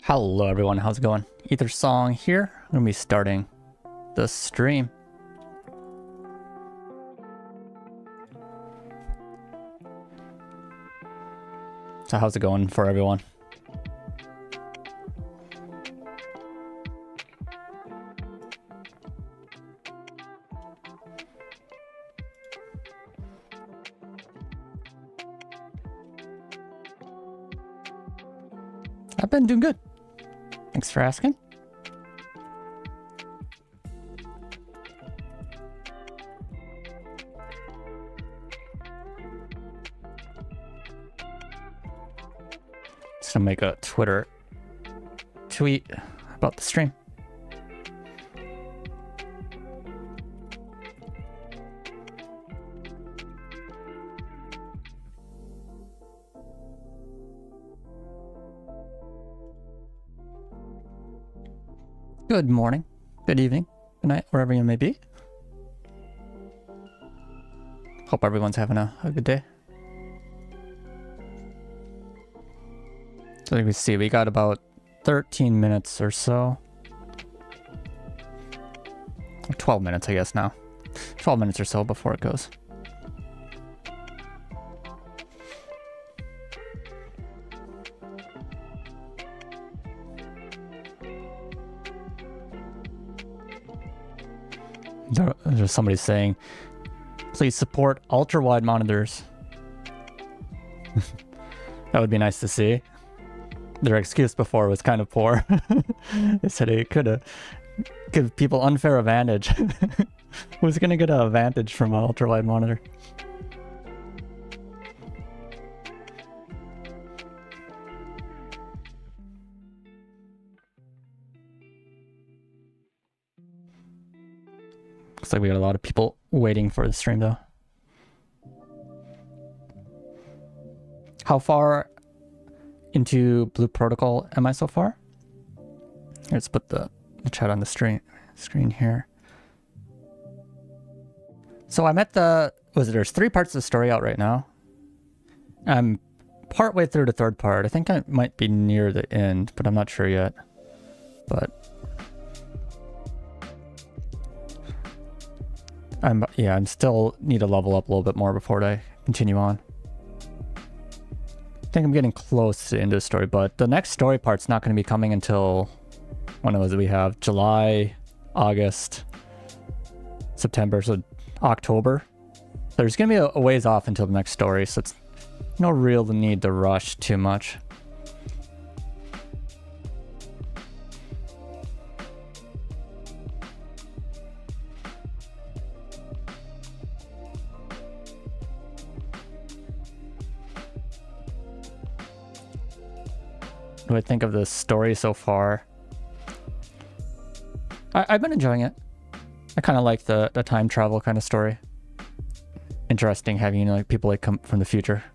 Hello everyone, how's it going? Ether Song here. I'm gonna be starting the stream. So how's it going for everyone? I've been doing good. Thanks for asking. Just gonna make a Twitter tweet about the stream. Good morning, good evening, good night, wherever you may be. Hope everyone's having a good day. So let me see, we got about 13 minutes or so. 12 minutes, I guess now. 12 minutes or so before it goes. There's somebody saying, please support ultra-wide monitors. That would be nice to see. Their excuse before was kind of poor. They said it could give people unfair advantage. Who's going to get an advantage from an ultra-wide monitor? Looks like we got a lot of people waiting for the stream though. How far into Blue Protocol am I so far? Let's put the chat on the screen here. So I'm at there's 3 parts of the story out right now. I'm partway through the 3rd part. I think I might be near the end, but I'm not sure yet. But I'm still need to level up a little bit more before I continue on. I think I'm getting close to the end of the story, but the next story part's not going to be coming until, when was it? We have July, August, September, so October. There's going to be a ways off until the next story, so it's no real need to rush too much. What do I think of the story so far? I've been enjoying it. I kind of like the time travel kind of story. Interesting having, like people like come from the future.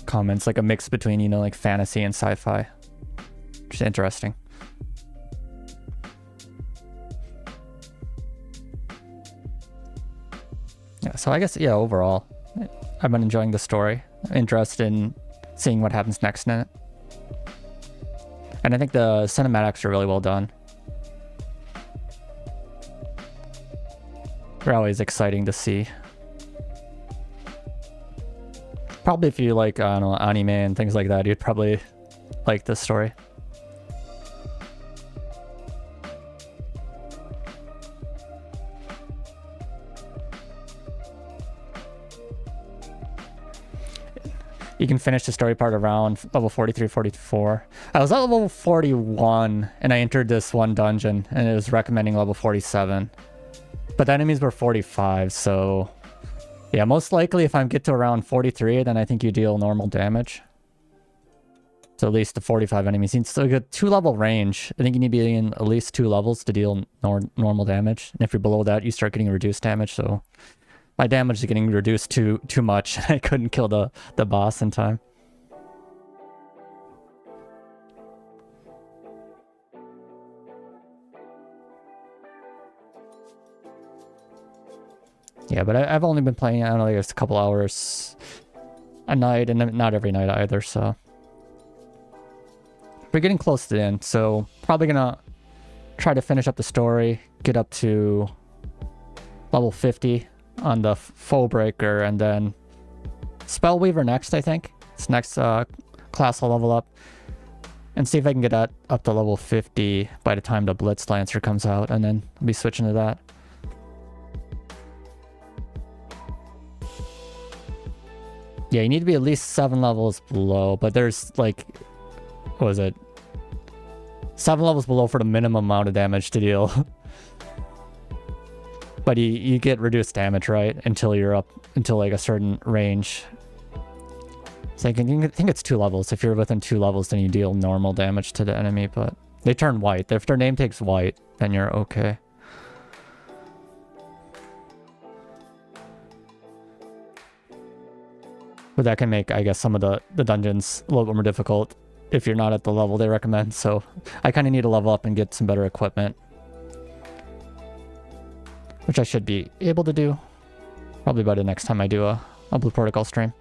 Comments like a mix between, like fantasy and sci-fi. Which is interesting. Yeah, so I guess, overall, I've been enjoying the story. I'm interested in seeing what happens next in it. And I think the cinematics are really well done. They're always exciting to see. Probably if you like, I don't know, anime and things like that, you'd probably like this story. You can finish the story part around level 43, 44. I was at level 41 and I entered this one dungeon and it was recommending level 47. But the enemies were 45, so yeah, most likely if I get to around 43, then I think you deal normal damage. So at least the 45 enemies. It's still a good 2-level range. I think you need to be in at least 2 levels to deal normal damage. And if you're below that, you start getting reduced damage, so my damage is getting reduced too much. I couldn't kill the boss in time. Yeah, but I've only been playing, I don't know, I guess a couple hours a night, and not every night either, so we're getting close to the end, so probably gonna try to finish up the story, get up to level 50 on the Foe Breaker, and then Spellweaver next, I think. It's next class I'll level up. And see if I can get that up to level 50 by the time the Blitz Lancer comes out, and then I'll be switching to that. Yeah, you need to be at least 7 levels below, but there's like, what was it? 7 levels below for the minimum amount of damage to deal. But you get reduced damage, right? Until you're up, until like a certain range. So I think it's 2 levels. If you're within 2 levels, then you deal normal damage to the enemy, but they turn white. If their name takes white, then you're okay. But that can make, I guess, some of the dungeons a little bit more difficult if you're not at the level they recommend. So I kind of need to level up and get some better equipment, which I should be able to do probably by the next time I do a Blue Protocol stream.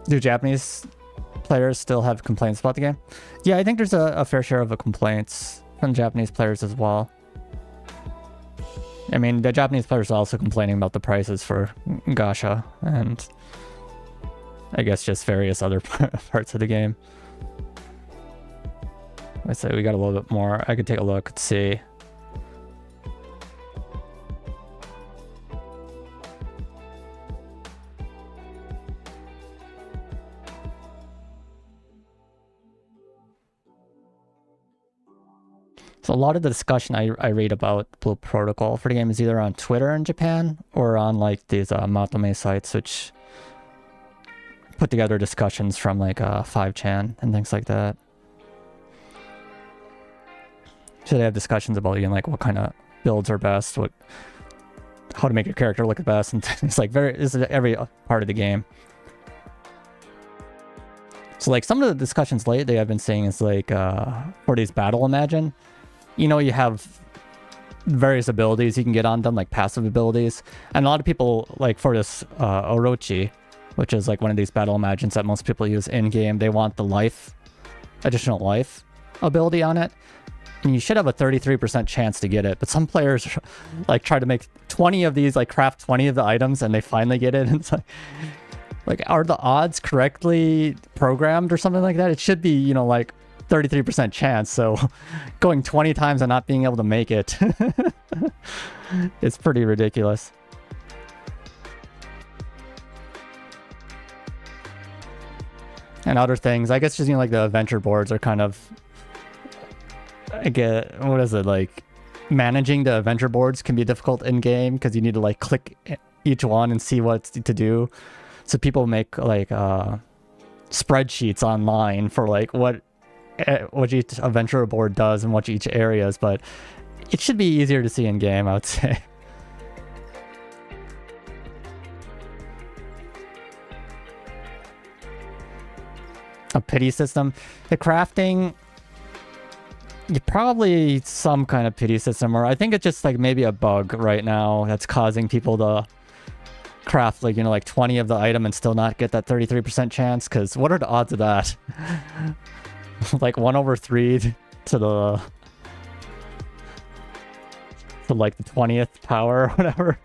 Do Japanese players still have complaints about the game? Yeah, I think there's a fair share of complaints from Japanese players as well. I mean, the Japanese players are also complaining about the prices for gacha and I guess just various other parts of the game. Let's say we got a little bit more. I could take a look and see. So a lot of the discussion I read about Blue Protocol for the game is either on Twitter in Japan or on like these Matome sites, which put together discussions from like 5chan and things like that. So they have discussions about like what kind of builds are best, how to make your character look the best, and it's like this is every part of the game. So like some of the discussions lately I've been seeing is like for these Battle Imagine, you know, you have various abilities you can get on them, like passive abilities. And a lot of people, like for this Orochi, which is like one of these Battle Imagines that most people use in-game, they want the life, additional life ability on it. And you should have a 33% chance to get it. But some players like try to make 20 of these, like craft 20 of the items, and they finally get it. And it's like, are the odds correctly programmed or something like that? It should be, you know, like 33% chance, so going 20 times and not being able to make it it's pretty ridiculous. And other things, I guess, just, you know, like the adventure boards are kind of, I get, what is it, like managing the adventure boards can be difficult in game because you need to like click each one and see what to do. So people make like spreadsheets online for like what each adventure board does and what each area is, but it should be easier to see in game, I would say. A pity system. The crafting, you probably some kind of pity system, or I think it's just like maybe a bug right now that's causing people to craft like, you know, like 20 of the item and still not get that 33% chance, because what are the odds of that? Like 1/3 to the like the 20th power or whatever.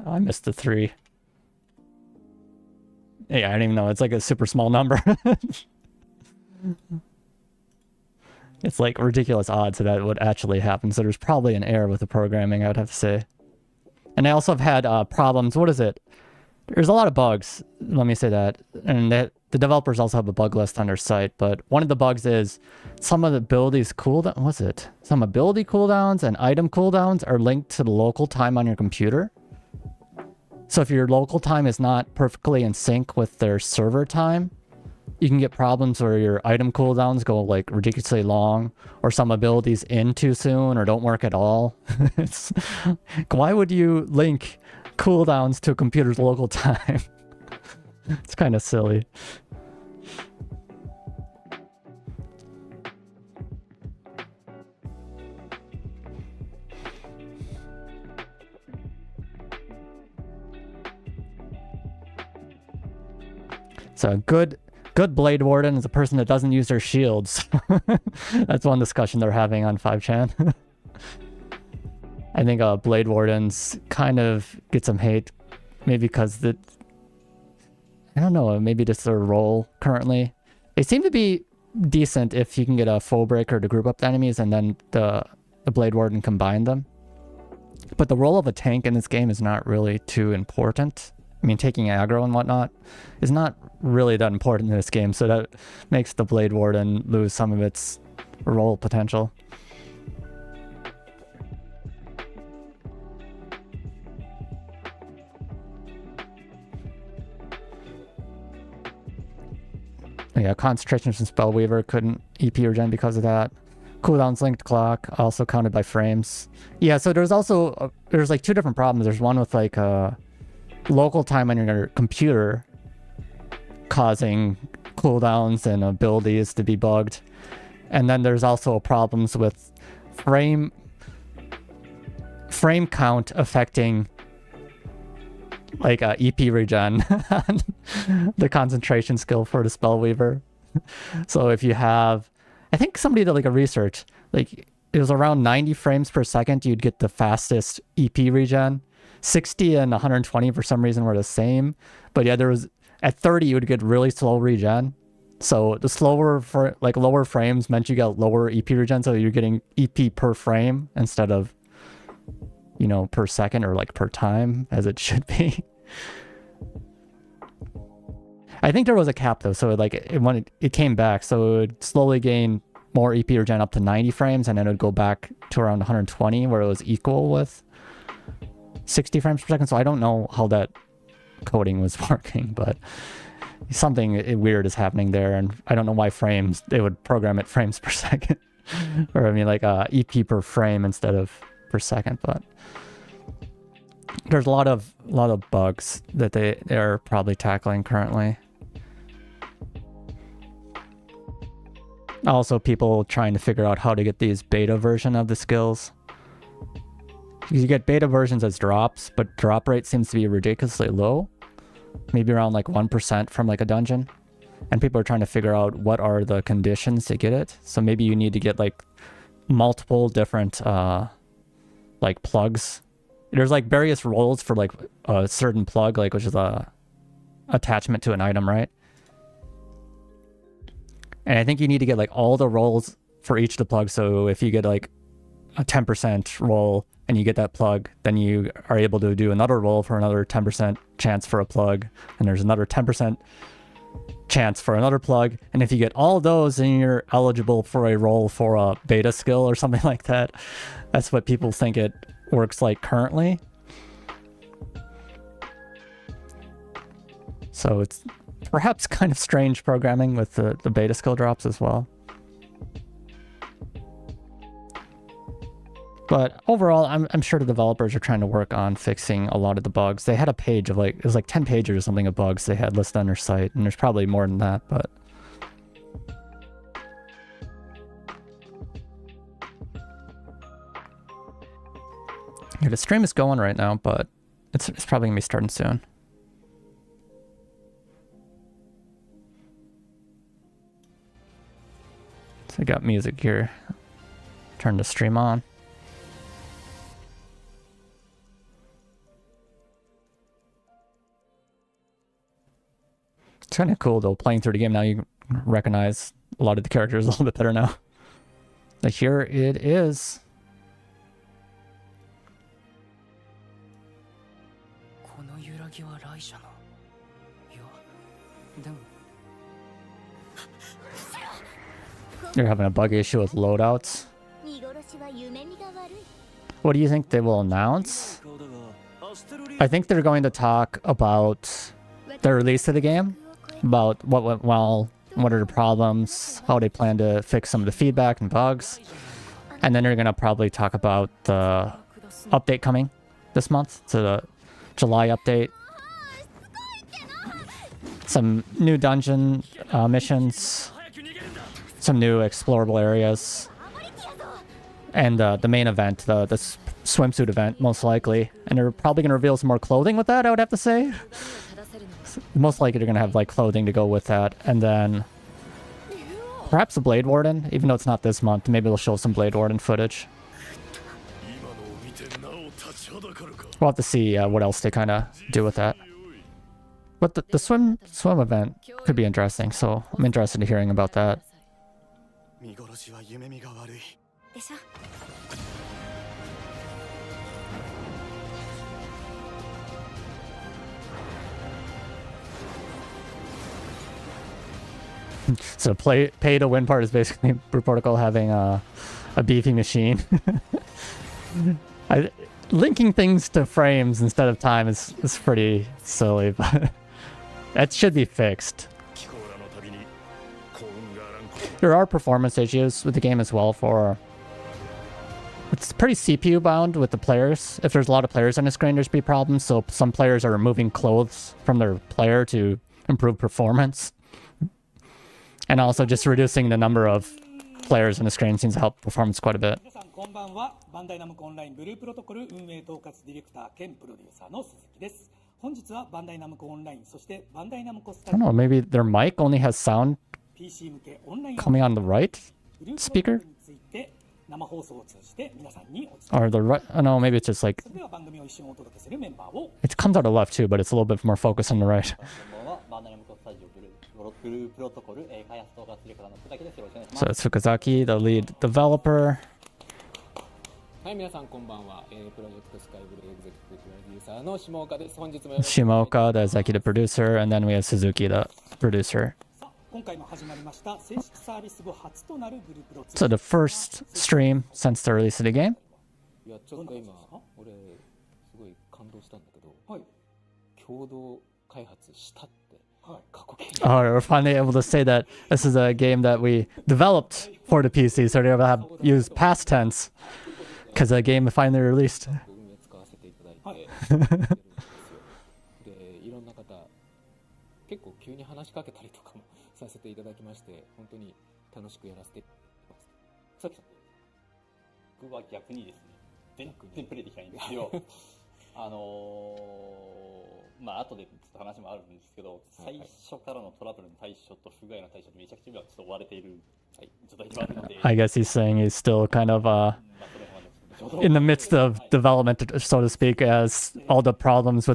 Oh, I missed the 3. Yeah, I don't even know. It's like a super small number. It's like ridiculous odds that would actually happen. So there's probably an error with the programming, I would have to say. And I also have had problems. What is it? There's a lot of bugs, let me say that. And the developers also have a bug list on their site, but one of the bugs is some of the abilities cooldown, what's it? Some ability cooldowns and item cooldowns are linked to the local time on your computer. So if your local time is not perfectly in sync with their server time, you can get problems where your item cooldowns go like ridiculously long, or some abilities in too soon or don't work at all. Why would you link cooldowns to a computer's local time? It's kind of silly. So good Blade Warden is a person that doesn't use their shields. That's one discussion they're having on 5chan. I think Blade Wardens kind of get some hate, maybe because I don't know, maybe just their role currently. They seem to be decent if you can get a full breaker to group up the enemies and then the Blade Warden combine them. But the role of a tank in this game is not really too important. I mean, taking aggro and whatnot is not really that important in this game, so that makes the Blade Warden lose some of its role potential. Yeah, concentration from Spellweaver couldn't EP regen because of that. Cooldown's linked clock, also counted by frames. Yeah, so there's also, there's like two different problems. There's one with like local time on your computer causing cooldowns and abilities to be bugged. And then there's also problems with frame count affecting like EP regen on the concentration skill for the Spellweaver. So if you have, I think somebody did like a research, like it was around 90 frames per second you'd get the fastest EP regen. 60 and 120 for some reason were the same, but yeah, there was at 30 you would get really slow regen. So the slower for like lower frames meant you got lower EP regen, so you're getting EP per frame instead of, you know, per second or like per time as it should be. I think there was a cap though, so like when it came back, so it would slowly gain more EP regen up to 90 frames, and then it would go back to around 120 where it was equal with 60 frames per second. So I don't know how that coding was working, but something weird is happening there, and I don't know why frames, they would program it frames per second. Or I mean like EP per frame instead of per second, but there's a lot of bugs that they're probably tackling currently. Also, people trying to figure out how to get these beta version of the skills. You get beta versions as drops, but drop rate seems to be ridiculously low. Maybe around like 1% from like a dungeon. And people are trying to figure out what are the conditions to get it. So maybe you need to get like multiple different like plugs. There's like various roles for like a certain plug, like which is a attachment to an item, right? And I think you need to get like all the rolls for each of the plugs. So if you get like a 10% roll and you get that plug, then you are able to do another roll for another 10% chance for a plug. And there's another 10% chance for another plug. And if you get all those, then you're eligible for a roll for a beta skill or something like that. That's what people think it works like currently. So it's perhaps kind of strange programming with the beta skill drops as well. But overall, I'm sure the developers are trying to work on fixing a lot of the bugs. They had a page of like, it was like 10 pages or something of bugs they had listed on their site, and there's probably more than that, but yeah, the stream is going right now, but it's probably gonna be starting soon. So I got music here. Turn the stream on. It's kind of cool though, playing through the game now you can recognize a lot of the characters a little bit better now. Like here it is. You're having a bug issue with loadouts. What do you think they will announce? I think they're going to talk about the release of the game, about what went well, what are the problems, how they plan to fix some of the feedback and bugs. And then they're going to probably talk about the update coming this month, so the July update. Some new dungeon missions, some new explorable areas, and the main event, the swimsuit event, most likely. And they're probably going to reveal some more clothing with that, I would have to say. most likely they're gonna have like clothing to go with that, and then perhaps a Blade Warden, even though it's not this month. Maybe they'll show some Blade Warden footage. We'll have to see what else they kind of do with that. But the swim event could be interesting, so I'm interested in hearing about that. So pay to win part is basically Blue Protocol having a beefy machine. Linking things to frames instead of time is pretty silly, but that should be fixed. There are performance issues with the game as well it's pretty CPU bound with the players. If there's a lot of players on the screen, there's be problems. So some players are removing clothes from their player to improve performance. And also just reducing the number of players on the screen seems to help performance quite a bit. I don't know, maybe their mic only has sound coming on the right speaker? Or the right, oh no, maybe it's just like, it comes out of left too, but it's a little bit more focused on the right. So it's Fukuzaki, the lead developer. Shimoka, the executive producer, and then we have Suzuki, the producer. So the first stream since the release of the game. Oh, we're finally able to say that this is a game that we developed for the PC, so they will have used past tense because the game finally released. I guess he's saying he's still kind of in the midst of development, so to speak, as all the problems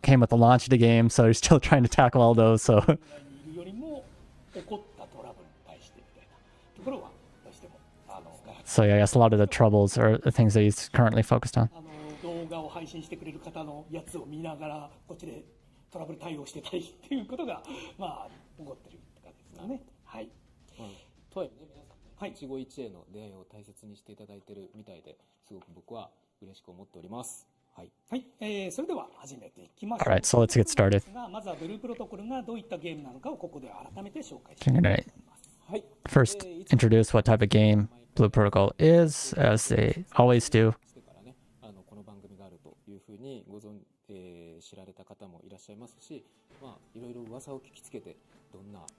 came with the launch of the game, so he's still trying to tackle all those. So so yeah, I guess a lot of the troubles are the things that he's currently focused on. Alright, so let's get started. I'm gonna first introduce what type of game Blue Protocol is, as they always do.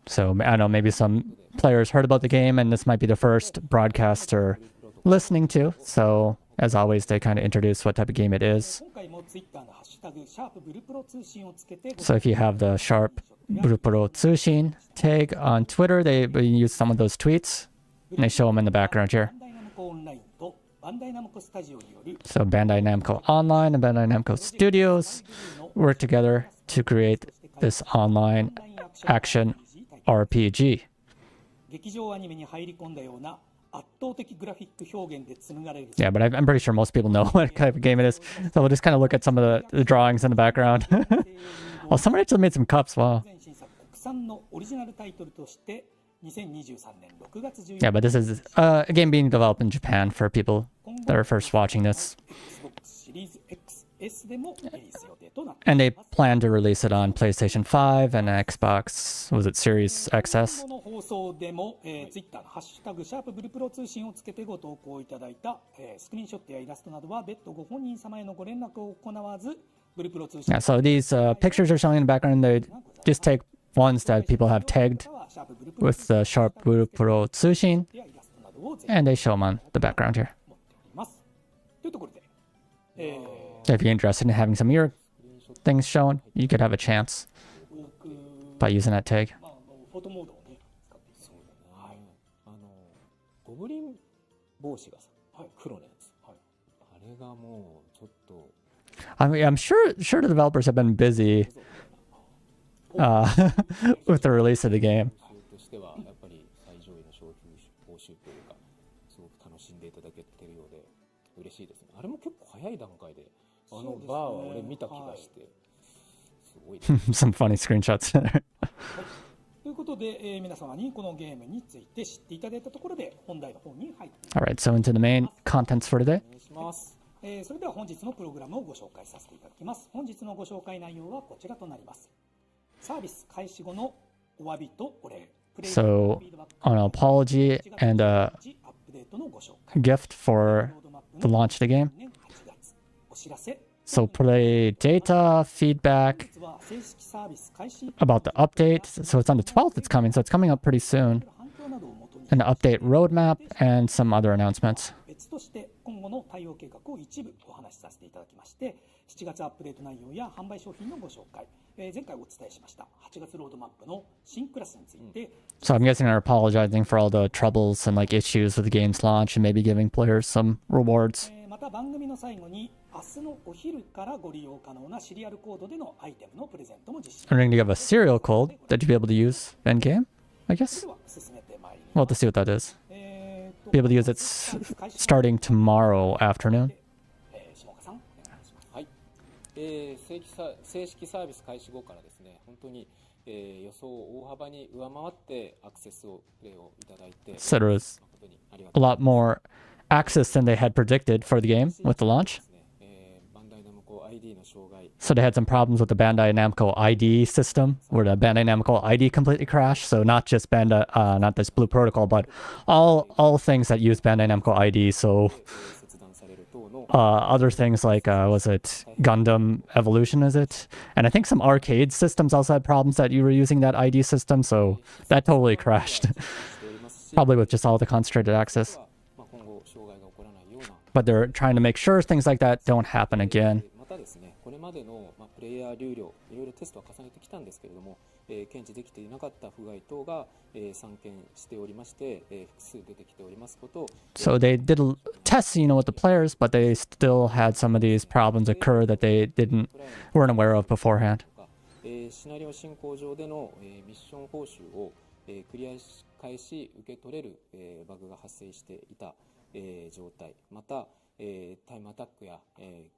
So I don't know, maybe some players heard about the game and this might be the first broadcast they're listening to. So as always, they kind of introduce what type of game it is. So if you have the sharp Blue Pro Tsushin tag on Twitter, they use some of those tweets and they show them in the background here. So Bandai Namco Online and Bandai Namco Studios work together to create this online action RPG. Yeah, but I'm pretty sure most people know what type of game it is. So we'll just kind of look at some of the drawings in the background. Well, someone actually made some cups. Wow. Yeah, but this is a game being developed in Japan for people that are first watching this. And they plan to release it on PlayStation 5 and Xbox, was it Series XS? Yeah, so these pictures are showing in the background. They just take ones that people have tagged with the sharp Blue Pro Tsushin, and they show them on the background here. So if you're interested in having some of your things shown, you could have a chance. by using that tag. フォトモードをね、使っていただいて。はい。ゴブリン帽子がさ、黒のやつ。はい。あれがもうちょっと。I mean, I'm sure the developers have been busy with the release of the game. としてはやっぱり最上位の報酬というか、すごく楽しんでいただけてるようで嬉しいですね。あれも結構早い段階で、バーは俺見た気がして、すごいです。Some funny screenshots there. ということで、皆様にこのゲームについて知っていただいたところで本題の方に入っていきます。All right, so into the main contents for today. お願いします。それでは本日のプログラムをご紹介させていただきます。本日のご紹介内容はこちらとなります。サービス開始後のお詫びとお礼。So, an apology and a gift for the launch of the game. So, play data, feedback about the update. So, it's on the 12th it's coming, so it's coming up pretty soon. An update roadmap and some other announcements. 別として今後の対応計画を一部お話しさせていただきまして、7月アップデート内容や販売商品のご紹介、前回お伝えしました8月ロードマップの新クラスについて。So I'm guessing they're apologizing for all the troubles and like issues with the game's launch and maybe giving players some rewards. また番組の最後に明日のお昼からご利用可能なシリアルコードでのアイテムのプレゼントも実施。They're going to give a serial code that you'll be able to use in game, I guess. We'll have to see what that is. Be able to use it starting tomorrow afternoon. はい。正式サービス開始後からですね、本当に、予想を大幅に上回ってアクセスをプレイをいただいて、So there was a lot more access than they had predicted for the game with the launch. So they had some problems with the Bandai Namco ID system, where the Bandai Namco ID completely crashed. So not just Bandai, not this Blue Protocol, but all things that use Bandai Namco ID. So other things like was it Gundam Evolution? Is it? And I think some arcade systems also had problems that you were using that ID system. So that totally crashed, probably with just all the concentrated access. But they're trying to make sure things like that don't happen again. またですね、これまでのプレイヤー流量、いろいろテストは重ねてきたんですけれども、検知できていなかった不具合等が散見しておりまして、複数出てきておりますこと。So they did tests, with the players, but they still had some of these problems occur that they weren't aware of beforehand. シナリオ進行上でのミッション報酬を繰り返し受け取れるバグが発生していた状態、またタイムアタックや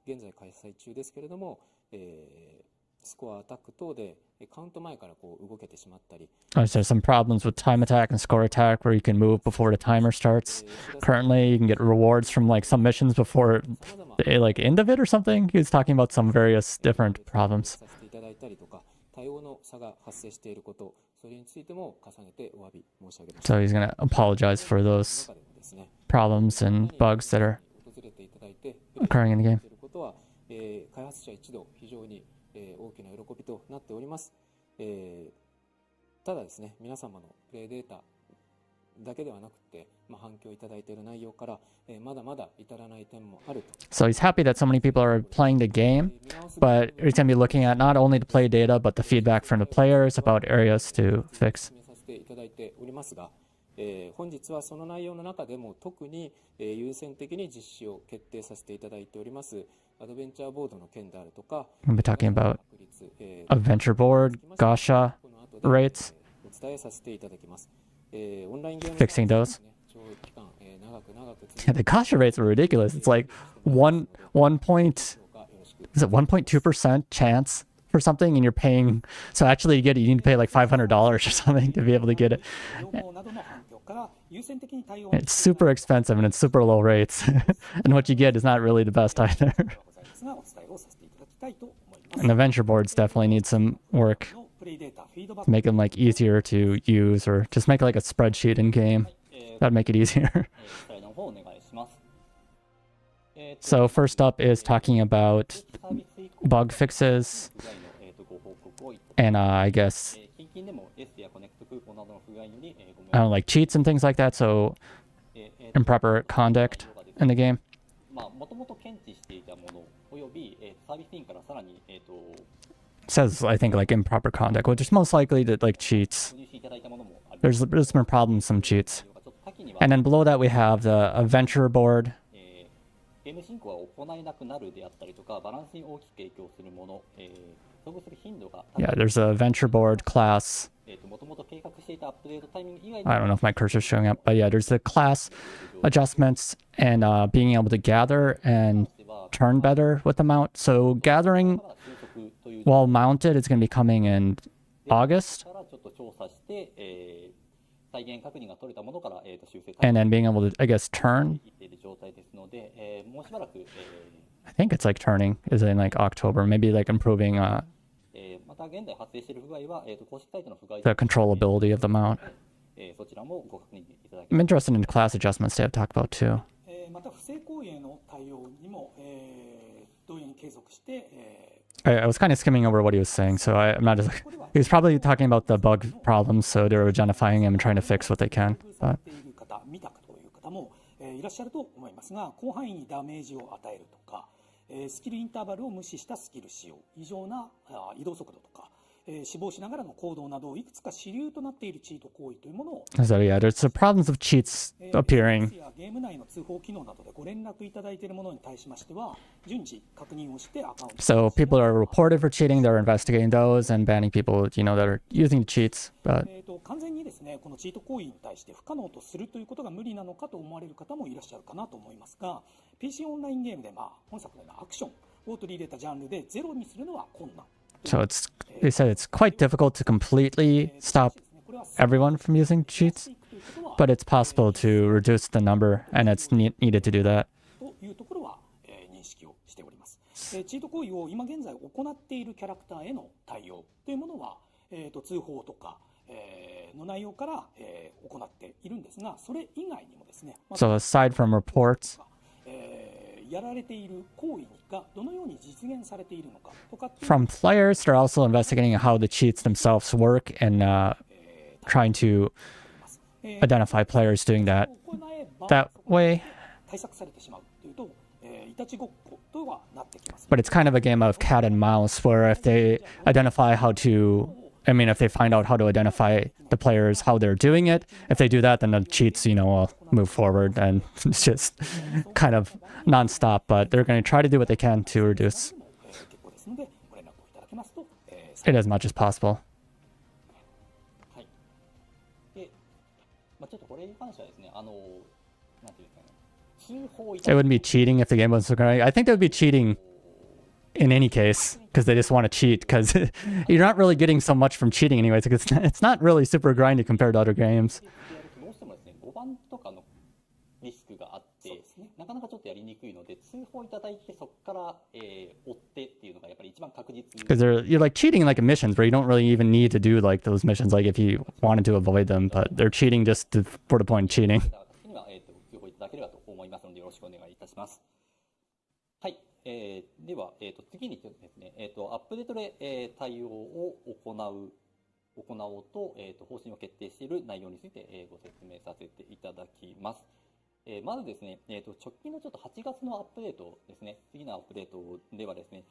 現在開催中ですけれども、スコアアタック等でカウント前からこう動けてしまったり。There's some problems with time attack and score attack where you can move before the timer starts. Currently, you can get rewards from like some missions before the like end of it or something. He was talking about some various different problems. させていただいたりとか、対応の差が発生していること、それについても重ねてお詫び申し上げます。So he's going to apologize for those problems and bugs that are occurring in the game. 開発者一同非常に大きな喜びとなっております。ただですね、皆様のプレイデータだけではなくて、反響いただいている内容からまだまだ至らない点もあると。So he's happy that so many people are playing the game, but he's going to be looking at not only the play data, but the feedback from the players about areas to fix. させていただいておりますが、本日はその内容の中でも特に優先的に実施を決定させていただいておりますアドベンチャーボードの件であるとか、We'll be talking about adventure board, gacha rates, お伝えさせていただきます。オンラインゲーム fixing those. Yeah, the gacha rates were ridiculous. It's like 1.2% chance for something, and you're paying. So actually, you need to pay like $500 or something to be able to get it. It's super expensive and it's super low rates, and what you get is not really the best either. And adventure boards definitely need some work to make them like easier to use, or just make like a spreadsheet in game. That'd make it easier. So first up is talking about bug fixes and I guess I don't know, like cheats and things like that. So improper conduct in the game. もともと検知していたものおよびサービスインからさらに says, I think, like improper conduct, which is most likely to like cheats. 入手いただいたものもあり There's been problems, some cheats. ちょっと多岐には And then below that we have the adventure board. ゲーム進行が行えなくなるであったりとか、バランスに大きく影響するもの、遭遇する頻度が Yeah, there's a adventure board class. もともと計画していたアップデートタイミング以外に I don't know if my cursor's showing up, but yeah, there's the class adjustments and being able to gather and turn better with the mount. So gathering 収束という while mounted is going to be coming in August. からちょっと調査して、再現確認が取れたものから、修正 And then being able to, I guess, turn. いっている状態ですので、もうしばらく、I think it's like turning is in like October, maybe like improving また現在発生している不具合は、公式サイトの不具合 the controllability of the mount. そちらもご確認いただき I'm interested in class adjustments they have talked about too. また不正行為への対応にも、同様に継続して、I was kind of skimming over what he was saying, so I'm not just. He was probably talking about the bug problems, so they're identifying them and trying to fix what they can. され But ている方、見たという方も、いらっしゃると思いますが、広範囲にダメージを与えるとか、スキルインターバルを無視したスキル使用、異常な移動速度とか、死亡しながらの行動などいくつか主流となっているチート行為というものを so yeah, there's the problems of cheats appearing. ゲーム内の通報機能などでご連絡いただいているものに対しましては順次確認をしてアカウント So people are reported for cheating. They're investigating those and banning people, that are using cheats. But 完全にですねこのチート行為に対して不可能とするということが無理なのかと思われる方もいらっしゃるかなと思いますが PC オンラインゲームで本作のようなアクションを取り入れたジャンルでゼロにするのは困難 so they said it's quite difficult to completely stop everyone from using cheats, but it's possible to reduce the number, and it's needed to do that. というところは、認識をしております、チート行為を今現在行っているキャラクターへの対応というものは、通報とか、の内容から、行っているんですがそれ以外にもですね、So aside from reports, やられている行為がどのように実現されているのかとかっていう from players, they're also investigating how the cheats themselves work and trying to identify players doing that 行えば that way. 対策されてしまうというと、いたちごっことはなってきます。 But it's kind of a game of cat and mouse, where if they identify how to, if they find out how to identify the players, how they're doing it, if they do that, then the cheats, will move forward, and it's just kind of nonstop. But they're going to try to do what they can to reduce 結構ですのでご連絡をいただけますと、it as much as possible. はいでちょっとこれに関してはですね、なんていうんですかね、通報い It ただ wouldn't be cheating if the game wasn't going. I think they would be cheating in any case because they just want to cheat because you're not really getting so much from cheating anyways because it's not really super grindy compared to other games. どうしてもですね、5番とかのリスクがあって、なかなかちょっとやりにくいので、通報いただいてそこから、追ってっていうのがやっぱり一番確実 Because you're like cheating in like missions where you don't really even need to do like those missions like if you wanted to avoid them, but they're cheating just for the point of cheating. には、通報いただければと思いますのでよろしくお願いいたします。はい、では、次にですね、アップデートで、対応を行おうと、方針を決定している内容について、ご説明させていただきます。まずですね、直近のちょっと8月のアップデートですね、次のアップデートではですね、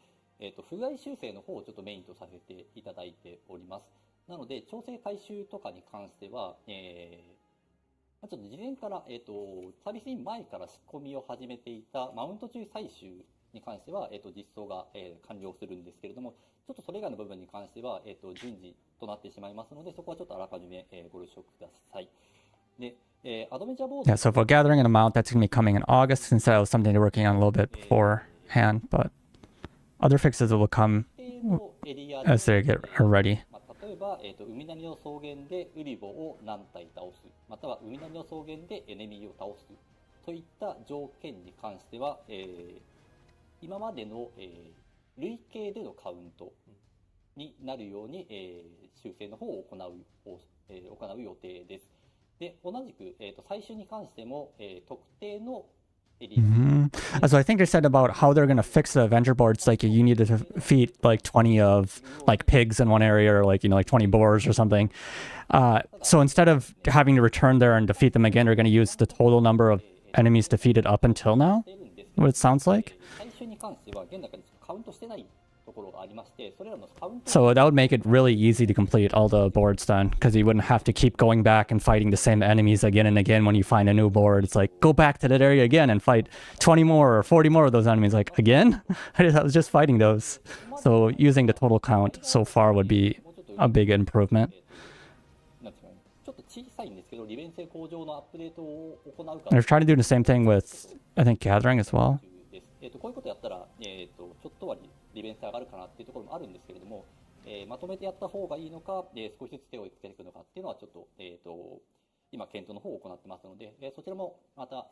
不具合修正の方をちょっとメインとさせていただいております。なので、調整回収とかに関しては、ちょっと事前から、サービスイン前から仕込みを始めていたマウント中採集に関しては、実装が、完了するんですけれども、ちょっとそれ以外の部分に関しては、順次となってしまいますので、そこはちょっとあらかじめ、ご了承ください。で、アドベンチャーボード Yeah, so for gathering an amount, that's going to be coming in August since that was something they're working on a little bit beforehand, but other fixes will come のエリアで as they get ready. 例えば、海なりの草原でウリボを何体倒す、または海なりの草原でエネミーを倒すといった条件に関しては、今までの、累計でのカウントになるように、修正の方を行う予定です。で、同じく、最終に関しても、特定のエリア、So I think they said about how they're going to fix the Avenger boards, like you need to defeat like 20 of like pigs in one area or like, like 20 boars or something. So instead of having to return there and defeat them again, they're going to use the total number of enemies defeated up until now, what it sounds like. 最終に関しては現段階でカウントしてないところがありまして、それらのカウント So that would make it really easy to complete all the boards then, because you wouldn't have to keep going back and fighting the same enemies again and again when you find a new board. It's like, go back to that area again and fight 20 more or 40 more of those enemies. Like, again? I was just fighting those. So using the total count so far would be a big improvement. なんていうかね、ちょっと小さいんですけど、利便性向上のアップデートを行うか They're trying to do the same thing with, I think, Gathering as well. です。こういうことやったら、ちょっとは利便性上がるかなっていうところもあるんですけれども、まとめてやった方がいいのか、少しずつ手をつけていくのかっていうのはちょっと、今検討の方を行ってますので、そちらもまた、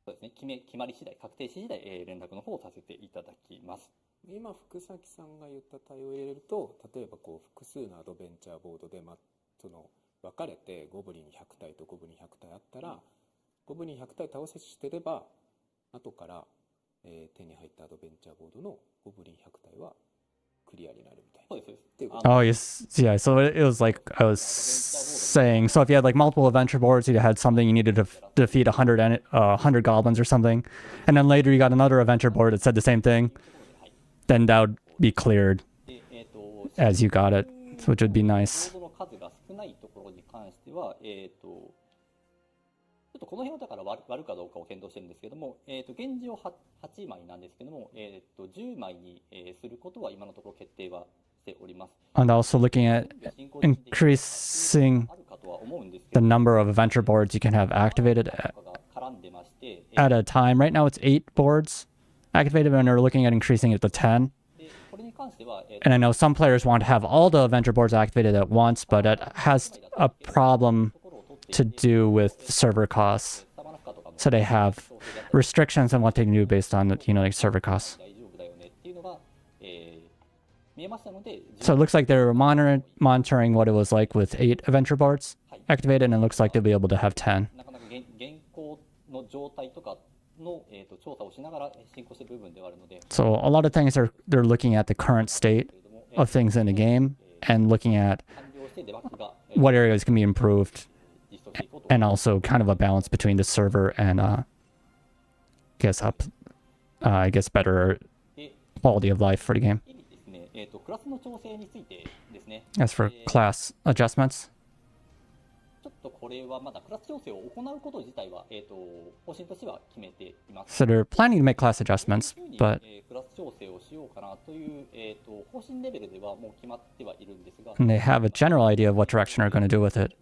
そうですね、決まり次第、確定次第、連絡の方をさせていただきます。今福崎さんが言った対応を入れると、例えばこう複数のアドベンチャーボードで、その分かれてゴブリン100体とゴブリン100体あったら、ゴブリン100体倒せしてれば後から、手に入ったアドベンチャーボードのゴブリン100体はクリアになるみたいな。そうです。っていうこと。 Oh, yes. Yeah, so it was like I was saying. So if you had like multiple adventure boards, you had something you needed to defeat 100 goblins or something, and then later you got another adventure board that said the same thing, then that would be cleared で、as you got it, which would be nice. ボードの数が少ないところに関しては、ちょっとこの辺をだから割るかどうかを検討してるんですけども、現状8枚なんですけども、10枚にすることは今のところ決定はしております。 And also looking at increasing あるかとは思うんですけ the ど、 number of adventure boards you can have activated が絡んでまして、 at a time. Right now it's 8 boards activated, and they're looking at increasing it to 10. でこれに関しては、 And I know some players want to have all the adventure boards activated at once, but it has a problem to do with server costs. So they have restrictions on what they can do based on, like server costs. 大丈夫だよねっていうのが、見えましたので、 So it looks like they're monitoring what it was like with 8 adventure boards activated, and it looks like they'll be able to have 10. なかなか現行の状態とかの、調査をしながら進行している部分ではあるので、 So a lot of things they're looking at the current state of things in the game and looking at 完了してデバッグが、 what areas can be improved, 実装していこうと and also kind of a balance between the server and I guess better で、 quality of life for the game. 日々ですね、クラスの調整についてですね、 As for class adjustments, ちょっとこれはまだクラス調整を行うこと自体は、方針としては決めています。 so they're planning to make class adjustments, どういうふうに but クラス調整をしようかなという、方針レベルではもう決まってはいるんですが、 they have a general idea of what direction they're going to do with it.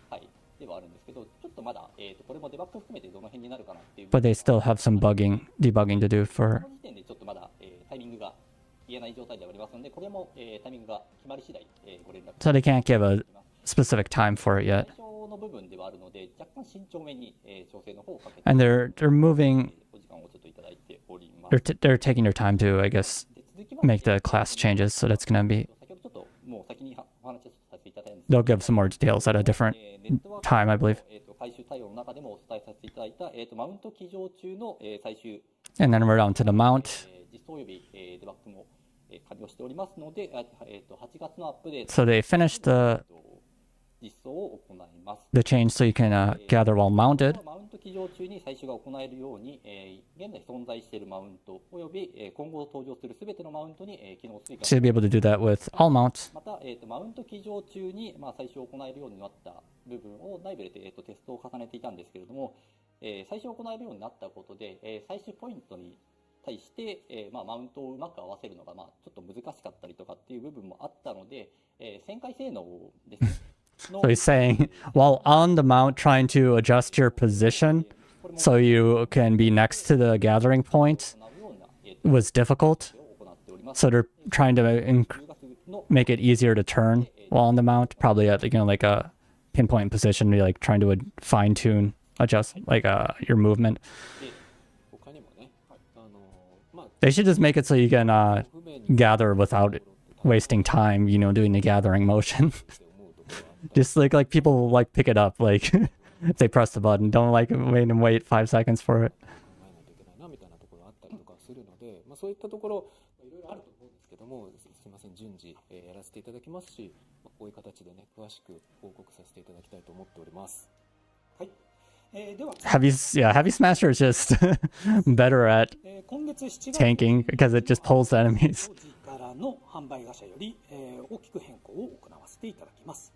はい、ではあるんですけど、ちょっとまだ、これもデバッグ含めてどの辺になるかなっていう、 But they still have some debugging to do こ for. の時点でちょっとまだ、タイミングが言えない状態ではありますので、これも、タイミングが決まり次第、ご連絡 So they can't give a specific time for it yet. 最初の部分ではあるので、若干慎重めに、調整の方をかけて、 And they're moving. お時間をちょっといただいております。 They're taking their time to, I guess, で続きま make して the class changes. So that's going to be. 先ほどちょっともう先にお話しさせていただいたんです They'll give some more details at a different ネットワーク time, I believe. 回収対応の中でもお伝えさせていただいた、マウント起乗中の、最終、 And then we're down to the mount. 実装及び、デバッグも、完了しておりますので、8月のアップデート、 So they finished実装を行います。 the change so you can gather while mounted. マウント起乗中に最初が行えるように、現在存在しているマウントおよび、今後登場するすべてのマウントに、機能追加 So you'll be able to do that with all mounts. また、マウント起乗中に、最初行えるようになった部分を内部で、テストを重ねていたんですけれども、最初行えるようになったことで、最終ポイントに対して、マウントをうまく合わせるのが、ちょっと難しかったりとかっていう部分もあったので、旋回性能ですね。So he's saying while on the mount, trying to adjust your position so you can be next to the gathering point was difficult. So they're trying to make it easier to turn while on the mount, probably at like a pinpoint position, be like trying to fine tune, adjust like your movement. 他にもね、They should just make it so you can gather without wasting time, doing the gathering motion. Just like people like pick it up, like if they press the button, don't like wait 5 seconds for it. 考えないといけないなみたいなところあったりとかするので、そういったところいろいろあると思うんですけども、すみません順次、やらせていただきますし、こういう形でね詳しく報告させていただきたいと思っております。はい、Heavy Smasher is just better at 今月7月 tanking because it just pulls the enemies. 時からの販売会社より、大きく変更を行わせていただきます。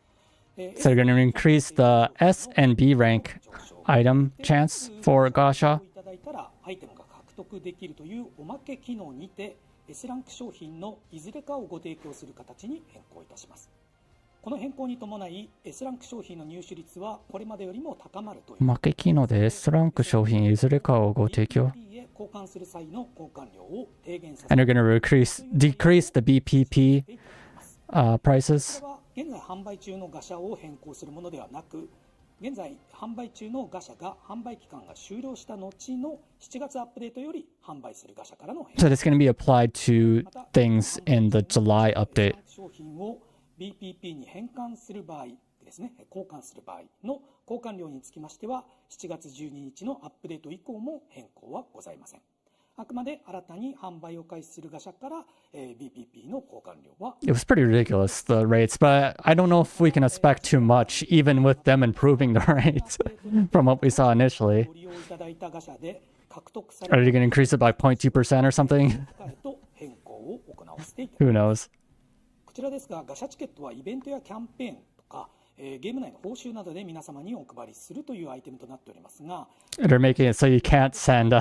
So they're going to increase the S and B rank item chance for Gacha. いただいたらアイテムが獲得できるというおまけ機能にて S ランク商品のいずれかをご提供する形に変更いたします。この変更に伴い S ランク商品の入手率はこれまでよりも高まるという。負け機能で S ランク商品いずれかをご提供。BPP へ交換する際の交換料を低減させ And they're going to decrease the BPP prices. これは現在販売中のガシャを変更するものではなく、現在販売中のガシャが販売期間が終了した後の7月アップデートより販売するガシャからの変更。 So it's going to be applied to things in the July update. 商品を BPP に変換する場合ですね、交換する場合の交換料につきましては7月12日のアップデート以降も変更はございません。あくまで新たに販売を開始するガシャから、BPP の交換料は It was pretty ridiculous, the rates, but I don't know if we can expect too much, even with them improving the rates from what we saw initially. ご利用いただいたガシャで獲得さ Are れ they る going to increase it by 0.2% or something? と変更を行わせていただき Who ます。 knows? こちらですが、ガシャチケットはイベントやキャンペーンとか、ゲーム内の報酬などで皆様にお配りするというアイテムとなっておりますが、 They're making it so you can't send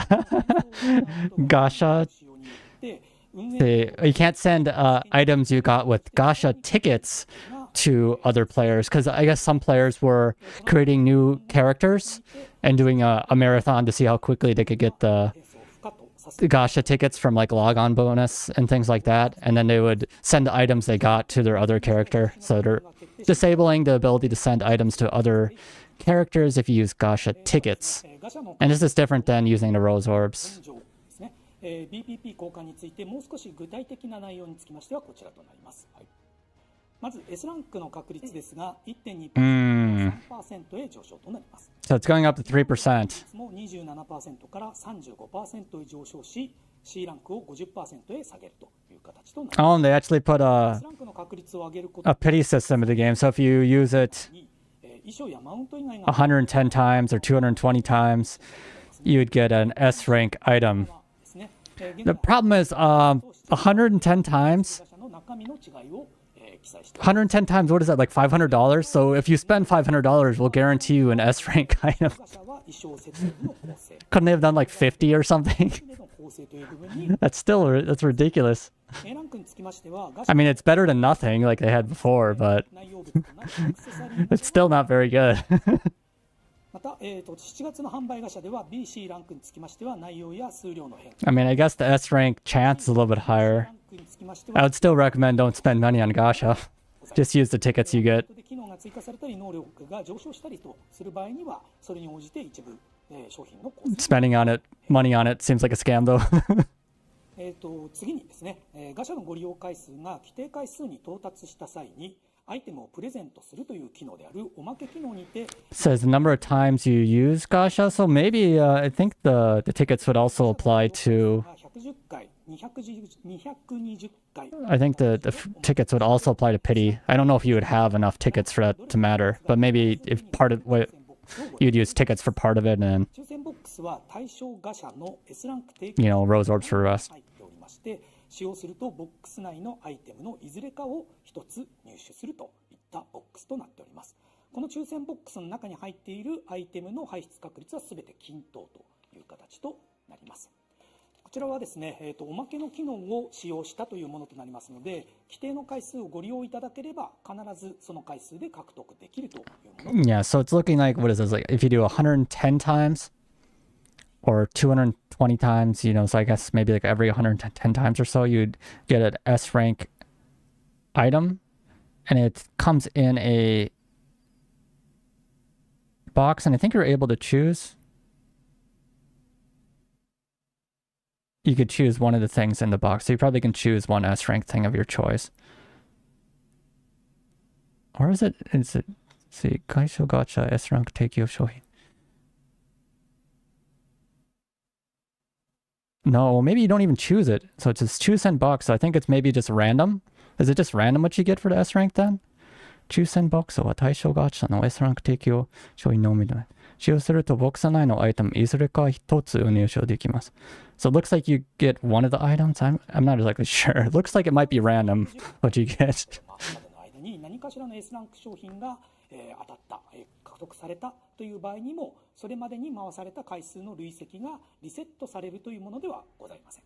Gacha. 使用によって運営 You can't send items you got with Gacha tickets to other players because I guess some players were creating new characters and doing a marathon to see how quickly they could get the 不可とさせ Gacha tickets from like log-on bonus and things like that, and then they would send the items they got to their other character. So they're disabling the ability to send items to other characters if you use Gacha tickets. ガシャの And this is different than using the rose orbs. 現状ですね、BPP 交換についてもう少し具体的な内容につきましてはこちらとなります。はい、まず S ランクの確率ですが 1.2% から 3% へ上昇となります。 So it's going up to 3%. も 27% から 35% へ上昇し C ランクを 50% へ下げるという形となります。 Oh, and they actually put S ランクの確率を上げること a pity system in the game. So if you use it に衣装やマウント以外が110 times or 220 times, you would get an S rank item. ですね、現 The 在 problem is 110 times. ガシャの中身の違いを記載しております。 110 times, what is that, like $500? So if you spend $500, we'll guarantee you an S rank item. ガシャは衣装設備の構成 Couldn't they have done like 50 or something? での構成という部分に That's ridiculous. A ランクにつきましてはガシ I ャ mean, it's better than nothing like they had before, but 内容物となるアクセサリー it's still not very good. また、7月の販売ガシャでは BC ランクにつきましては内容や数量の変化 I mean, I guess the S rank chance is a little bit higher. ランクにつきまして I は would still recommend don't spend money on Gacha. Just use the tickets you get. で機能が追加されたり能力が上昇したりとする場合にはそれに応じて一部、商品の構成 Spending money on it seems like a scam though. 次にですね、ガシャのご利用回数が規定回数に到達した際にアイテムをプレゼントするという機能であるおまけ機能にて Says the number of times you use Gacha, so maybe I think the tickets would also apply to. 110回220回 I think the tickets would also apply to pity. I don't know if you would have enough tickets for that to matter, but maybe if part of what you'd use tickets for part of it and 抽選ボックスは対象ガシャの S ランク提 you know rose orbs for the rest. 入っておりまして使用するとボックス内のアイテムのいずれかを一つ入手するといったボックスとなっております。この抽選ボックスの中に入っているアイテムの排出確率はすべて均等という形となります。こちらはですね、おまけの機能を使用したというものとなりますので規定の回数をご利用いただければ必ずその回数で獲得できるというもの Yeah, so it's looking like what is this like if you do 110 times or 220 times, you know, so I guess maybe like every 110 times or so you'd get an S rank item and it comes in a box and I think you're able to choose. You could choose one of the things in the box. So you probably can choose one S rank thing of your choice. Or is it see, Kaisho Gacha S rank Teikyo Shohin. No, maybe you don't even choose it. So it's just Chusen box. So I think it's maybe just random. Is it just random what you get for the S rank then? Chusen box wa Taisho Gacha no S rank Teikyo Shohin no mi da. 使用するとボックス内のアイテムいずれか一つを入手できます。So it looks like you get one of the items. I'm not exactly sure. It looks like it might be random what you get. までの間に何かしらの S ランク商品が、当たった、獲得されたという場合にも、それまでに回された回数の累積がリセットされるというものではございません。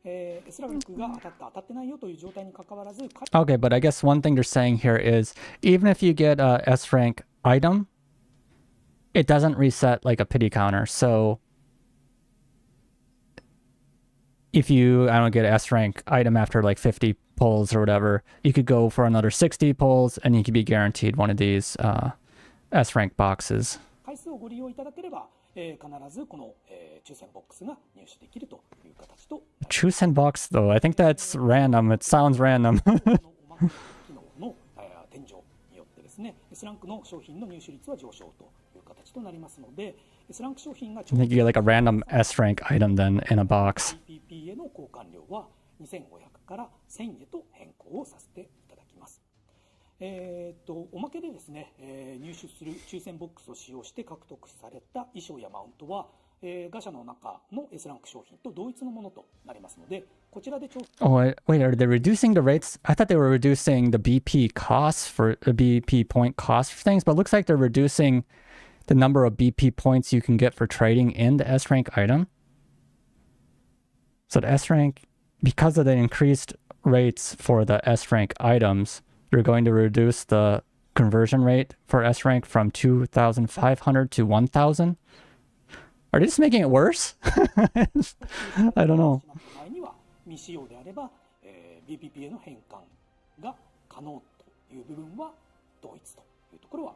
S ランクが当たった当たってないよという状態にかかわらず、Okay, but I guess one thing they're saying here is even if you get a S rank item, it doesn't reset like a pity counter. So if you, I don't get S rank item after like 50 pulls or whatever, you could go for another 60 pulls and you could be guaranteed one of these S rank boxes. 回数をご利用いただければ、必ずこの、抽選ボックスが入手できるという形と。Chosen box though, I think that's random. It sounds random. 機能の、天井によってですね、S ランクの商品の入手率は上昇という形となりますので、S ランク商品が I think you get like a random S rank item then in a box. PPP への交換料は2500から1000へと変更をさせていただきます。おまけでですね、入手する抽選ボックスを使用して獲得された衣装やマウントは、ガシャの中の S ランク商品と同一のものとなりますので、こちらで Oh, wait, are they reducing the rates? I thought they were reducing the BP costs for the BP point cost for things, but it looks like they're reducing the number of BP points you can get for trading in the S rank item. So the S rank, because of the increased rates for the S rank items, they're going to reduce the conversion rate for S rank from 2,500 to 1,000. Are they just making it worse? I don't know. 前には未使用であれば、BPP への変換が可能という部分は同一というところは、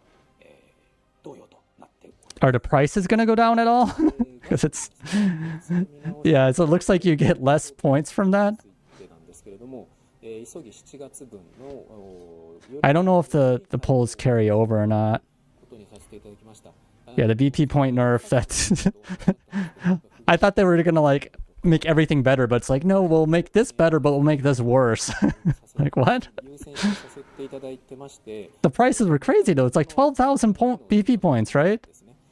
同様となっております。Are the prices going to go down at all? Because it's yeah, so it looks like you get less points from that. I don't know if the polls carry over or not. Yeah, the BP point nerf, that's I thought they were gonna like make everything better, but it's like, no, we'll make this better, but we'll make this worse. Like what? The prices were crazy though. It's like 12,000 BP points, right?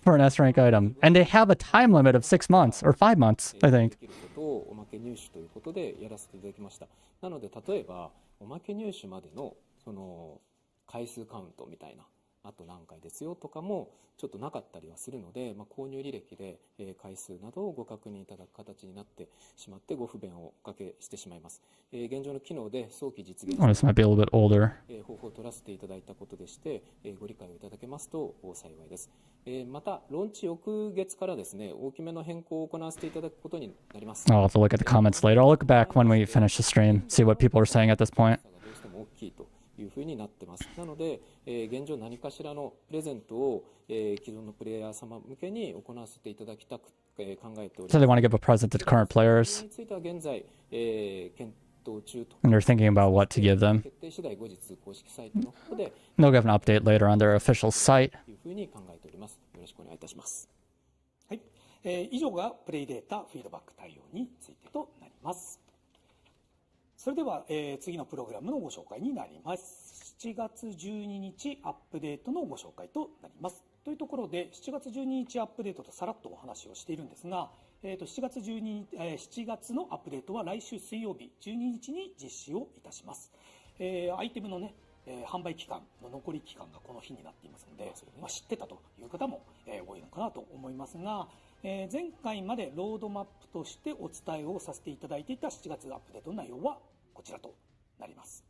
For an S rank item. And they have a time limit of 6 months or 5 months, I think. おまけ入手ということでやらせていただきました。なので例えばおまけ入手までのその回数カウントみたいな、あと何回ですよとかもちょっとなかったりはするので、購入履歴で回数などをご確認いただく形になってしまってご不便をおかけしてしまいます。現状の機能で早期実現 This might be a little bit older. 方法を取らせていただいたことでして、ご理解をいただけますと幸いです。またローンチ翌月からですね、大きめの変更を行わせていただくことになります。I'll have to look at the comments later. I'll look back when we finish the stream, see what people are saying at this point. どうしても大きいというふうになってます。なので、現状何かしらのプレゼントを、既存のプレイヤー様向けに行わせていただきたく、考えております。So they want to give a present to current players, については現在、検討中と。 and they're thinking about what to give them. 決定次第後日公式サイトの方で They'll give an update later on their official site. というふうに考えております。よろしくお願いいたします。はい、以上がプレイデータフィードバック対応についてとなります。それでは、次のプログラムのご紹介になります。7月12日アップデートのご紹介となります。というところで7月12日アップデートとさらっとお話をしているんですが、7月のアップデートは来週水曜日12日に実施をいたします。アイテムのね、販売期間の残り期間がこの日になっていますので、知ってたという方も、多いのかなと思いますが、前回までロードマップとしてお伝えをさせていただいていた7月アップデートの内容はこちらとなります。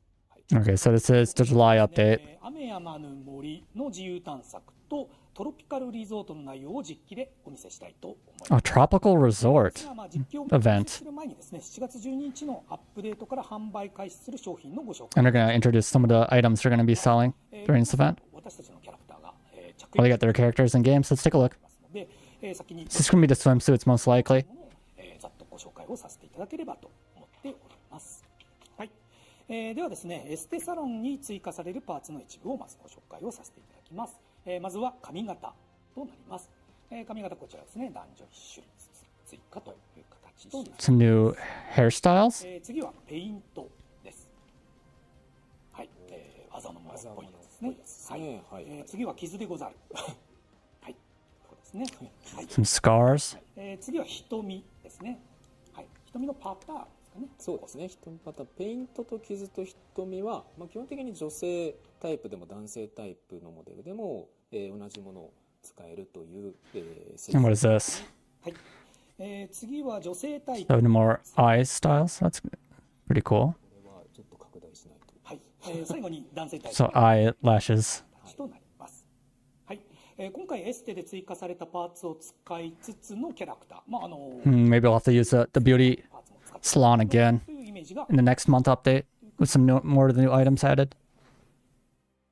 Okay, so this is the July update. 雨やまぬ森の自由探索とトロピカルリゾートの内容を実機でお見せしたいと思います。A tropical resort 実機を event. する前にですね、7月12日のアップデートから販売開始する商品のご紹 And 介。 they're going to introduce some of the items they're going to be selling during this event. 私たちのキャラクターが着 Well, they got their characters in games. Let's take a look. ますので、先に This is going to be the swimsuits, most likely. ざっとご紹介をさせていただければと思っております。はい。ではですね、エステサロンに追加されるパーツの一部をまずご紹介をさせていただきます。まずは髪型となります。髪型こちらですね、男女1種類ずつ追加という形となります。 Some new hairstyles. 次はペイントです。はい。あざのものっぽいやつですね。はい。次は傷でござる。はい。これでですね。はい。Some scars. 次は瞳ですね。はい。瞳のパターンですかね。そうですね。瞳パターン、ペイントと傷と瞳は、基本的に女性タイプでも男性タイプのモデルでも、同じものを使えるという、And what is this? はい。次は女性タイ So プ。 no more eye styles. That's pretty cool. これはちょっと拡大しないと。はい。最後に男性タイプ So eyelashes. となります。はい。今回エステで追加されたパーツを使いつつのキャラクター。Maybe I'll have to use the beauty パーツも使って salon again というイメージが in the next month update with some more of the new items added.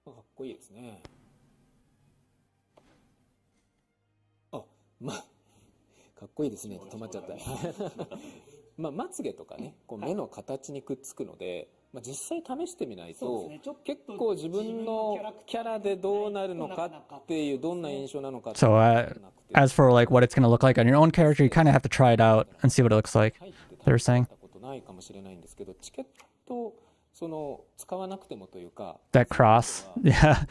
かっこいいですね。かっこいいですねって止まっちゃった。まつげとかね、こう目の形にくっつくので、実際試してみないと、結構自分のキャラでどうなるのかっていう、どんな印象なのかっていう So as for like what it's going to look like on your own character, you kind of have to try it out and see what it looks like. 入って They're saying たことないかもしれないんですけど、チケットその使わなくてもというか、 that cross. Yeah.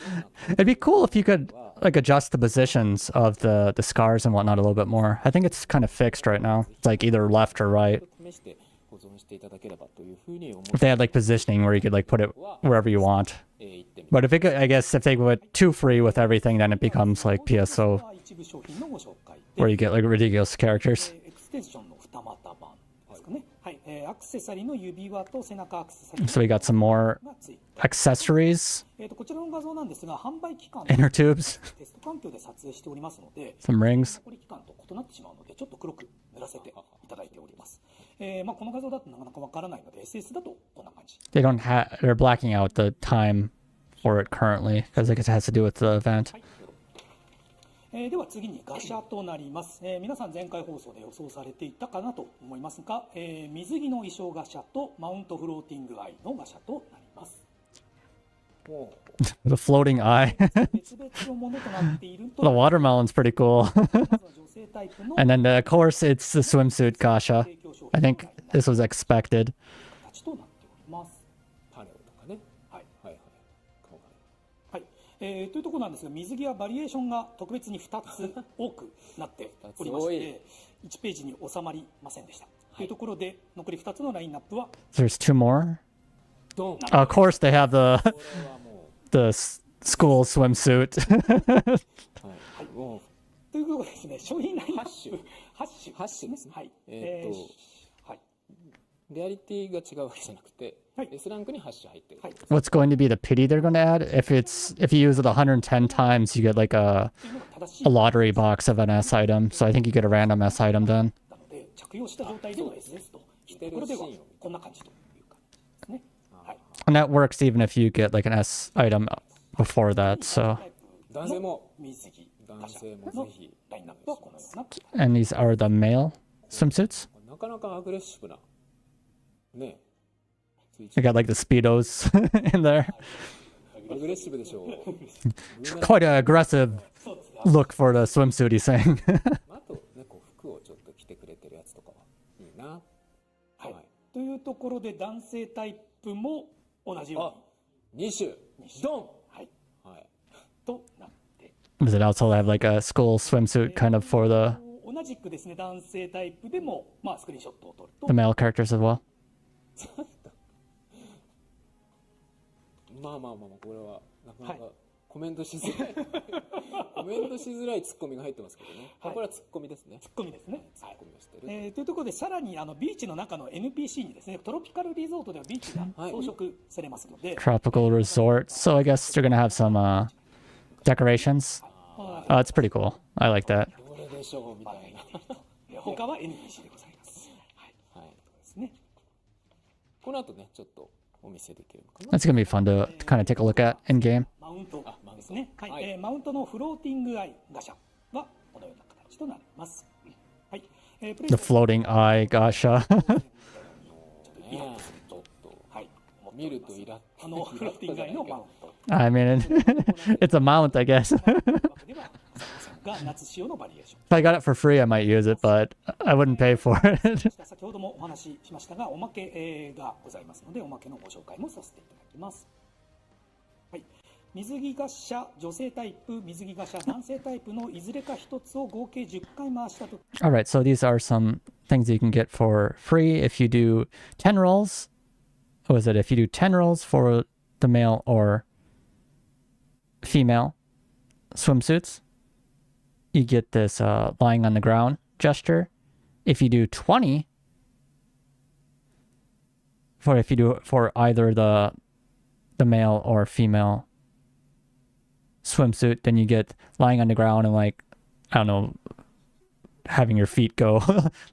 It'd be cool if you could like adjust the positions of the scars and whatnot a little bit more. I think it's kind of fixed right now. It's like either left or right. 試して保存していただければというふうに思 If they had like positioning where you could like put it wherever you want. 言ってみ But if it could, I guess if they went too free with everything, then it becomes like PSO 一部商品のご紹介で where you get like ridiculous characters. エクステンションの二股版ですかね。はい。アクセサリーの指輪と背中アクセサリー So we got some more がついて accessories, こちらの画像なんですが、販売期間 inner tubes, テスト環境で撮影しておりますので、 some rings. 残り期間と異なってしまうので、ちょっと黒く塗らせていただいております。この画像だとなかなかわからないので、SS だとこんな感じ。 They don't have, they're blacking out the time for it currently because I guess it has to do with the event. では次にガシャとなります。皆さん前回放送で予想されていたかなと思いますが、水着の衣装ガシャとマウントフローティングアイのガシャとなります。も The floating eye. 別々のものとなっていると The watermelon's pretty cool. まずは女性タイプの And then of course it's the swimsuit Gasha. 提供商 I 品 think this was expected. 形となっております。パレオとかね、はいはい顔がはい。というところなんですが、水着はバリエーションが特別に2つ多くなっておりまして1ページに収まりませんでした。というところで残り2つのラインナップは There's two more. ドン。 Of course they have これはも the school swimsuit. う、はい、もうということでですね、商品ラインナップ8 8ですね。はい。はい。リアリティが違うわけじゃなくて、はい S ランクに8種入ってる。はい。 What's going to be the pity they're going to add? If you use it 110 times, you get like というのが正しい a lottery box of an S item. So I think you get a random S item then. なので、着用した状態での SS というところではこんな感じという感じですね。はい。 And that works even if you get like an S item before that. So 男性も水着男ガシ性もャのぜひラインナップはこのような。 and these are the male swimsuits. なかなかアグレッシブなね。 They got like the speedos in there. アグレッシブでしょう。 Quite an aggressive そうですね。 look for the swimsuit he's saying. あとね、こう服をちょっと着てくれてるやつとかはいいな。はい。というところで男性タイプも同じように2種ドン。はいはい。となって Does it also have like a school swimsuit kind of for the 同じくですね、男性タイプでもスクリーンショットを撮ると male characters as well? まあこれはなかなかはいコメントしづらいコメントしづらいツッコミが入ってますけどね。はいこれはツッコミですね。ツッコミですね。ツッコミをしてる。というところでさらにビーチの中の NPC にですね、トロピカルリゾートではビーチが装飾されますので、 Tropical resort. So I guess they're gonna have some decorations. It's pretty cool. I like that. どれでしょうみたいな。他は NPC でございます。はい。はい。ですね。この後ね、ちょっとお見せできるのかな。 That's gonna be fun to kind of take a look at in game. マウントマウントですね。はい。はいマウントのフローティングアイガシャはこのような形となります。はい。プレイ The floating eye, Gasha. ね、ちょっとはい。見るとイラッフローティングアイのマウント I mean, it's a mount, I guess. わけではございませんが、夏仕様のバリエーション。 If I got it for free, I might use it, but I wouldn't pay for it. 先ほどもお話ししましたが、おまけがございますので、おまけのご紹介もさせていただきます。はい。水着滑車女性タイプ、水着滑車男性タイプのいずれか一つを合計10回回したと。Alright, so these are some things you can get for free if you do 10 rolls. What was it? If you do 10 rolls for the male or female swimsuits, you get this lying on the ground gesture. If you do 20, if you do it for either the male or female swimsuit, then you get lying on the ground and like, I don't know, having your feet go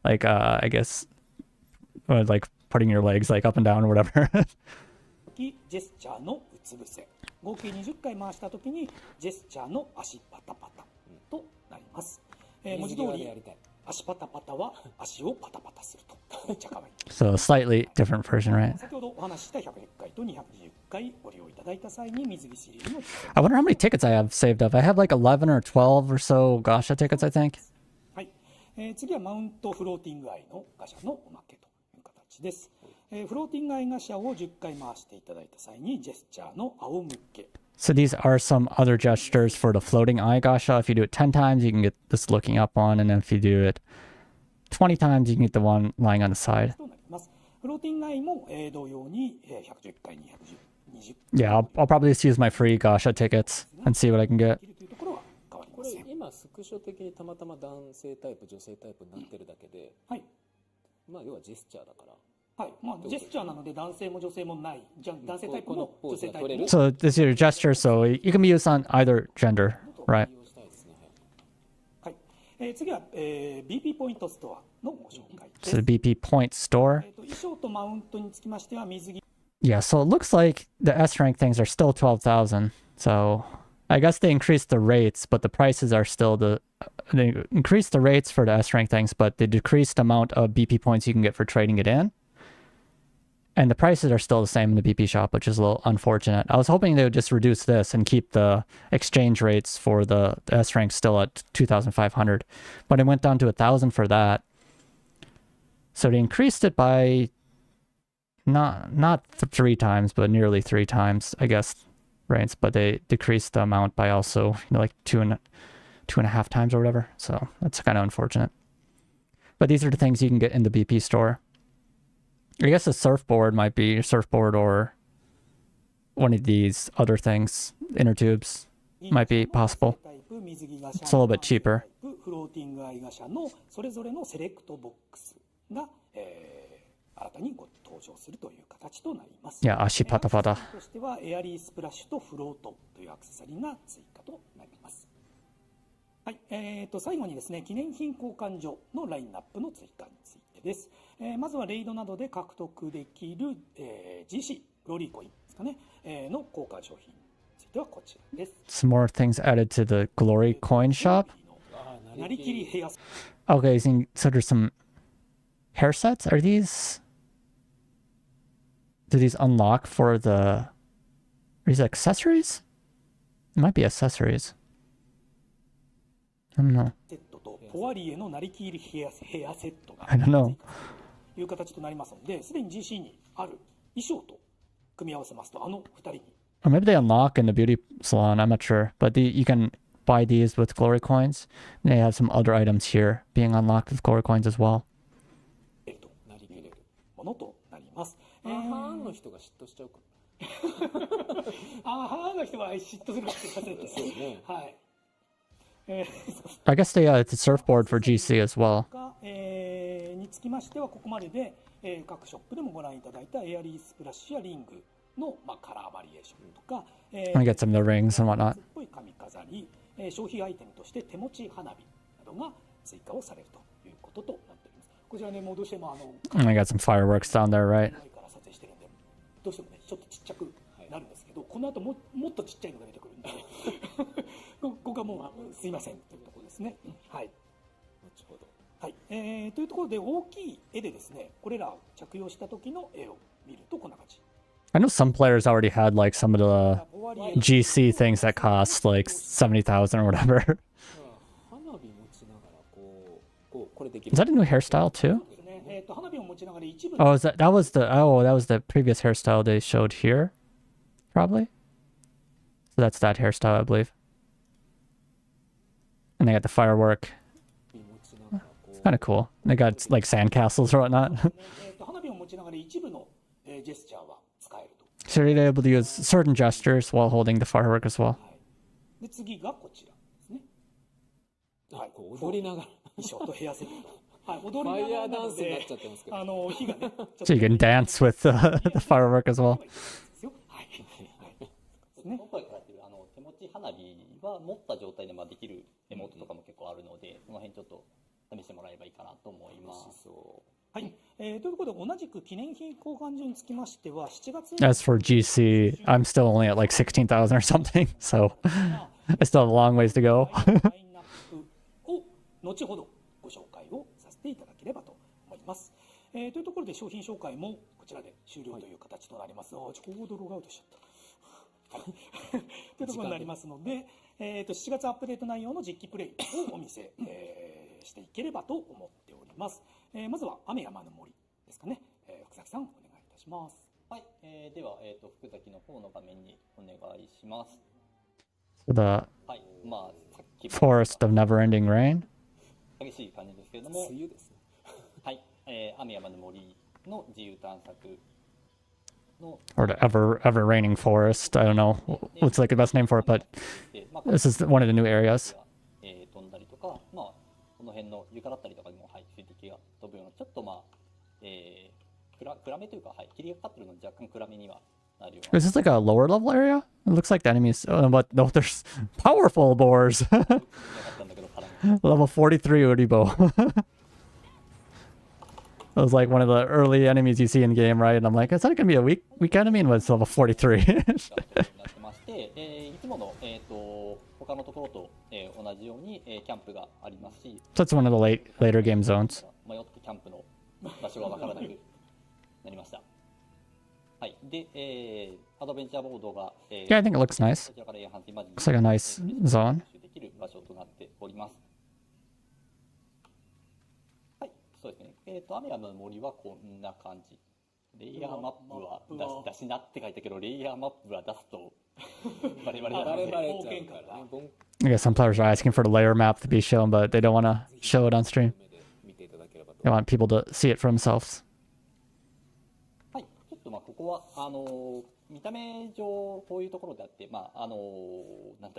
like I guess or like putting your legs like up and down or whatever. ジェスチャーのうつ伏せ、合計20回回したときにジェスチャーの足パタパタとなります。文字通り足パタパタは足をパタパタすると。めっちゃ可愛い。So a slightly different version, right? 先ほどお話しした110回と220回ご利用いただいた際に水着シリーズの I wonder how many tickets I have saved up. I have like 11 or 12 or so Gasha tickets, I think. はい、次はマウントフローティングアイのガシャのおまけという形です。フローティングアイガシャを10回回していただいた際にジェスチャーの仰向け。So these are some other gestures for the floating eye gasha. If you do it 10 times, you can get this looking up one, and then if you do it 20 times, you can get the one lying on the side. となります。フローティングアイも同様に110回、220 Yeah, I'll probably just use my free gasha tickets and see what I can get. というところは変わりこれません。今スクショ的にたまたま男性タイプ女性タイプになってるだけで、はい、まあ要はジェスチャーだから。はい、まあジェスチャーなので男性も女性もない、じゃ男性タイプも女性タイプも。So this is your gesture, so you can be used on either gender, right? はい、次は、BP ポイントストアのご紹介です。So the BP Point Store. 衣装とマウントにつきましては水着。Yeah, so it looks like the S rank things are still 12,000. So I guess they increased the rates, but the prices are still they increased the rates for the S rank things, but they decreased the amount of BP points you can get for trading it in. And the prices are still the same in the BP shop, which is a little unfortunate. I was hoping they would just reduce this and keep the exchange rates for the S rank still at 2,500, but it went down to 1,000 for that. So they increased it by not 3 times, but nearly 3 times, I guess, rates. But they decreased the amount by also, like 2.5 times or whatever. So that's kind of unfortunate. But these are the things you can get in the BP store. I guess a surfboard might be a surfboard, or one of these other things, inner tubes, might be possible. It's a little bit cheaper. フローティングアイガシャのそれぞれのセレクトボックスが、新たにご登場するという形となります。Yeah, 足パタパタ。としてはエアリースプラッシュとフロートというアクセサリーが追加となります。はい、最後にですね、記念品交換所のラインナップの追加についてです。まずはレイドなどで獲得できる、GC グローリーコインですかね、の交換商品についてはこちらです。Some more things added to the Glory Coin Shop. なりきりヘア。Okay, so there's some hair sets. Are these? Do these unlock for the? Are these accessories? It might be accessories. I don't know. セットとポワリエのなりきりヘアセットが I don't know. いう形となりますので、すでに GC にある衣装と組み合わせますと2人に。Or maybe they unlock in the beauty salon. I'm not sure, but you can buy these with glory coins. They have some other items here being unlocked with glory coins as well. なりきれるものとなります。アーハーの人が嫉妬しちゃうか。アーハーの人は嫉妬するかもしれませんね。はい。I guess it's a surfboard for GC as well. につきましてはここまでで、各ショップでもご覧いただいたエアリースプラッシュやリングの、カラーバリエーションとか、I get some of the rings and whatnot. っぽい髪飾り、消費アイテムとして手持ち花火などが追加をされるということとなっております。こちらね、もうどうしてもI got some fireworks down there, right? から撮影してるんで、どうしてもねちょっとちっちゃくなるんですけど、この後もっとちっちゃいのが出てくるんでここがもうすいませんというところですね。はい。後ほど。はい。というところで大きい絵でですね、これらを着用した時の絵を見るとこんな感じ。I know some players already had like some of the GC things that cost like 70,000 or whatever. Is that a new hairstyle too? Oh, that was the previous hairstyle they showed here, probably. So that's that hairstyle, I believe. And they got the firework. 持ちながらこ It's kind of cool. They got like sandcastles or whatnot. 花火を持ちながら一部のジェスチャーは使えると。 So you're able to use certain gestures while holding the firework as well. で次がこちらですね。はい、こう踊りながら衣装とヘアセット。はい、踊ファイヤーりながらなのダンスになっでちゃってますけど、火がね、ちょっと So you can dance with the firework as well. ですよ。はい。今回からやってる手持ち花火は持った状態でできるエモートとかも結構あるので、その辺ちょっと試してもらえればいいかなと思います。はいということで同じく記念品交換順につきましては7月 As for GC, I'm still only at like 16,000 or something, so I still have a long ways to go. ラインナップを後ほどご紹介をさせていただければと思います。というところで商品紹介もこちらで終了という形となります。ちょうどログアウトしちゃった。というところになりますので、7月アップデート内容の実機プレイをお見せ、していければと思っております。まずは雨山の森ですかね。福崎さんお願いいたします。はい、では、福崎の方の画面にお願いします。 So the はい、さっきも forest of never-ending rain. 激しい感じですけれども、梅雨ですね。はい、雨山の森の自由探索の Or the ever raining forest. I don't know what's like the best name for it, but this is one of the new areas. 飛んだりとか、この辺の床だったりとかにも、水滴が飛ぶような、ちょっと暗めというか、霧がかかってるので若干暗めにはなるような。 Is this like a lower level area? It looks like the enemies, but no, there's powerful boars. なかったんだけど、絡めて Level 43 Uribo. That was like one of the early enemies you see in game, right? And I'm like, is that gonna be a weak enemy? And it's level 43. なってまして、いつもの、他のところと、同じように、キャンプがありますし、 So it's one of the later game zones. 迷ってキャンプの場所がわからなくなりました。はい。で、アドベンチャーボードが、Yeah, I think it looks nice. こちらからハンティマジン Looks like a nice zone. できる場所となっております。はい、そうですね。雨山の森はこんな感じ。レイヤーマップは出しなって書いたけど、レイヤーマップは出すとバレバレなので、バレちゃうからね。 I guess some players are asking for the layer map to be shown, but they don't want to show it on stream. 目で見ていただければと They want people to see it for themselves. はい、ちょっとここは見た目上こういうところであって、なんだろうな、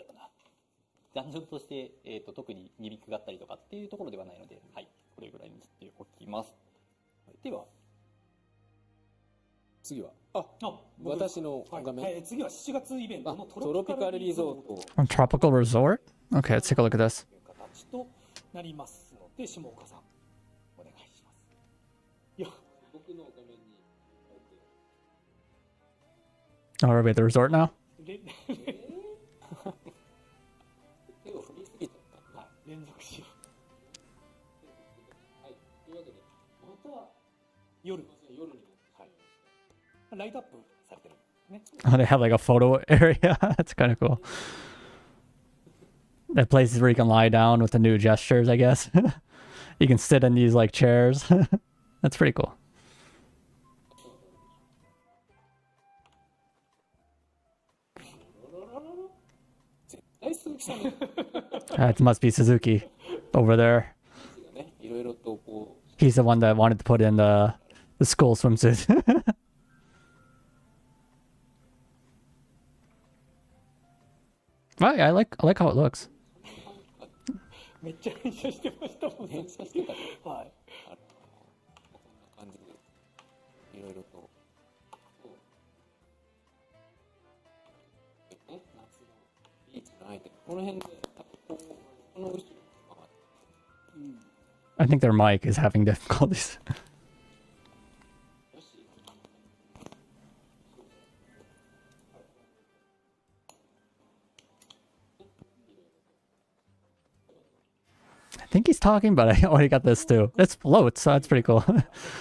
ダンジョンとして、特にギミックがあったりとかっていうところではないので、はい、これぐらいにしておきます。では、次は私の画面、次は7月イベントのトロピカルリゾート On Tropical Resort? Okay, let's take a look at this. という形となりますので、下岡さんお願いします。いや、僕の画面に Oh, we're at the resort now? れ手を振りすぎちゃった。はい、連続しよはい、というわけでう。また夜夜にライトアップされてるね。Oh, they have like a photo area. That's kind of cool. That place where you can lie down with the new gestures, I guess. You can sit in these like chairs. That's pretty cool. That must be Suzuki over there. ね、いろいろとこう He's the one that wanted to put in the school swimsuit. Well, yeah, I like how it looks. めっちゃ練習してましたもんね。連鎖してたね。はい。こんな感じでいろいろと夏のビーチのアイテム、この辺でこの後ろ I think their mic is having difficulties. I think he's talking, but I already got this too. It's floats, so that's pretty cool.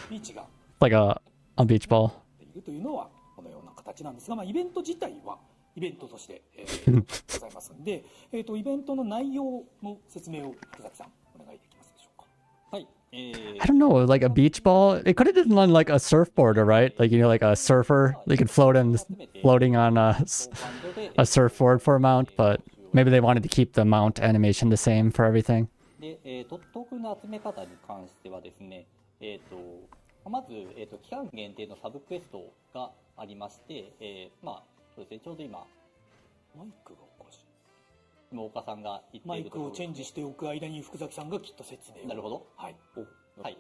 ビーチが Like a beach ball. いるというのはこのような形なんですが、イベント自体はイベントとして、ございますので、イベントの内容の説明を福崎さんお願いできますでしょうか。はい、I don't know, like a beach ball. It could have been on like a surfboard, right? Like, you know, like a surfer. They could floating on a surfboard for a mount, but maybe they wanted to keep the mount animation the same for everything. で、トークンの集め方に関してはですね、まず、期間限定のサブクエストがありまして、そうですね、ちょうど今、マイクがおかしい。下岡さんが言ってマイいるところクをチェンジしておく間に福崎さんがきっと説明を。なるほど。はい。はい、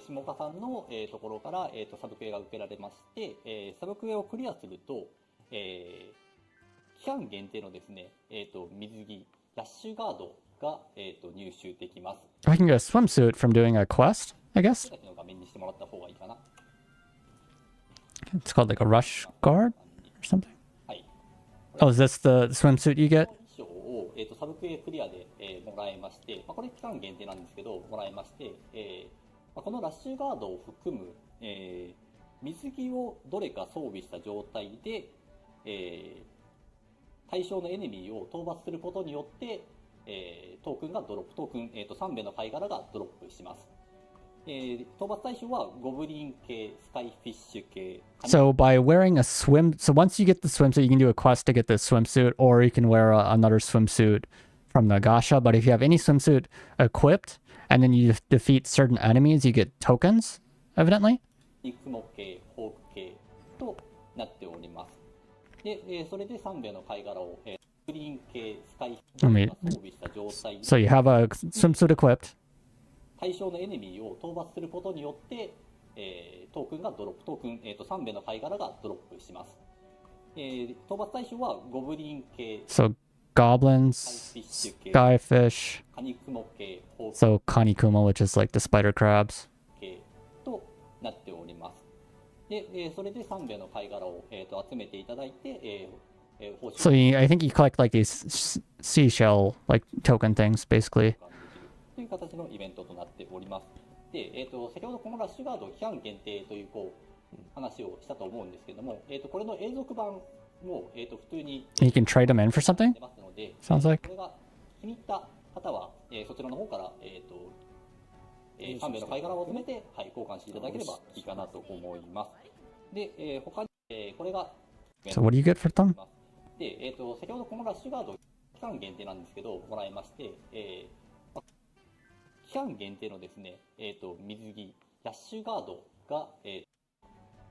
下岡さんの、ところから、サブクエが受けられまして、サブクエをクリアすると、期間限定のですね、水着、ラッシュガードが、入手できます。I can get a swimsuit from doing a quest, I guess. さっきの画面にしてもらった方がいいかな。It's called like a rush guard or something. はい。 Oh, is this the swimsuit you get? 衣装を、サブクエクリアで、もらえまして、これ期間限定なんですけど、もらえまして、このラッシュガードを含む、水着をどれか装備した状態で、対象のエネミーを討伐することによって、トークンがドロップ、トークン、3名の貝殻がドロップします。討伐対象はゴブリン系、スカイフィッシュ系。So by wearing a so once you get the swimsuit, you can do a quest to get the swimsuit, or you can wear another swimsuit from the gacha. But if you have any swimsuit equipped, and then you defeat certain enemies, you get tokens, evidently. 肉雲系、ホーク系となっております。で、それで3名の貝殻を、ゴブリン系、スカイフィッシュが装備した状態で、So you have a swimsuit equipped. 対象のエネミーを討伐することによって、トークンがドロップ、トークン、3名の貝殻がドロップします。討伐対象はゴブリン系、 So goblins, skyfish. カニクモ系、ホーク So kanikuma, which is like the spider crabs. 系となっております。で、それで3名の貝殻を、集めていただいて、報酬 So I think you collect like these seashell like token things, basically. という形のイベントとなっております。で、先ほどこのラッシュガード期間限定という話をしたと思うんですけども、これの永続版を、普通に You can trade them in for something? 出ますので、 Sounds like. これが気に入った方は、そちらの方から、3名の貝殻を集めて、交換していただければいいかなと思います。で、他に、これが So what do you get for them? で、先ほどこのラッシュガード期間限定なんですけどもらいまして、期間限定のですね、水着ラッシュガードが、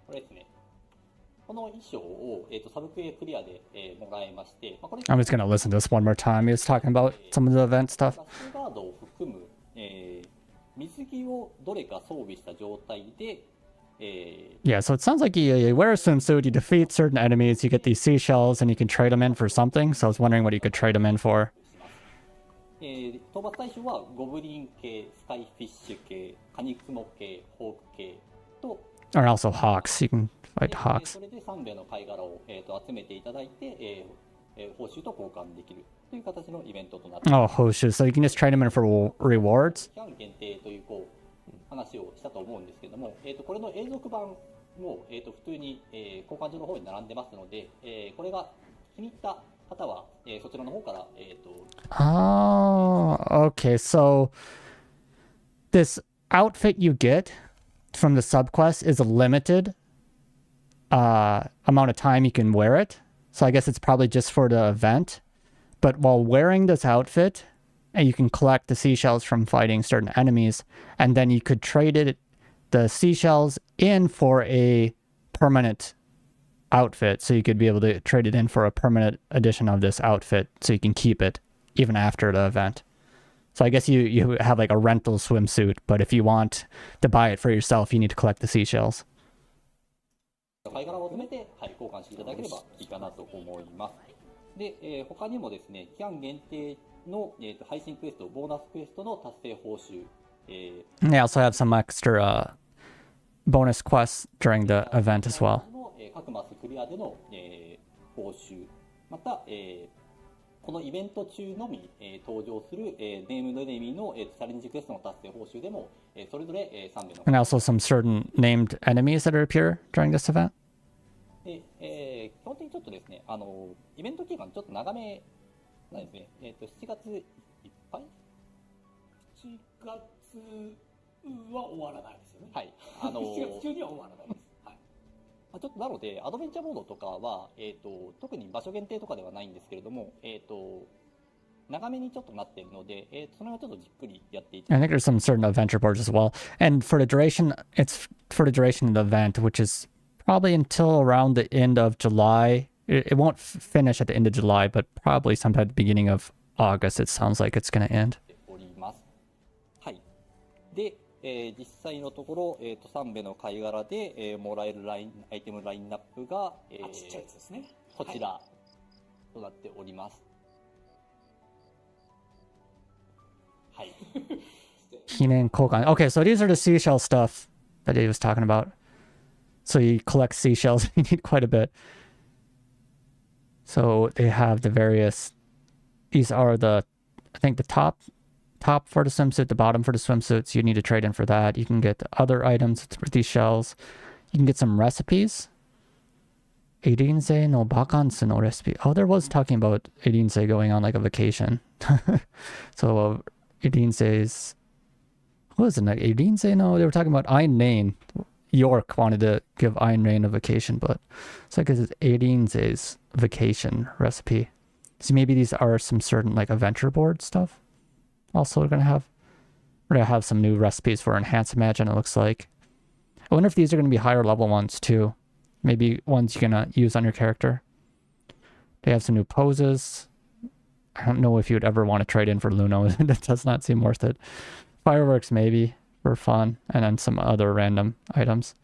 これですね、この衣装を、サブクエクリアで、もらえまして、これ I'm just gonna listen to this one more time. He was talking about some of the event stuff. ラッシュガードを含む、水着をどれか装備した状態で、Yeah, so it sounds like you wear a swimsuit, you defeat certain enemies, you get these seashells, and you can trade them in for something. So I was wondering what you could trade them in for. 討伐対象はゴブリン系、スカイフィッシュ系、カニクモ系、ホーク系と、 Or also hawks. You can fight で hawks. それで3名の貝殻を、集めていただいて、報酬と交換できるという形のイベントとなっています。 Oh, hoshu. So you can just trade them in for rewards? 期間限定という話をしたと思うんですけども、これの永続版も、普通に、交換所の方に並んでますので、これが気に入った方は、そちらの方から、Oh, okay. So this outfit you get from the subquest is a limited amount of time you can wear it. So I guess it's probably just for the event. But while wearing this outfit, and you can collect the seashells from fighting certain enemies, and then you could trade the seashells in for a permanent outfit. So you could be able to trade it in for a permanent edition of this outfit, so you can keep it even after the event. So I guess you have like a rental swimsuit, but if you want to buy it for yourself, you need to collect the seashells. 貝殻を集めて、交換していただければいいかなと思います。で、他にもですね、期間限定の、配信クエスト、ボーナスクエストの達成報酬、They also have some extra bonus quests during the event as well. 各マスクリアでの、報酬、また、このイベント中のみ、登場する、ネームドエネミーの、チャレンジクエストの達成報酬でも、それぞれ、3名の And also some certain named enemies that appear during this event. で、基本的にちょっとですね、イベント期間ちょっと長めなんですね。7月いっぱい 7月は終わらないですよね。はい。7月中には終わらないです。はい。ちょっとなので、アドベンチャーモードとかは、特に場所限定とかではないんですけれども、長めにちょっとなっているので、それはちょっとじっくりやっていた I だ think there's some certain adventure boards as well. And for the duration, it's for the duration of the event, which is probably until around the end of July. It won't finish at the end of July, but probably sometime at the beginning of August, it sounds like it's going to end. おります。はい。で、実際のところ、3名の貝殻で、もらえるアイテムラインナップが、ちっちゃいやつですね。こちらとなっております。はい。Okay, so these are the seashell stuff that he was talking about. So you collect seashells, you need quite a bit. So they have the various, these are the, I think the top for the swimsuit, the bottom for the swimsuits. You need to trade in for that. You can get other items with these shells. You can get some recipes. Eirinse no bakansu no recipe. Oh, there was talking about Eirinse going on like a vacation. So Eirinse's, what was it? Like Eirinse? No, they were talking about Ayn Rand. York wanted to give Ayn Rand a vacation, but it's like it's Eirinse's vacation recipe. So maybe these are some certain like adventure board stuff. Also, we're gonna have some new recipes for Enhance Imagine, it looks like. I wonder if these are gonna be higher level ones too. Maybe ones you're gonna use on your character. They have some new poses. I don't know if you'd ever want to trade in for Luno. That does not seem worth it. Fireworks maybe for fun, and then some other random items.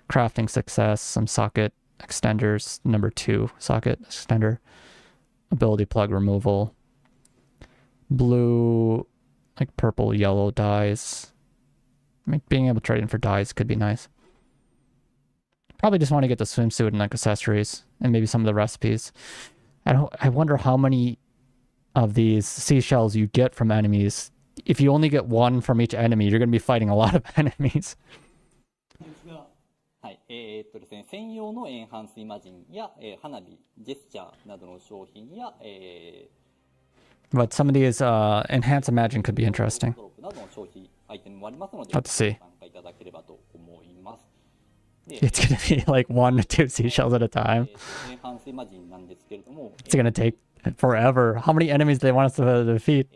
Crafting success, some socket extenders, number 2 socket extender. Ability plug removal. Blue, like purple, yellow dyes. I mean, being able to trade in for dyes could be nice. Probably just want to get the swimsuit and like accessories and maybe some of the recipes. I wonder how many of these seashells you get from enemies. If you only get one from each enemy, you're going to be fighting a lot of enemies. はい、ですね、専用のエンハンスイマジンや、花火、ジェスチャーなどの商品や、But some of these enhance imagine could be interesting. などの商品アイテムもありますので、 Let's see. 参加いただければと思います。It's going to be like 1 to 2 seashells at a time. エンハンスイマジンなんですけれども、 It's going to take forever. How many enemies do they want us to defeat?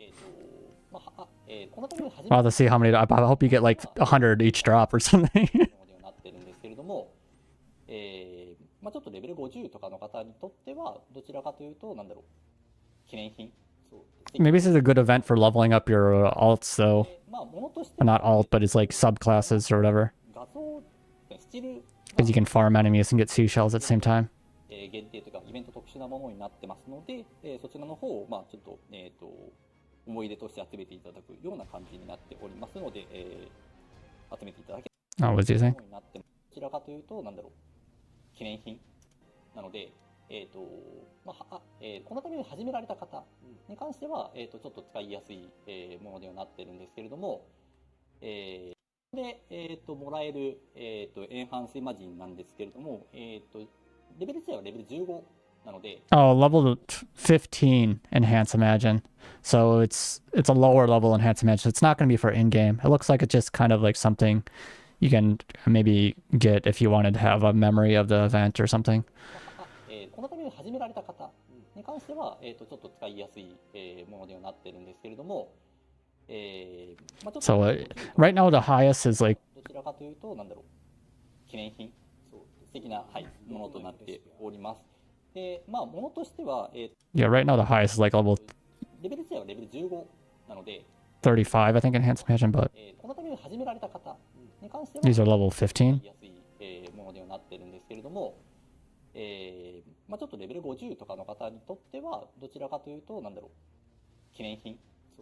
このために初め I'll have to see how many. I hope you get like 100 each drop or something. てなってるんですけれども、ちょっとレベル50とかの方にとってはどちらかというとなんだろう、記念品。Maybe this is a good event for leveling up your alts though. 物として Not alt, but it's like subclasses or whatever. 画像、スチル Because you can farm enemies and get seashells at the same time. 限定というかイベント特殊なものになってますので、そちらの方をちょっと思い出として集めていただくような感じになっておりますので、集めていただけ Oh, what do you think? どちらかというとなんだろう、記念品なので、このために始められた方に関しては、ちょっと使いやすい、ものではなってるんですけれども、で、もらえる、エンハンスイマジンなんですけれども、レベル自体はレベル15なので、 Oh, level 15 enhance imagine. So it's a lower level enhance imagine. It's not going to be for in-game. It looks like it's just kind of like something you can maybe get if you wanted to have a memory of the event or something. このために始められた方に関しては、ちょっと使いやすい、ものではなってるんですけれども、So right now the highest is like どちらかというとなんだろう、記念品的な、はい、ものとなっております。で、ものとしては、yeah, right now the highest is like level レベル自体はレベル15なので、 35, I think enhance imagine, but このために始められた方に関しては these are level 15. やすい、ものではなってるんですけれども、ちょっとレベル50とかの方にとってはどちらかというとなんだろう、記念品。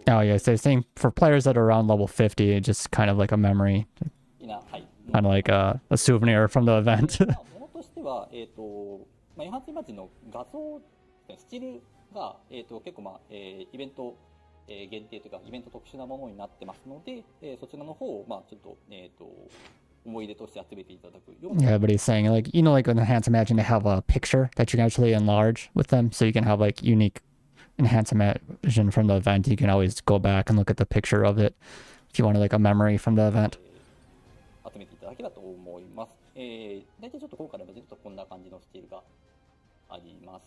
Oh yeah, so they're saying for players that are around level 50, it's just kind of like a memory, はい、 kind of like a souvenir from the event. ものとしては、エンハンスイマジンの画像、スチルが、結構、イベント、限定というかイベント特殊なものになってますので、そちらの方を、ちょっと、思い出として集めていただくような。 Yeah, but he's saying like, you know, like in enhance imagine they have a picture that you can actually enlarge with them, so you can have like unique enhance imagine from the event. You can always go back and look at the picture of it if you wanted like a memory from the event. 集めていただければと思います。大体ちょっと今回のバジェットこんな感じのスケールがあります。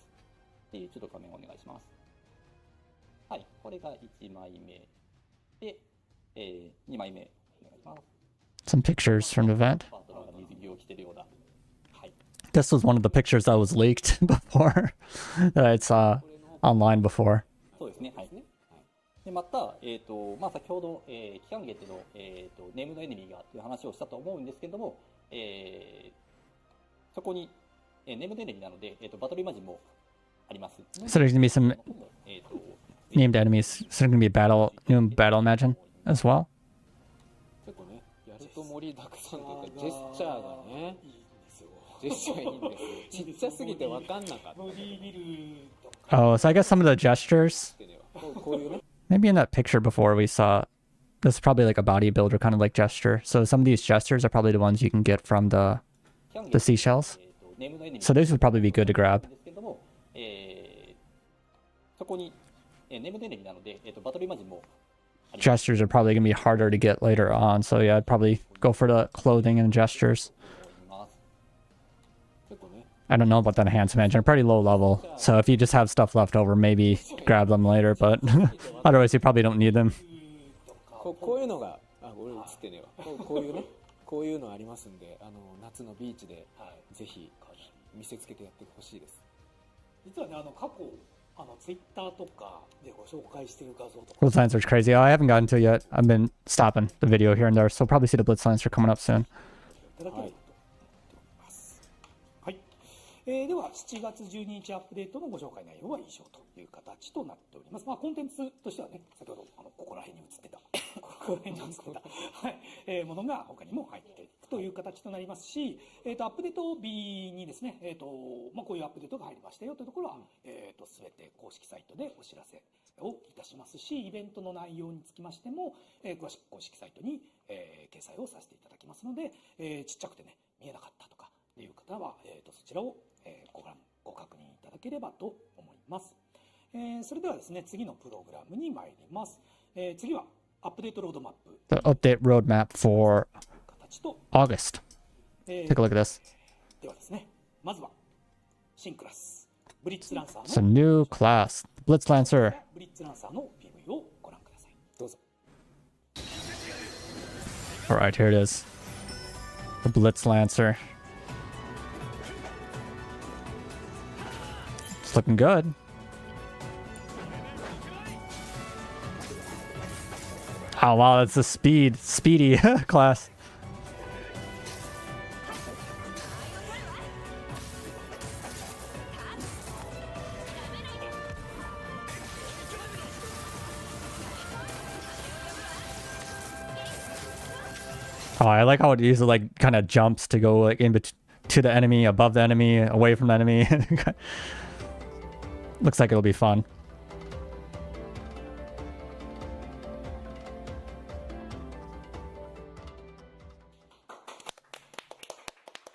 で、ちょっと画面お願いします。はい、これが1枚目で、2枚目お願いします。Some pictures from the event. パートナーが水着を着てるような。はい。This was one of the pictures that was leaked before that I saw online before. そうですね。はい。でまた、まあ、先ほど、期間限定の、ネームのエネミーがという話をしたと思うんですけれども、そこに、ネームのエネミーなので、バトルイマジンもあります。So there's gonna be some named enemies. So there's gonna be new battle imagine as well. 結構ね、やると盛りだくさんというか、ジェスチャーがね、ジェスチャーいいんですよ。ちっちゃすぎて分かんなかった。Oh, so I guess some of the gestures, こういうね、 maybe in that picture before we saw, this is probably like a bodybuilder kind of like gesture. So some of these gestures are probably the ones you can get from the seashells. So these would probably be good to grab. そこに、ネームのエネミーなので、バトルイマジンも Gestures are probably gonna be harder to get later on. So yeah, I'd probably go for the clothing and gestures. 結構ね、 I don't know about that enhanced engine. Pretty low level. So if you just have stuff left over, maybe grab them later. But otherwise, you probably don't need them. こういうのが、あ、俺映ってねえわ。こういうね、こういうのありますんで、夏のビーチで、ぜひ見せつけてやってほしいです。実はね、過去ツイッターとかでご紹介している画像とか Blitz Lancer's crazy. Oh, I haven't gotten to it yet. I've been stopping the video here and there. So probably see the Blitz Lancer coming up soon. いただければと思っております。はい。では7月12日アップデートのご紹介内容は以上という形となっております。まあコンテンツとしてはね、先ほどここら辺に映ってたここら辺に映ってたはいものが他にも入っていくという形となりますし、アップデート日にですね、まあこういうアップデートが入りましたよというところはすべて公式サイトでお知らせをいたしますし、イベントの内容につきましても、詳しく公式サイトに、掲載をさせていただきますので、ちっちゃくてね見えなかったとかっていう方は、そちらを、ご確認いただければと思います。それではですね、次のプログラムに参ります。次はアップデートロードマップ。The update roadmap for 形と、August. Take a look at this. ではですね、まずは新クラスブリッツランサ It's a ーの new class, Blitz Lancer. ブリッツランサーの PV をご覧ください。どうぞ。 All right, here it is. The Blitz Lancer. It's looking good. Oh wow, that's a speedy class. Oh, I like how it usually like kind of jumps to go like to the enemy, above the enemy, away from the enemy. Looks like it'll be fun.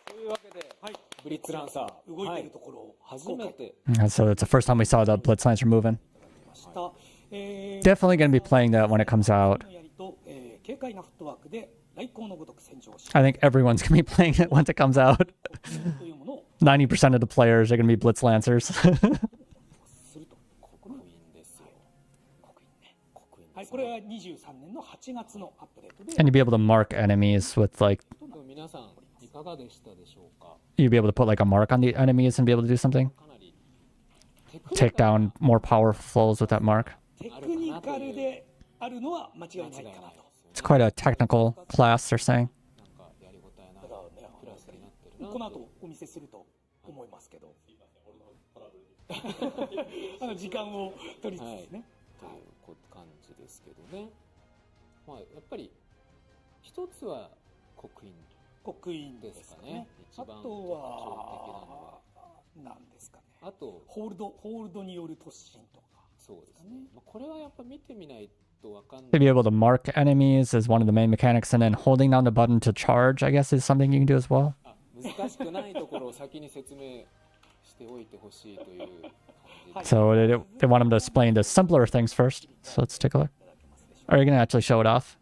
というわけで、はい、ブリッツランサー動いているところを初めて So it's the first time we saw the Blitz Lancer moving. ました。Definitely going to be playing that when it comes out. やりと、軽快なフットワークで来光のごとく戦場し I think everyone's going to be playing it once it comes out. というものを 90% of the players are going to be Blitz Lancers. すると。刻印ですよ。刻印ね。はい、これは23年の8月のアップデートで And you'd be able to mark enemies with like, 皆さんいかがでしたでしょうか。 you'd be able to put like a mark on the enemies and be able to do something. かなり Take down more powerful foes with that mark. テクニカルであるのは間違いないかなと。 It's quite a technical class, they're saying. なんかやりごたえのあただね、るクラスになってるなこの後お見せすると思いますけど時間を取りつつですね、という感じですけどね。まあやっぱり一つは刻印刻印ですかね。あと一番特徴的なのはは何ですかね。あとホールドによる突進とか。そうですね。まあこれはやっぱ見てみないとわかんな To い。 be able to mark enemies is one of the main mechanics, and then holding down the button to charge, I guess, is something you can do as well. あ、難しくないところを先に説明しておいてほしいという感じで。 So they want them to explain the simpler things first. So let's take a look. Are you going to actually show it off?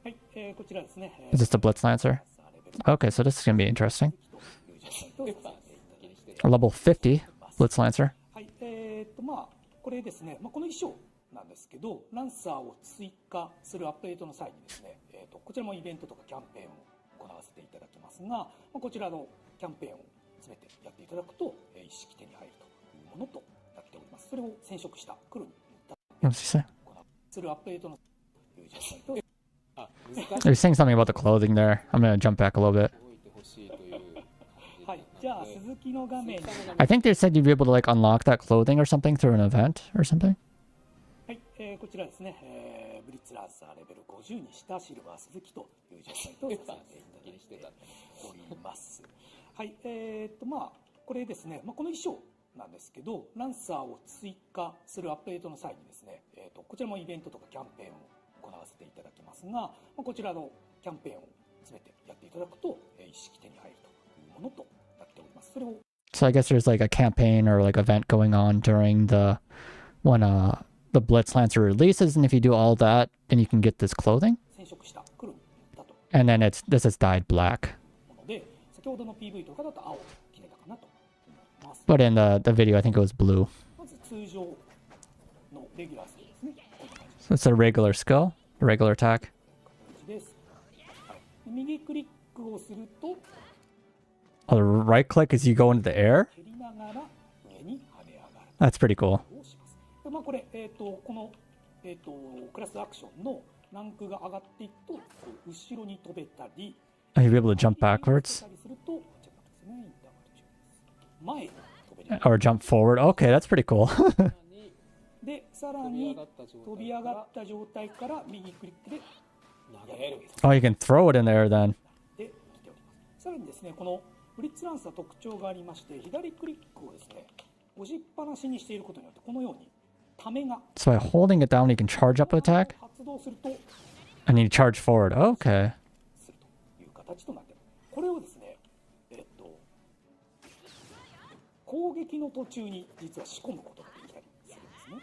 はい、こちらですね。Is this the Blitz Lancer? Okay, so this is going to be interesting. Level 50 Blitz Lancer. はい、これですね、この衣装なんですけど、ランサーを追加するアップデートの際にですね、こちらもイベントとかキャンペーンを行わせていただきますが、こちらのキャンペーンを全てやっていただくと、一式手に入るというものとなっております。それを染色した黒に塗った What did he say? するアップデートのという状態と He was saying something about the clothing there. I'm going to jump back a little bit. はい、じゃあ続きの画面に I think they said you'd be able to like unlock that clothing or something through an event or something. はい、こちらですね、ブリッツランサーレベル50にしたシルバー鈴木という状態とさせていただいております。はい、これですね、この衣装なんですけど、ランサーを追加するアップデートの際にですね、こちらもイベントとかキャンペーンを行わせていただきますが、こちらのキャンペーンを全てやっていただくと、一式手に入るというものとなっております。それを So I guess there's like a campaign or like event going on during when the Blitz Lancer releases, and if you do all that, then you can get this clothing. 染色した黒に塗ったと And then this is dyed black. いうもので、先ほどの PV とかだと青を決めたかなと思います。 But in the video, I think it was blue. まず通常のレギュラースキルですね。こんな感じ So it's a regular skill, a regular attack. です。はい、右クリックをすると Oh, the right click is you go into the air. 蹴りながら上に跳ね上がる That's pretty cool. をします。でこれ、この、クラスアクションのランクが上がっていくと、後ろに飛べたり、 Are you able to jump backwards 飛べたりすると、ちょっと待ってですね、インターバル中です。前に飛べる。 or jump forward? Okay, that's pretty cool. で、さらに飛び上がった状態から右クリックで投げる。 Oh, you can throw it in there then. で来ております。さらにですね、このブリッツランサー特徴がありまして、左クリックをですね、押しっぱなしにしていることによって、このようにためが So by holding it down, you can charge up an attack, 発動すると and you charge forward. Okay. するという形となっている。これをですね、攻撃の途中に実は仕込むことができたりするんですね。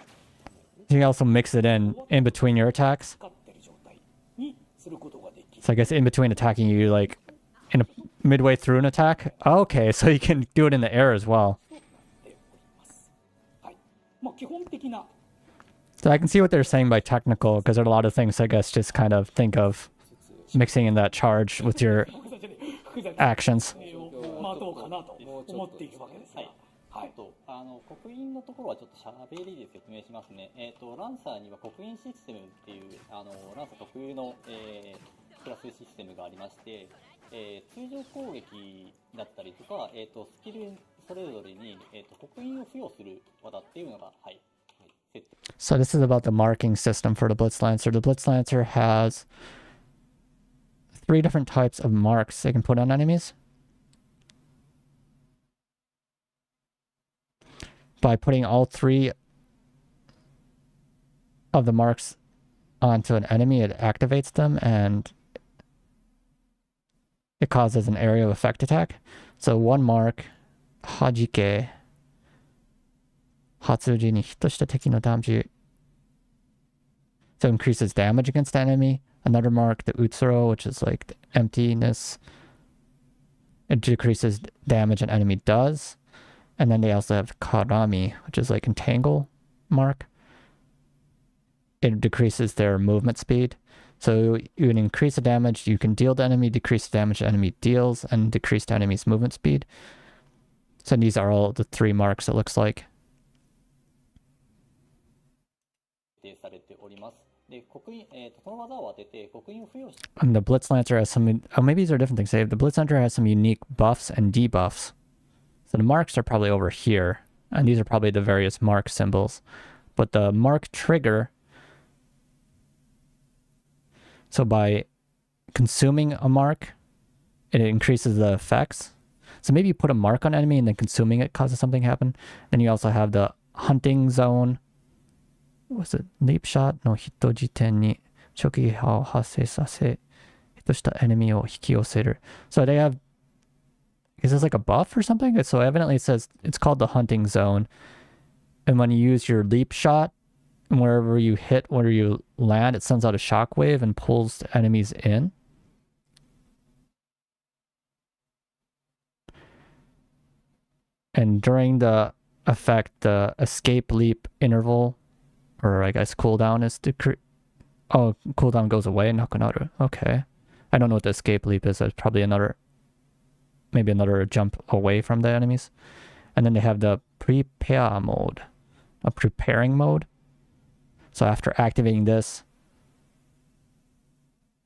You can also mix it in between your attacks. 使っている状態にすることができる。 So I guess in between attacking you, like in midway through an attack. Okay, so you can do it in the air as well. でおります。はい。基本的な So I can see what they're saying by technical, because there are a lot of things I guess just kind of think of mixing in that charge with your 複雑 actions. を待とうかなと思っているわけですが、はいちょっと刻印のところはちょっと喋りで説明しますね。ランサーには刻印システムっていうランサー特有の、クラスシステムがありまして、通常攻撃だったりとか、スキルそれぞれに、刻印を付与する技っていうのが、はい、設定。 So this is about the marking system for the Blitz Lancer. The Blitz Lancer has 3 different types of marks they can put on enemies. By putting all 3 of the marks onto an enemy, it activates them and it causes an area of effect attack. So one mark, Hajike, Hatsuji ni hito shita teki no damage. So increases damage against the enemy. Another mark, the Utsuro, which is like the emptiness. It decreases damage an enemy does. And then they also have Karami, which is like entangle mark. It decreases their movement speed. So you can increase the damage you can deal the enemy, decrease the damage the enemy deals, and decrease the enemy's movement speed. So these are all the 3 marks, it looks like. 定されております。で、刻印、この技を当てて刻印を付与して And the Blitz Lancer has some, oh, maybe these are different things. The Blitz Lancer has some unique buffs and debuffs. So the marks are probably over here, and these are probably the various mark symbols. But the mark trigger, so by consuming a mark, it increases the effects. So maybe you put a mark on enemy and then consuming it causes something to happen. Then you also have the hunting zone. What's it? Leap shot no hito jiten ni choki ha hase sase hito shita enemy o hikiyoseru. So they have, is this like a buff or something? So evidently it says it's called the hunting zone. And when you use your leap shot, wherever you hit, where you land, it sends out a shockwave and pulls the enemies in. And during the effect, the escape leap interval, or I guess cooldown is oh, cooldown goes away, nakunaru. Okay. I don't know what the escape leap is. That's probably maybe another jump away from the enemies. And then they have the prepare mode, a preparing mode. So after activating this,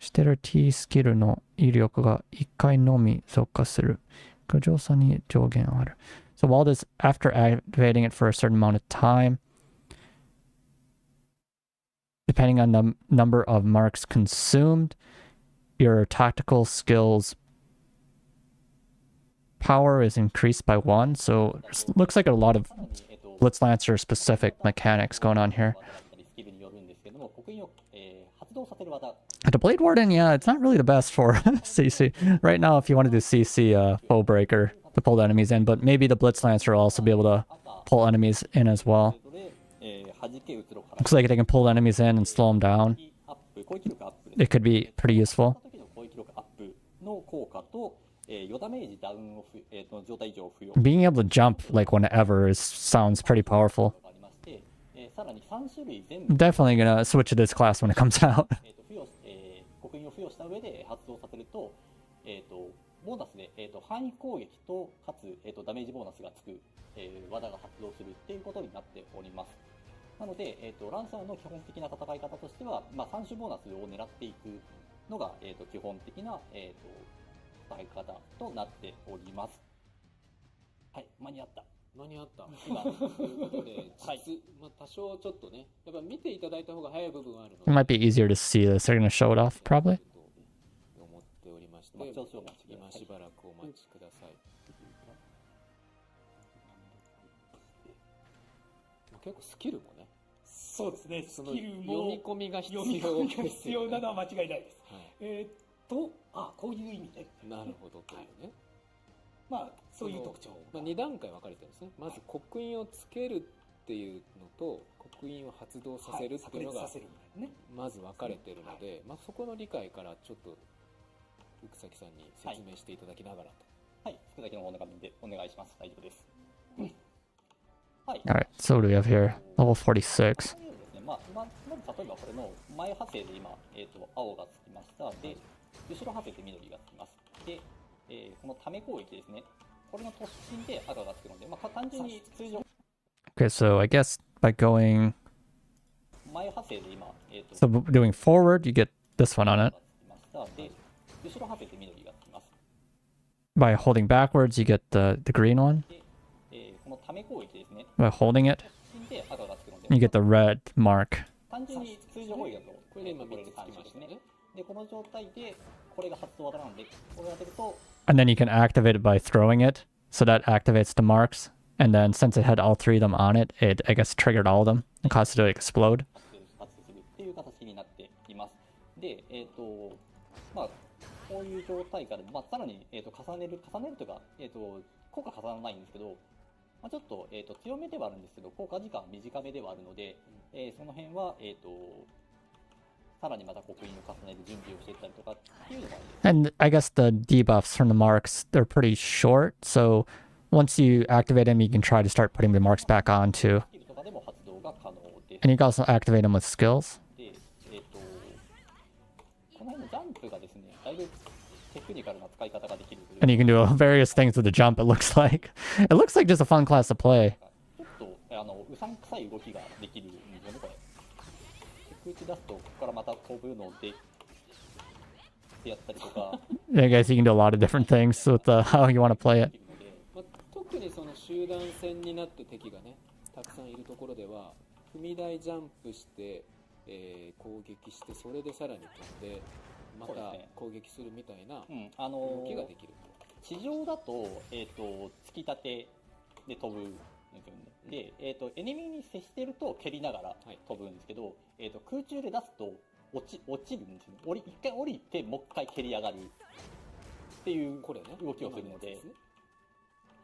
してる T スキルの威力が1回のみ増加する。過剰さに上限ある。So while this, after activating it for a certain amount of time, depending on the number of marks consumed, your tactical skills power is increased by 1. So it looks like a lot of Blitz Lancer specific mechanics going on here. The Blade Warden, yeah, it's not really the best for CC. Right now, if you want to do CC Bow Breaker to pull the enemies in, but maybe the Blitz Lancer will also be able to pull enemies in as well. Looks like they can pull enemies in and slow them down. It could be pretty useful. Being able to jump like whenever sounds pretty powerful. Definitely gonna switch to this class when it comes out. ボーナスで、範囲攻撃とかつ、ダメージボーナスがつく、技が発動するっていうことになっております。なので、ランサーの基本的な戦い方としては、3種ボーナスを狙っていくのが、基本的な、戦い方となっております。はい、間に合った。間に合った。今ということで、はい、多少ちょっとね、やっぱ見ていただいた方が早い部分はあるので。It might be easier to see this. They're gonna show it off, probably. 思っておりまして、今しばらくお待ちください。結構スキルもね。そうですね。スキルも読み込みが必要なのは間違いないです。はい、こういう意味ね。なるほどというね。そういう特徴。2段階分かれてるんですね。まず刻印をつけるっていうのと刻印を発動させるっていうのがまず分かれてるので、そこの理解からちょっと福崎さんに説明していただきながらと。はい、福崎の方の画面でお願いします。大丈夫です。Alright, so what do we have here? Level 46. まず例えばこれの前派生で今、青がつきました。で、後ろ派生で緑がつきます。で、このため攻撃ですね。これの突進で赤がつくので、単純に通常。Okay, so I guess by going. 前派生で今、So doing forward, you get this one on it. で、後ろ派生で緑がつきます。By holding backwards, you get the green one. で、このため攻撃ですね。By holding it, you get the red mark. 単純に通常攻撃だと、これで今3つつきましたね。で、この状態で、これが発動技なので、これを当てると、And then you can activate it by throwing it. So that activates the marks. And then since it had all 3 of them on it, it, I guess, triggered all of them and caused it to explode. っていう形になっています。で、こういう状態から、さらに、重ねるというか、効果重ならないんですけど、ちょっと、強めではあるんですけど、効果時間は短めではあるので、その辺は、さらにまた刻印を重ねる準備をしていったりとかっていうのがあります。And I guess the debuffs from the marks, they're pretty short. So once you activate them, you can try to start putting the marks back on too. And you can also activate them with skills. で、この辺のジャンプがですね、だいぶテクニカルな使い方ができる。And you can do various things with the jump, it looks like. It looks like just a fun class to play. ちょっとうさんくさい動きができるんですよね、これ。打ち出すと、ここからまた飛ぶので、やったりとか。I guess you can do a lot of different things with how you want to play it. 特にその集団戦になって敵がね、たくさんいるところでは、踏み台ジャンプして、攻撃して、それでさらに飛んで、また攻撃するみたいな動きができる。地上だと、突き立てで飛ぶんですよね。で、エネミーに接してると蹴りながら飛ぶんですけど、空中で出すと落ちるんですよね。一回降りて、もう一回蹴り上がるっていう動きをするので、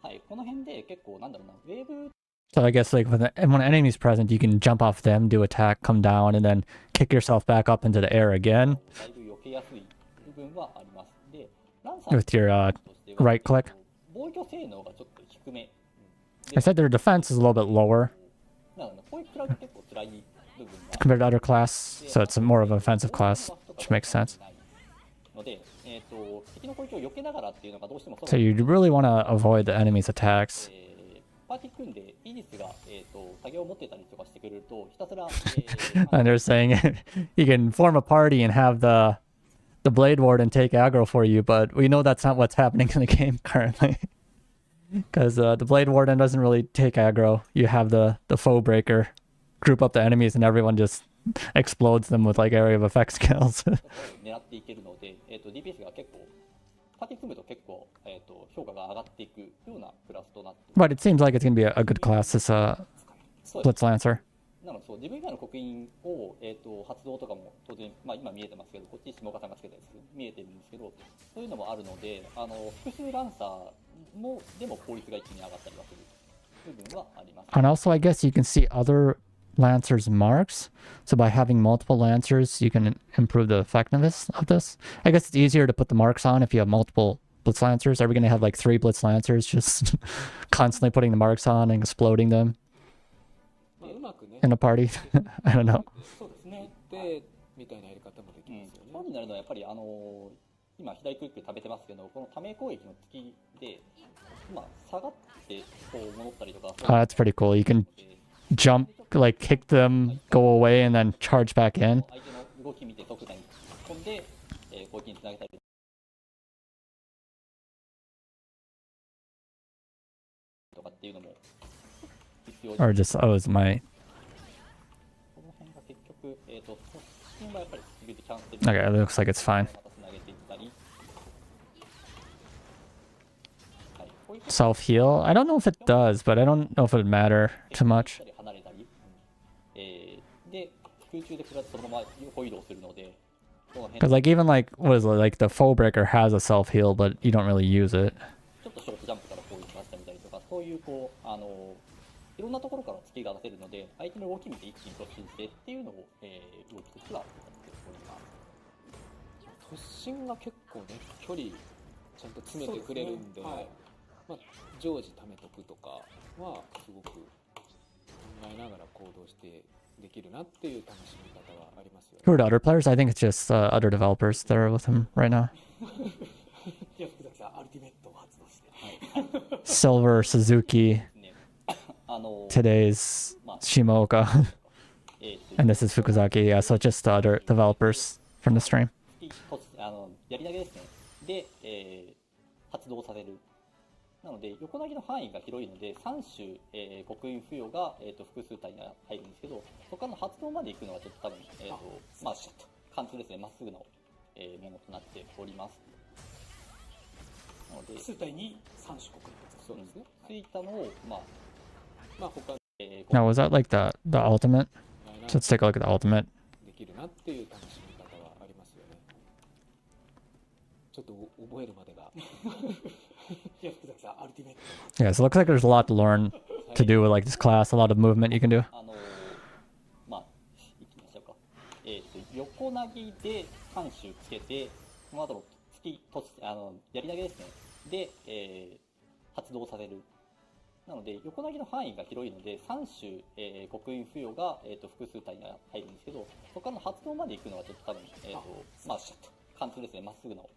はい、この辺で結構、ウェーブ So I guess like when an enemy's present, you can jump off them, do attack, come down, and then kick yourself back up into the air again だいぶ避けやすい部分はあります。で、ランサー with your としては right click. 防御性能がちょっと低め。 I said their defense is a little bit lower なので、こういうクラウド結構辛い部分が compared to other class, so it's more of an offensive class, which makes sense. ので、敵の攻撃を避けながらっていうのがどうしても So you really want to avoid the enemy's attacks. パーティー組んでイージスが、タゲを持ってたりとかしてくれるとひたすら、And they're saying you can form a party and have the Blade Warden take aggro for you, but we know that's not what's happening in the game currently. Because the Blade Warden doesn't really take aggro. You have the Foe Breaker group up the enemies and everyone just explodes them with like area of effect skills. 狙っていけるので、DPS が結構パーティー組むと結構、評価が上がっていくようなクラスとなっています。 But it seems like it's going to be a good class, this そうです。 Blitz Lancer. なので、自分以外の刻印を、発動とかも当然、まあ、今見えてますけど、こっち下岡さんがつけたやつ見えてるんですけど、そういうのもあるので、複数ランサーもでも効率が一気に上がったりはする部分はあります。 And also, I guess you can see other Lancers marks. So by having multiple Lancers, you can improve the effectiveness of this. I guess it's easier to put the marks on if you have multiple Blitz Lancers. Are we going to have like 3 Blitz Lancers just constantly putting the marks on and exploding them まあうまくね in a party? I don't know. そうですね。でみたいなやり方もできますよね。そうになるのはやっぱり今左クリック食べてますけど、このため攻撃の突きで、まあ下がってこう戻ったりとか。Oh, that's pretty cool. You can jump, like kick them, go away, and then charge back in. 相手の動き見て特段に突っ込んで、攻撃につなげたりとかっていうのも必要 Or just, oh, it's my... この辺が結局、突進はやっぱり続けてキャンセル Okay, it looks like it's fine. またつなげていったり、はい、こういう Self-heal? I don't know if it does, but I don't know if it would matter too much. 離れたり、で空中でそのまま横移動するので、この辺 Because like even like, what is it, like the Foe Breaker has a self-heal, but you don't really use it. ちょっとショートジャンプから攻撃出してみたりとか、そういうこういろんなところから突きが出せるので、相手の動き見て一気に突進してっていうのを、動きとしては使っております。突進が結構ね距離ちゃんと詰めてくれるんで、はい、まあ、常時貯めとくとかはすごく考えながら行動してできるなっていう楽しみ方はありますよね。 Who are the other players? I think it's just other developers that are with him right now. いや福崎さんアルティメットを発動して、Silver, Suzuki, ね、today's Shimoka, and this is Fukuzaki. Yeah, so just the other developers from the stream. やり投げですね。で、発動される。なので横投げの範囲が広いので3種、刻印付与が、複数体に入るんですけど、そこからの発動まで行くのはちょっと多分、まあ貫通ですね、まっすぐの、ものとなっております。なので複数体に3種刻印。そうですね。ついたのをまあ他、Now, was that like the ultimate? So let's take a look at the ultimate. できるなっていう楽しみ方はありますよね。ちょっと覚えるまでがいや福崎さんアルティメット。 Yeah, so it looks like there's a lot to learn to do with like this class, a lot of movement you can do. まあいきましょうか。横投げで3種つけて、その後のやり投げですね。で、発動される。なので横投げの範囲が広いので3種、刻印付与が、複数体に入るんですけど、そこからの発動まで行くのはちょっと多分、まあ貫通ですね、まっすぐの。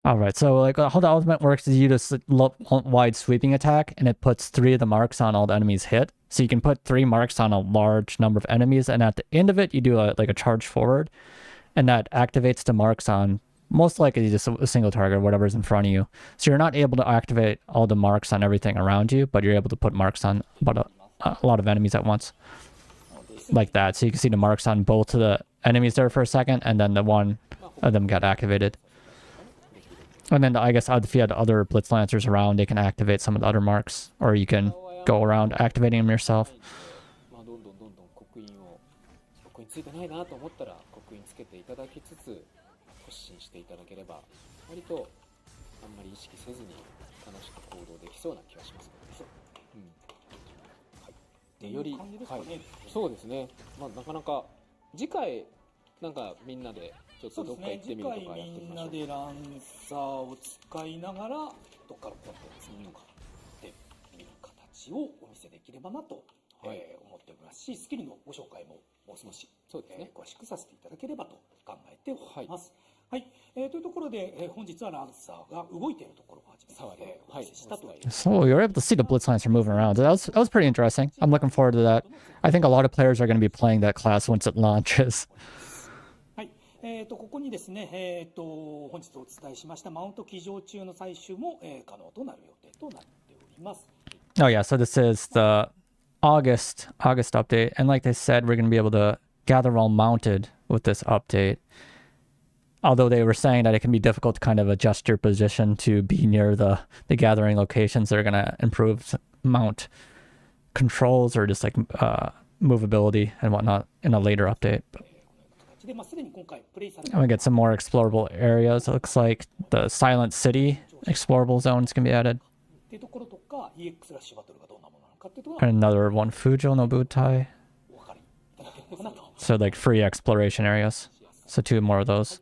Alright, so like how the ultimate works is you just wide sweeping attack and it puts 3 of the marks on all the enemies hit. So you can put 3 marks on a large number of enemies, and at the end of it you do like a charge forward, and that activates the marks on most likely just a single target, whatever's in front of you. So you're not able to activate all the marks on everything around you, but you're able to put marks on about a lot of enemies at once. Like that. So you can see the marks on both of the enemies there for a second, and then the one of them got activated. And then I guess if you had other Blitz Lancers around, they can activate some of the other marks, or you can go around activating them yourself. まあどんどん刻印ついてないなと思ったら刻印つけていただきつつ突進していただければ割とあんまり意識せずに楽しく行動できそうな気がしますけどね。ていう感じですかね。はい、そうですね。まあなかなか次回なんかみんなでちょっとどっか行ってみるとかやってみましょう。次回みんなでランサーを使いながらどっかのコンテンツとかで見る形をお見せできればなと、思っておりますし、スキルのご紹介ももう少し、詳しくさせていただければと考えております。はい、というところで、本日はランサーが動いているところを初めてお見せしたという。So you're able to see the Blitz Lancer moving around. That was pretty interesting. I'm looking forward to that. I think a lot of players are going to be playing that class once it launches. はい、ここにですね、本日お伝えしましたマウント騎乗中の採集も、可能となる予定となっております。Oh yeah, so this is the August update, and like they said, we're going to be able to gather while mounted with this update. Although they were saying that it can be difficult to kind of adjust your position to be near the gathering locations that are going to improve mount controls or just like movability and whatnot in a later update. And we get some more explorable areas. It looks like the Silent City explorable zones can be added. And another one, Fujo no Butai. So like free exploration areas. So 2 more of those.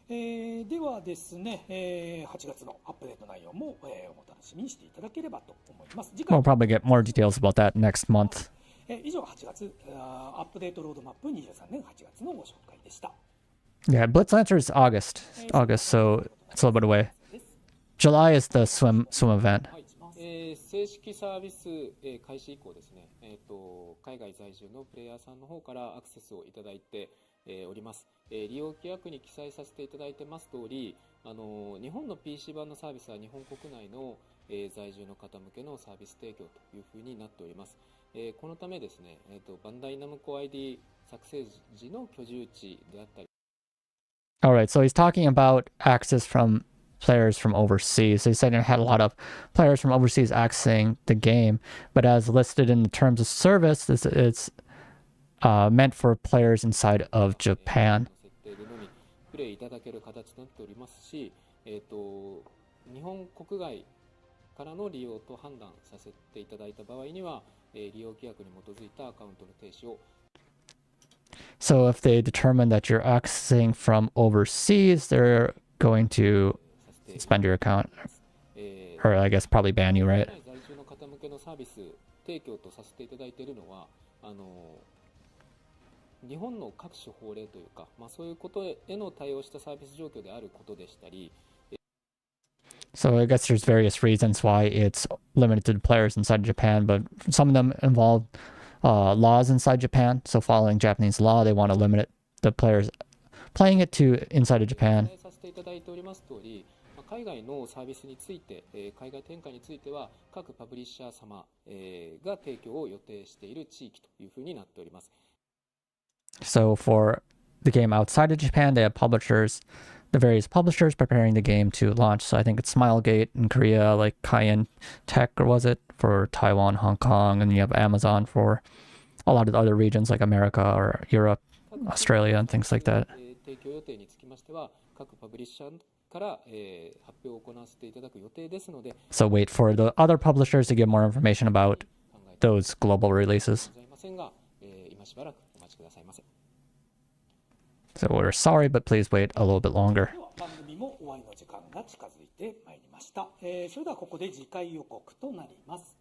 ではですね、8月のアップデート内容も、お楽しみにしていただければと思います。We'll probably get more details about that next month. 以上8月アップデートロードマップ23年8月のご紹介でした。Yeah, Blitz Lancer is August, so it's a little bit away. July is the swim event. 正式サービス、開始以降ですね、海外在住のプレイヤーさんの方からアクセスをいただいて、おります。利用規約に記載させていただいてます通り、日本の PC 版のサービスは日本国内の、在住の方向けのサービス提供というふうになっております。このためですね、バンダイナムコ ID 作成時の居住地であったり。Alright, so he's talking about access from players from overseas. So he said it had a lot of players from overseas accessing the game, but as listed in the terms of service, it's meant for players inside of Japan. プレイいただける形となっておりますし、日本国外からの利用と判断させていただいた場合には、利用規約に基づいたアカウントの停止を。So if they determine that you're accessing from overseas, they're going to suspend your account, or I guess probably ban you, right? 在住の方向けのサービス提供とさせていただいているのは、日本の各種法令というか、そういうことへの対応したサービス状況であることでしたり。So I guess there's various reasons why it's limited to players inside Japan, but some of them involve laws inside Japan. So following Japanese law, they want to limit the players playing it to inside of Japan. させていただいております通り、海外のサービスについて、海外展開については各パブリッシャー様、が提供を予定している地域というふうになっております。So for the game outside of Japan, they have publishers, the various publishers preparing the game to launch. So I think it's Smilegate in Korea, like Cayenne Tech, or was it, for Taiwan, Hong Kong, and you have Amazon for a lot of the other regions like America or Europe, Australia, and things like that. 提供予定につきましては、各パブリッシャーから、発表を行わせていただく予定ですので。So wait for the other publishers to give more information about those global releases. ございませんが、今しばらくお待ちくださいませ。So we're sorry, but please wait a little bit longer. 番組も終わりの時間が近づいてまいりました。それではここで次回予告となります。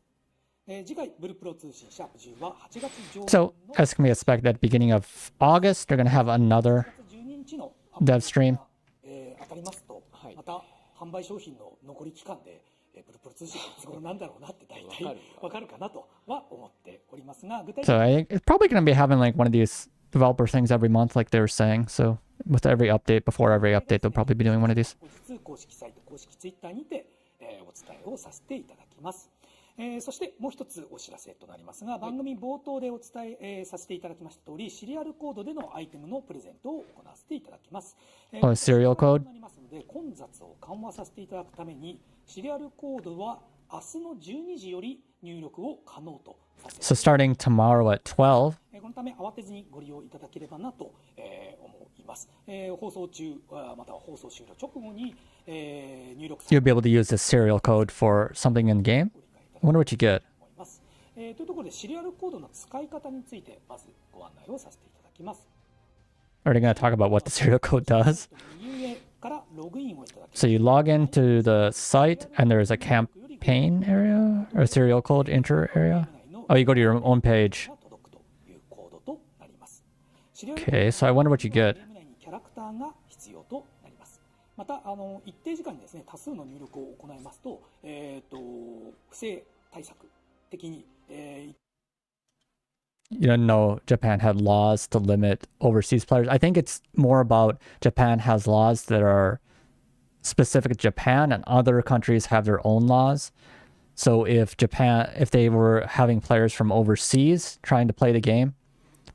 次回ブルプロ通信シャープ10は8月上旬の So as can be expected at the beginning of August, they're going to have another 12日の dev stream. 当たりますと、また販売商品の残り期間でブルプロ通信がいつ頃なんだろうなって大体わかるかなとは思っておりますが、具体的 So it's probably going to be having like one of these developer things every month, like they were saying. So with every update, before every update, they'll probably be doing one of these. 後日公式サイト、公式ツイッターにて、お伝えをさせていただきます。そしてもう一つお知らせとなりますが、番組冒頭でお伝え、させていただきました通り、シリアルコードでのアイテムのプレゼントを行わせていただきます。Oh, serial code? となりますので、混雑を緩和させていただくために、シリアルコードは明日の12時より入力を可能とさせていただきます。So starting tomorrow at 12, このため慌てずにご利用いただければなと、思います。放送中または放送終了直後に、入力され you'll be able to use this serial code for something in game. I wonder what you get. というところでシリアルコードの使い方についてまずご案内をさせていただきます。 Are they going to talk about what the serial code does? 右上からログインをいただきます。 So you log into the site and there's a campaign area or serial code enter area. Oh, you go to your own page. 届くというコードとなります。 Okay, so I wonder what you get. ゲーム内にキャラクターが必要となります。また一定時間にですね多数の入力を行いますと、不正対策的に、You didn't know Japan had laws to limit overseas players. I think it's more about Japan has laws that are specific to Japan and other countries have their own laws. So if they were having players from overseas trying to play the game,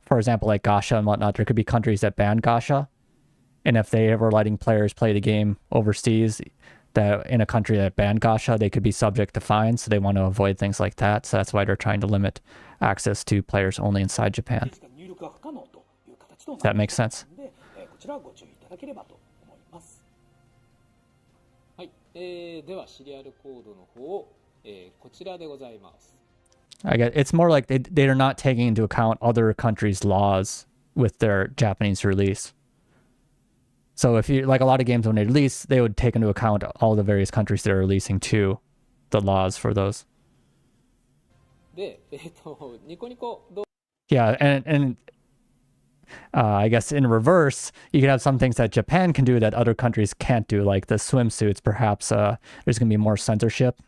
for example, like gacha and whatnot, there could be countries that ban gacha. And if they were letting players play the game overseas, that in a country that banned gacha, they could be subject to fines. So they want to avoid things like that. So that's why they're trying to limit access to players only inside Japan. 入力が不可能という形と That makes sense. なるので、こちらはご注意いただければと思います。はい、ではシリアルコードの方、こちらでございます。 I guess it's more like they're not taking into account other countries' laws with their Japanese release. So if you like a lot of games when they release, they would take into account all the various countries they're releasing to, the laws for those. で、ニコニコ動 Yeah, and I guess in reverse, you could have some things that Japan can do that other countries can't do, like the swimsuits. Perhaps there's going to be more censorship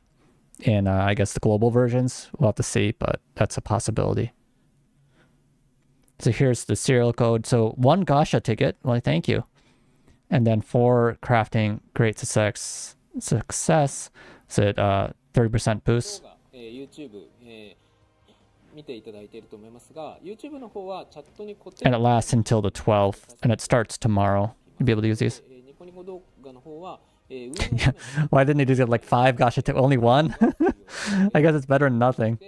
in, I guess, the global versions. We'll have to see, but that's a possibility. So here's the serial code. So 1 gacha ticket. Well, thank you. And then 4 crafting great success. So it 30% boost. 画、YouTube、見ていただいていると思いますが、YouTube の方はチャットに固定 And it lasts until the 12th. And it starts tomorrow. You'll be able to use these. ニコニコ動画の方は、Why didn't they just get like 5 gacha tickets? Only 1? I guess it's better than nothing.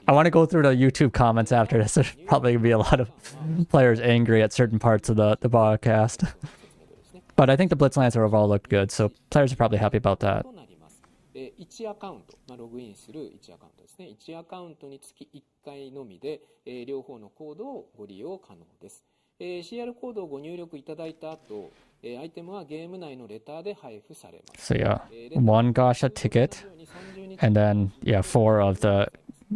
I want to go through the YouTube comments after this. There's probably going to be a lot of players angry at certain parts of the broadcast. But I think the Blitzlancer overall looked good, so players are probably happy about that. となります。1アカウント、ログインする1アカウントですね。1アカウントにつき1回のみで、両方のコードをご利用可能です。CR コードをご入力いただいた後、アイテムはゲーム内のレターで配布されます。So yeah, 1 gacha ticket, and then yeah, 4 of the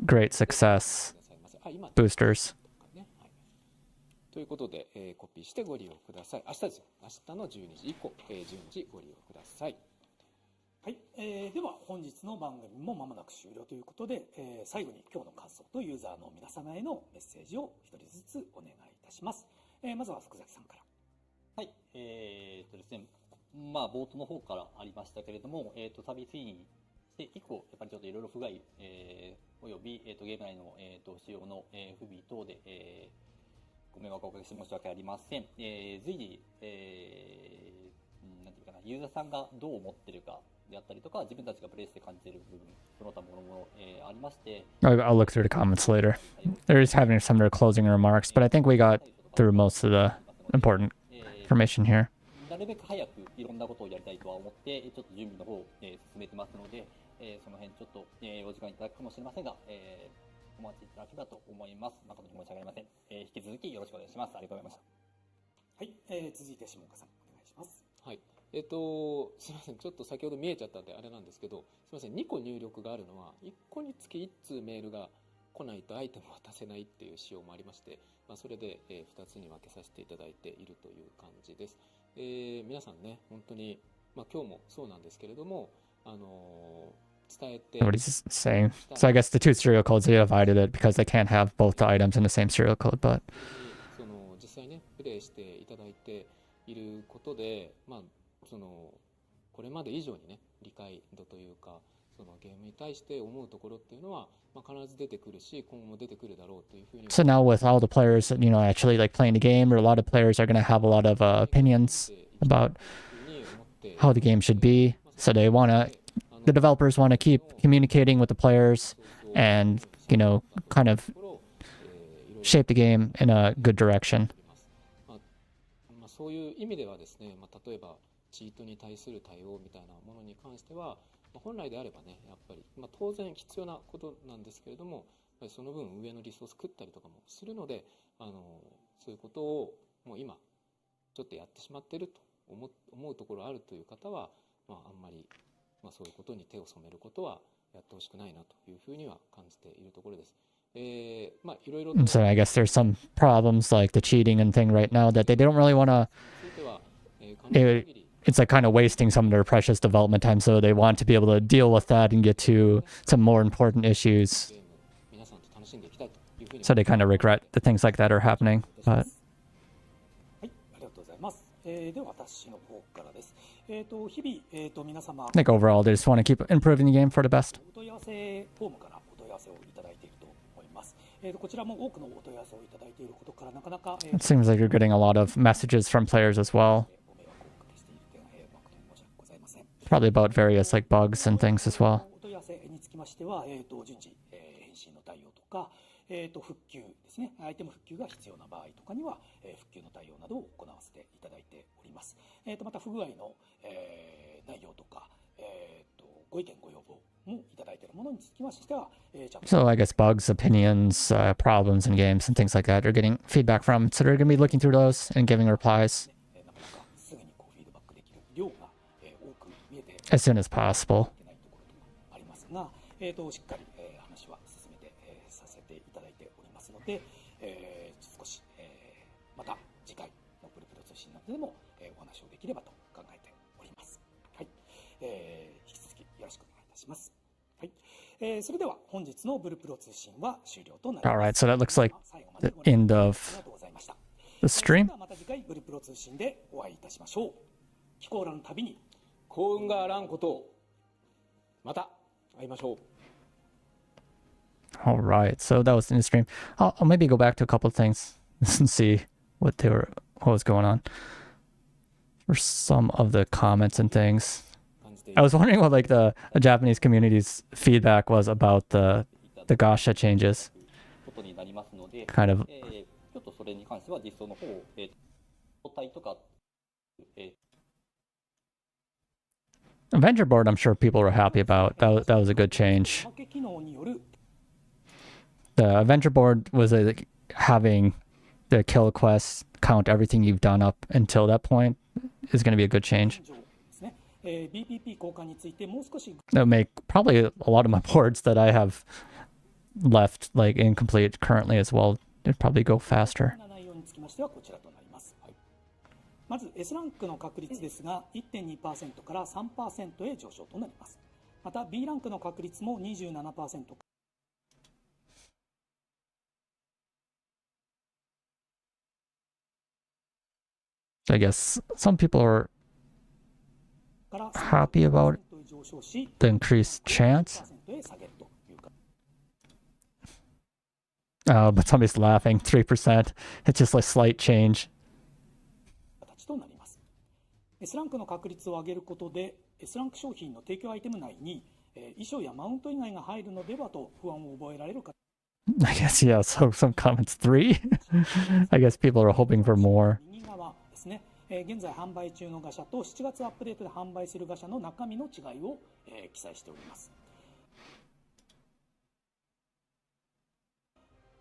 great success boosters. ということで、コピーしてご利用ください。明日ですよ。明日の12時以降、順次ご利用ください。はい、では本日の番組も間もなく終了ということで、最後に今日の感想とユーザーの皆様へのメッセージを一人ずつお願いいたします。まずは福崎さんから。はい、ですね、まあ冒頭の方からありましたけれども、サービスインして以降、やっぱりちょっといろいろ不具合、および、ゲーム内の、使用の、不備等で、ご迷惑をおかけして申し訳ありません。随時、なんていうかな、ユーザーさんがどう思ってるかであったりとか、自分たちがプレイして感じている部分、その他もろもろ、ありまして。I'll look through the comments later. They're just having some of their closing remarks, but I think we got through most of the important information here. なるべく早くいろんなことをやりたいとは思って、ちょっと準備の方を、進めてますので、その辺ちょっと、お時間いただくかもしれませんが、お待ちいただければと思います。誠に申し訳ありません。引き続きよろしくお願いします。ありがとうございました。はい、続いて下岡さんお願いします。はい。すみません。ちょっと先ほど見えちゃったんであれなんですけど、すみません。2個入力があるのは、1個につき1通メールが来ないとアイテムを渡せないっていう仕様もありまして、それで、2つに分けさせていただいているという感じです。皆さんね、本当に、今日もそうなんですけれども、What he's saying. So I guess the 2 serial codes, they divided it because they can't have both the items in the same serial code, but 実際ね、プレイしていただいていることで、これまで以上にね、理解度というか、ゲームに対して思うところっていうのは、必ず出てくるし、今後も出てくるだろうというふうに。So now with all the players, actually like playing the game, or a lot of players are going to have a lot of opinions about how the game should be. So the developers want to keep communicating with the players and, kind of shape the game in a good direction. そういう意味ではですね、例えばチートに対する対応みたいなものに関しては、本来であればね、やっぱり、当然必要なことなんですけれども、ぱりその分上のリソース食ったりとかもするので、そういうことをもう今ちょっとやってしまっていると思うところあるという方は、あんまり、そういうことに手を染めることはやってほしくないなというふうには感じているところです。いろいろと So I guess there's some problems like the cheating and thing right now that they don't really want to. ついては、可能な限り It's like kind of wasting some of their precious development time, so they want to be able to deal with that and get to some more important issues. ゲーム皆さんと楽しんでいきたいというふうに So they kind of regret that things like that are happening. But はい、ありがとうございます。では私の方からです。日々、皆様 I think overall they just want to keep improving the game for the best. お問い合わせフォームからお問い合わせをいただいていると思います。こちらも多くのお問い合わせをいただいていることからなかなか、It seems like you're getting a lot of messages from players as well, ご迷惑をおかけしている点、誠に申し訳ございません。 probably about various like bugs and things as well. お問い合わせにつきましては、順次、返信の対応とか、復旧ですね、アイテム復旧が必要な場合とかには、復旧の対応などを行わせていただいております。また不具合の、内容とか、ご意見ご要望もいただいているものにつきましては、ちゃんと So I guess bugs, opinions, problems in games and things like that are getting feedback from. So they're going to be looking through those and giving replies なかなかすぐにフィードバックできる量が、多く見えて as soon as possible. いけないところとかありますが、しっかり、話は進めて、させていただいておりますので、少し、また次回のプルプル通信などでも、お話をできればと考えております。はい、引き続きよろしくお願いいたします。はい、それでは本日のブルプロ通信は終了となります。 All right, so that looks like 最後まで the ご覧いただき end あり of がとうございました。 the それ stream. ではまた次回ブルプロ通信でお会いいたしましょう。気候欄の旅に幸運があらんことをまた会いましょう。 All right, so that was in the stream. I'll maybe go back to a couple of things and see what was going on for some of the comments and things. 感じてい I る was wondering what like the Japanese community's feedback was about the gacha changes. ことになりますので、 Kind of ちょっとそれに関しては実装の方を、答体とか、Avenger board. I'm sure people were happy about. That was a good change. おまけ機能による The Avenger board was like having the kill quests count everything you've done up until that point is going to be a good change. 上ですね。BPP 交換についてもう少し That'll make probably a lot of my boards that I have left like incomplete currently as well. It'd probably go faster. な内容につきましてはこちらとなります。はい、まず S ランクの確率ですが 1.2% から 3% へ上昇となります。また B ランクの確率も 27% So I guess some people are から happy about 3% へ上昇し the increased chance. 3% へ下げるというか But somebody's laughing. 3%. It's just a slight change. 形となります。S ランクの確率を上げることで S ランク商品の提供アイテム内に衣装やマウント以外が入るのではと不安を覚えられる方 I guess, yeah, so some comments 3. I guess people are hoping for more. 右側ですね、現在販売中のガシャと7月アップデートで販売するガシャの中身の違いを、記載しております。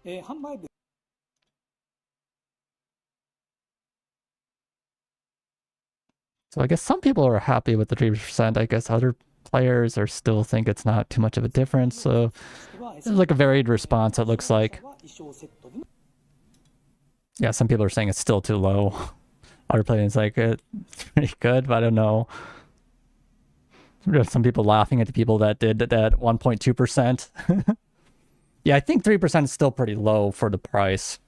販売部 So I guess some people are happy with the 3%. I guess other players are still think it's not too much of a difference. So there's like a varied response, it looks like. 衣装セットでの Yeah, some people are saying it's still too low. Other players like it's pretty good, but I don't know. There's some people laughing at the people that did that 1.2%. Yeah, I think 3% is still pretty low for the price.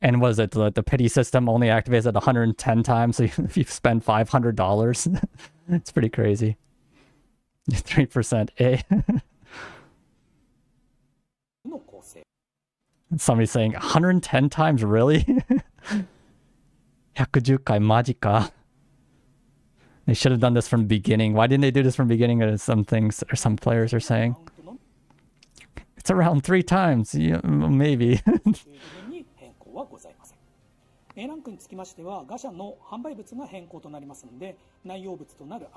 And was it the pity system only activates at 110 times? So if you spend $500, it's pretty crazy. 3% A. の構成 Somebody's saying 110 times, really? 110回マジか? They should have done this from the beginning. Why didn't they do this from the beginning? As some things or some players are saying. マウントの It's around 3 times. Yeah, maybe. に変更はございません。A ランクにつきましてはガシャの販売物が変更となりますので内容物となる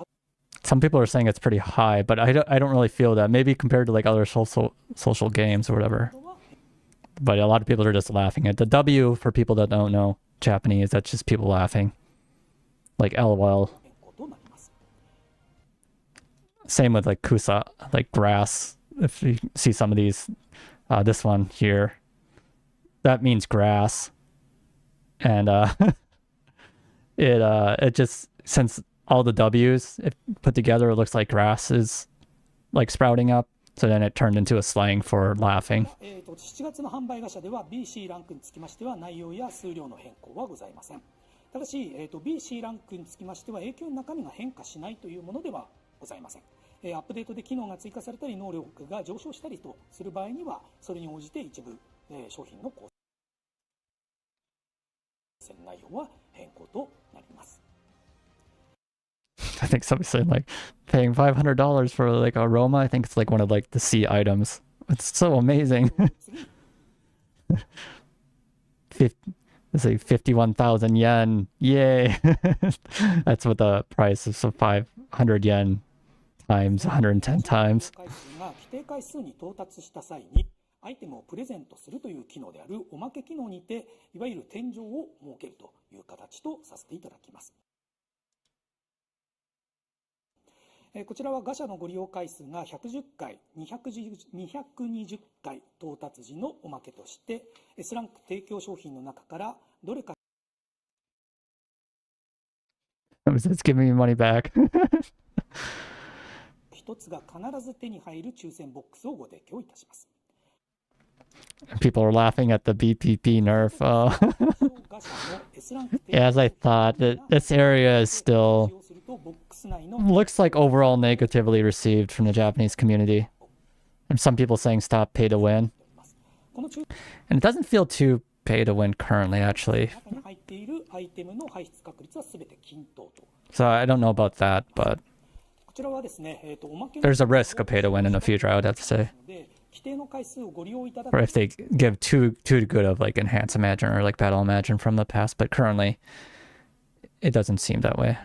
It's some people are saying it's pretty high, but I don't really feel that. Maybe compared to like other social games or whatever. But a lot of people are just laughing at the W. For people that don't know Japanese, that's just people laughing, like LOL. Same with like kusa, like grass. If you see some of these, this one here, that means grass, and it just, since all the W's if put together, it looks like grass is like sprouting up. So then it turned into a slang for laughing. 7月の販売会社では BC ランクにつきましては内容や数量の変更はございません。ただし、BC ランクにつきましては影響の中身が変化しないというものではございません。アップデートで機能が追加されたり能力が上昇したりとする場合にはそれに応じて一部、商品の構成内容は変更となります。I think somebody said like paying $500 for like aroma. I think it's like one of like the C items. It's so amazing. It's like 51,000 yen. Yay. That's what the price is. So 500 yen times 110 times. 規定回数に到達した際にアイテムをプレゼントするという機能であるおまけ機能にていわゆる天井を設けるという形とさせていただきます。こちらはガシャのご利用回数が110回、220回到達時のおまけとして S ランク提供商品の中からどれか It's giving me money back. 一つが必ず手に入る抽選ボックスをご提供いたします。People are laughing at the BPP nerf. Yeah, as I thought, this area is still looks like overall negatively received from the Japanese community. And some people saying stop pay to win. And it doesn't feel too pay to win currently, actually. So I don't know about that, but there's a risk of pay to win in the future, I would have to say. Or if they give too good of like Enhance Imagine or like Battle Imagine from the past, but currently it doesn't seem that way.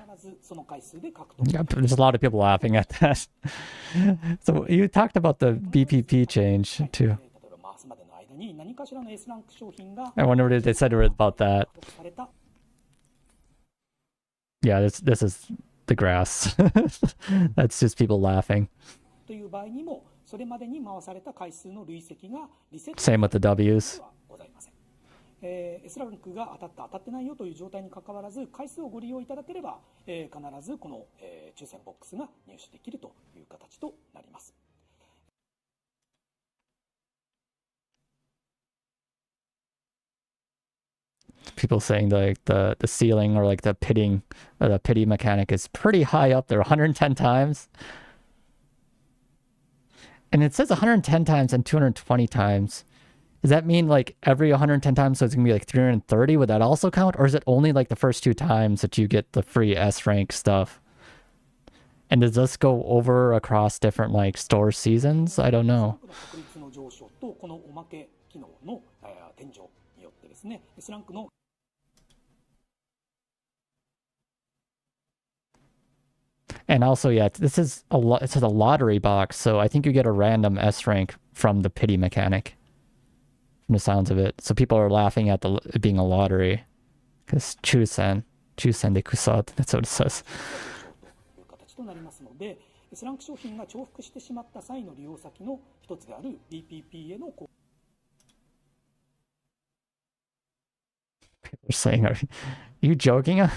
Yeah, there's a lot of people laughing at that. So you talked about the BPP change too. I wonder what they said about that. Yeah, this is the grass. That's just people laughing. Same with the W's. S ランクが当たった当たってないよという状態にかかわらず回数をご利用いただければ、必ずこの、抽選ボックスが入手できるという形となります。People saying like the ceiling or like the pity mechanic is pretty high up there, 110 times. And it says 110 times and 220 times. Does that mean like every 110 times, so it's gonna be like 330? Would that also count? Or is it only like the first 2 times that you get the free S rank stuff? And does this go over across different like store seasons? I don't know. And also, yeah, this is it says a lottery box, so I think you get a random S rank from the pity mechanic. From the sounds of it, so people are laughing at it being a lottery because Chusen de Kusat, that's what it says. People are saying, are you joking?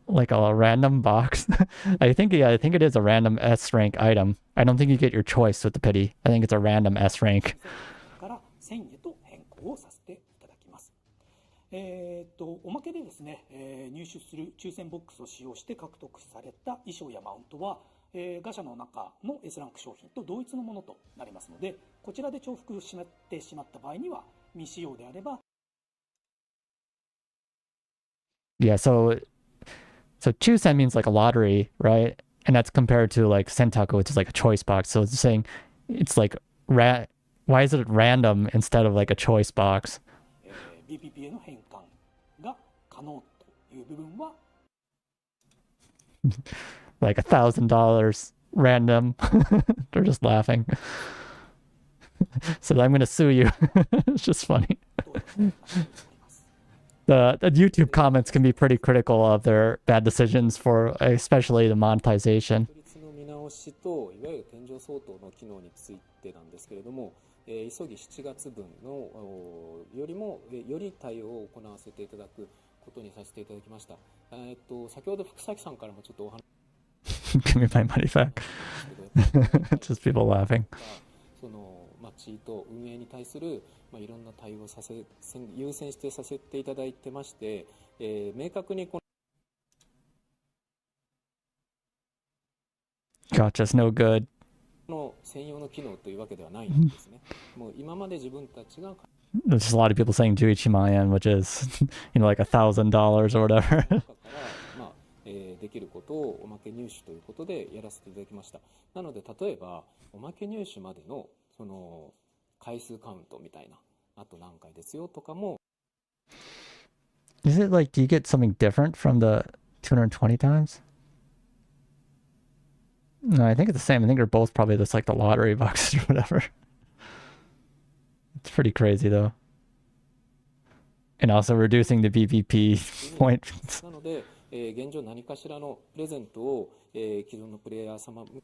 Like a random box? I think it is a random S rank item. I don't think you get your choice with the pity. I think it's a random S rank. 1000へと変更をさせていただきます。おまけでですね、入手する抽選ボックスを使用して獲得された衣装やマウントは、ガシャの中の S ランク商品と同一のものとなりますので、こちらで重複してしまった場合には未使用であれば。Yeah, so Chusen means like a lottery, right? And that's compared to like Sentaku, which is like a choice box. So it's saying it's like why is it random instead of like a choice box? like $1,000 random. They're just laughing. So I'm gonna sue you. It's just funny. The YouTube comments can be pretty critical of their bad decisions for especially the monetization. の見直しといわゆる天井相当の機能についてなんですけれども、急ぎ7月分のよりもより対応を行わせていただくことにさせていただきました。先ほど福崎さんからもちょっとお話 Give me my money back. Just people laughing. そのチート運営に対するいろんな対応を優先してさせていただいてまして、明確にこの Gotcha's no good. の専用の機能というわけではないんですね。もう今まで自分たちが There's just a lot of people saying 11万円 which is, like $1,000 or whatever. できることをおまけ入手ということでやらせていただきました。なので例えばおまけ入手までのその回数カウントみたいな、あと何回ですよとかも。Is it like, do you get something different from the 220 times? No, I think it's the same. I think they're both probably just like the lottery bucks or whatever. It's pretty crazy though. And also reducing the BBP point. なので、現状何かしらのプレゼントを、既存のプレイヤー様向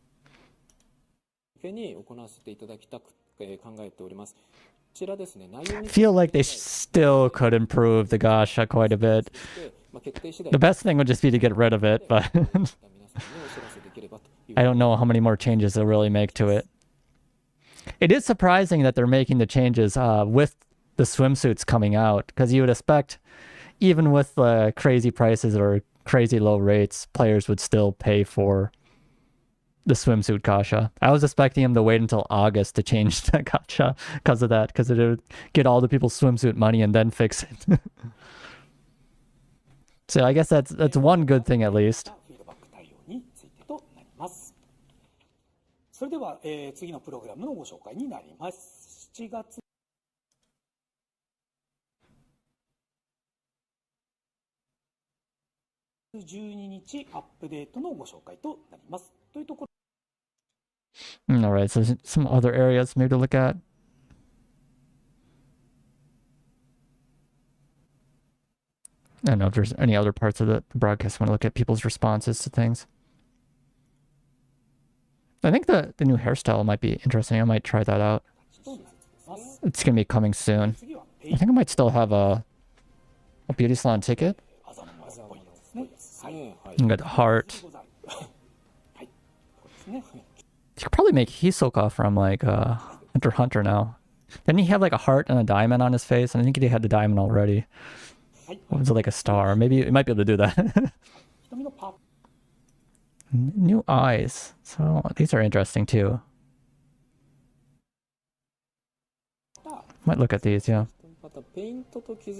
けに行わせていただきたく、考えております。こちらですね、内容に Feel like they still could improve the gacha quite a bit. The best thing would just be to get rid of it, but I don't know how many more changes they'll really make to it. It is surprising that they're making the changes with the swimsuits coming out, because you would expect, even with crazy prices or crazy low rates, players would still pay for the swimsuit gacha. I was expecting them to wait until August to change the gacha because of that, because it would get all the people's swimsuit money and then fix it. So I guess that's one good thing at least. それでは、次のプログラムのご紹介になります。7月12日アップデートのご紹介となります。というところ All right, so some other areas maybe to look at. I don't know if there's any other parts of the broadcast I want to look at people's responses to things. I think the new hairstyle might be interesting. I might try that out. It's going to be coming soon. I think I might still have a beauty salon ticket. You got the heart. You could probably make Hisoka from like Hunter x Hunter now. Didn't he have like a heart and a diamond on his face? I think he had the diamond already. Or was it like a star? Maybe you might be able to do that. New eyes. So these are interesting too. Might look at these, yeah.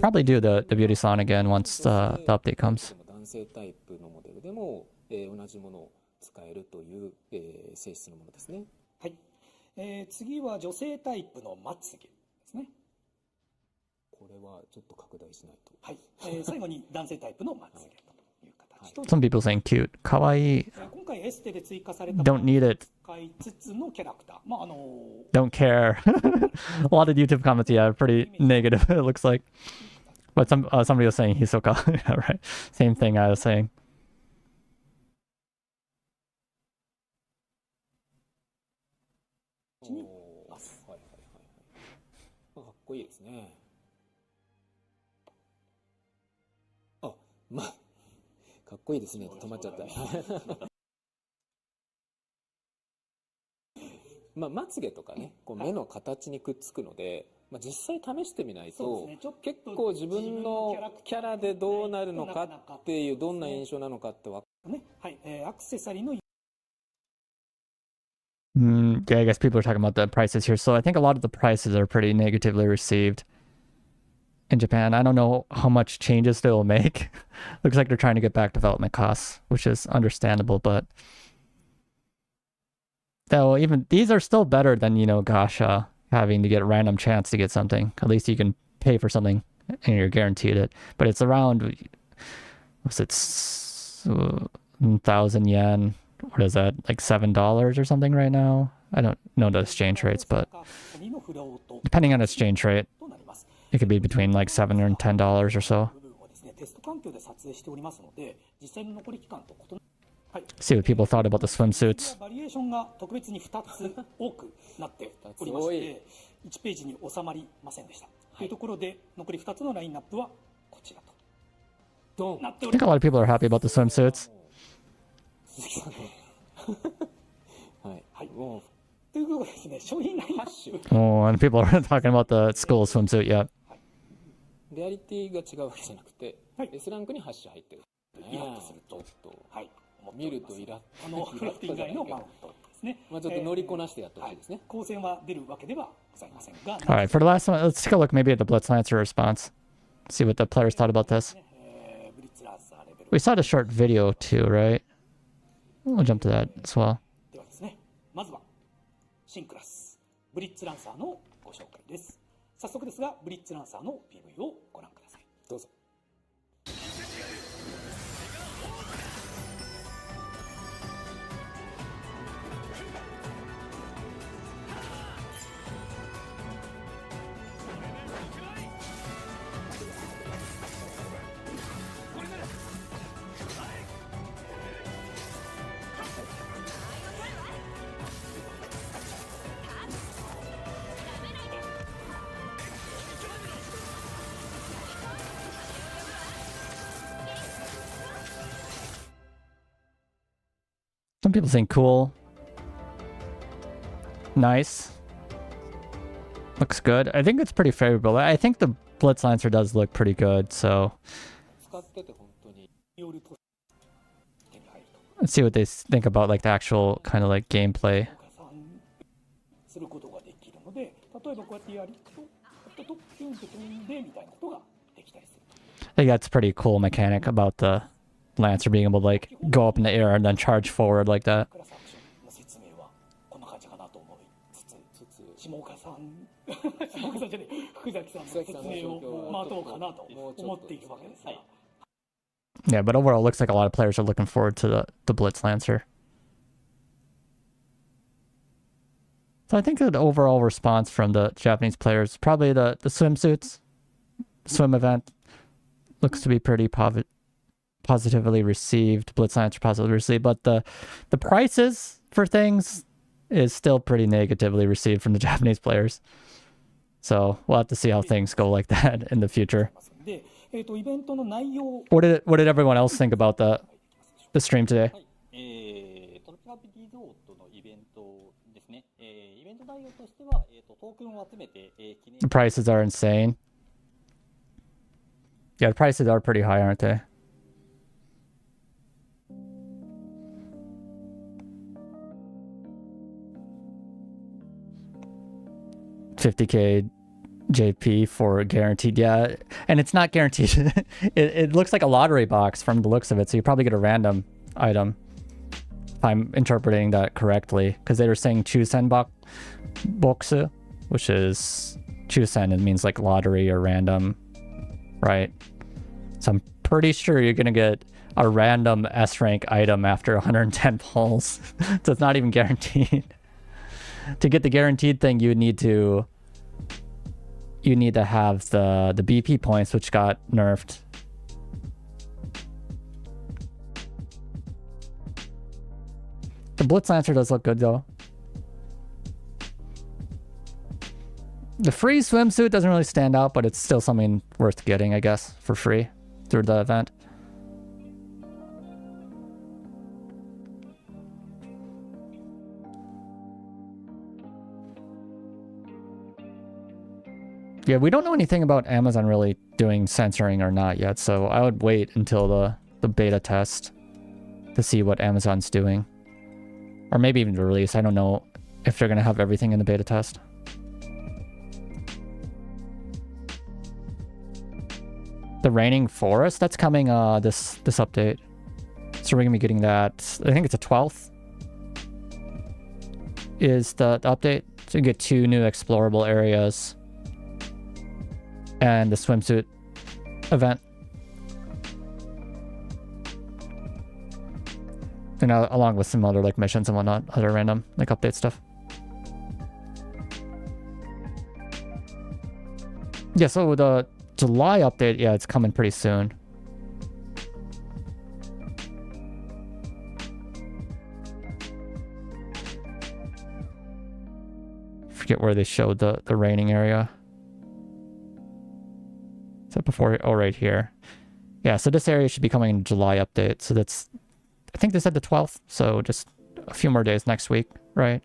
Probably do the beauty salon again once the update comes. 男性タイプのモデルでも、同じものを使えるという、性質のものですね。はい。次は女性タイプのまつげですね。これはちょっと拡大しないと。はい。最後に男性タイプのまつげという形と。Some people saying cute. Kawaii. 今回エステで追加された Don't need it. 使いつつのキャラクター。まあDon't care. A lot of YouTube comments, yeah, are pretty negative. It looks like. But somebody was saying Hisoka. Yeah, right. Same thing I was saying. かっこいいですね。あ、かっこいいですね。止まっちゃった。まつげとかね、こう目の形にくっつくので、実際試してみないと、結構自分のキャラでどうなるのかっていう、どんな印象なのかって分かるね。はい、アクセサリーの Yeah, I guess people are talking about the prices here. So I think a lot of the prices are pretty negatively received in Japan. I don't know how much changes they will make. Looks like they're trying to get back development costs, which is understandable, but though even these are still better than, gacha, having to get a random chance to get something. At least you can pay for something and you're guaranteed it. But it's around, what's it, 1,000 yen what is that, like $7 or something right now? I don't know the exchange rates, but depending on exchange rate, it could be between like $7 and $10 or so. See what people thought about the swimsuits. バリエーションが特別に2つ多くなっておりまして1ページに収まりませんでした。というところで残り2つのラインナップはこちらとなってお I り think a ま lot of people are happy about the swimsuits. す。ということでですね、商品ラインナップ Oh, and people are talking about the school swimsuit yet. リアリティが違うわけじゃなくて、はい S ランクに8種入ってる。イラッとすると、はい、見るとイラッと。フラフティン以外のマウントですね。まあちょっと乗りこなしてやってほしいですね。光線は出るわけではございませんが。 All right, for the last one, let's take a look maybe at the Blitz Lancer response. See what the players thought about this. ブリッツランサーレベル We saw the short video too, right? We'll jump to that as well. ではですね、まずは新クラスブリッツランサーのご紹介です。早速ですが、ブリッツランサーの PV をご覧ください。どうぞ。Some people think cool. Nice. Looks good. I think it's pretty favorable. I think the Blitz Lancer does look pretty good, so 使ってて本当に。よると手に入ると let's see what they think about like the actual kind of like gameplay. 加算することができるので、例えばこうやってやるとピュンと飛んでみたいなことができたりする。 I think that's a pretty cool mechanic about the Lancer being able to like go up in the air and then charge forward like that. クラスアクションの説明はこんな感じかなと思いつつ、下岡さん下岡さんじゃねえ、福崎さんの説明を待とうかなと思っているわけですが。 Yeah, but overall, it looks like a lot of players are looking forward to the Blitz Lancer. So I think the overall response from the Japanese players, probably the swimsuits, swim event, looks to be pretty positively received. Blitz Lancer positively received, but the prices for things is still pretty negatively received from the Japanese players. So we'll have to see how things go like that in the future. で、イベントの内容 What did everyone else think about the stream today? はい、トロピカルリゾートのイベントですね。イベント内容としては、トークンを集めて、記念 The prices are insane. Yeah, the prices are pretty high, aren't they? $50K JP for guaranteed, yeah, and it's not guaranteed. it looks like a lottery box from the looks of it, so you probably get a random item, if I'm interpreting that correctly, because they were saying Chusen boxu, which is Chusen, it means like lottery or random, right? So I'm pretty sure you're gonna get a random S rank item after 110 pulls. So it's not even guaranteed. To get the guaranteed thing, you need to have the BP points, which got nerfed. The Blitz Lancer does look good though. The free swimsuit doesn't really stand out, but it's still something worth getting, I guess, for free through the event. Yeah, we don't know anything about Amazon really doing censoring or not yet, so I would wait until the beta test to see what Amazon's doing. Or maybe even the release. I don't know if they're going to have everything in the beta test. The Raining Forest, that's coming this update. So we're going to be getting that, I think it's the 12th is the update. So you get 2 new explorable areas and the swimsuit event. And along with some other like missions and whatnot, other random like update stuff. Yeah, so the July update, yeah, it's coming pretty soon. Forget where they showed the raining area. Is that before? Oh, right here. Yeah, so this area should be coming in July update. So that's, I think they said the 12th. So just a few more days next week, right?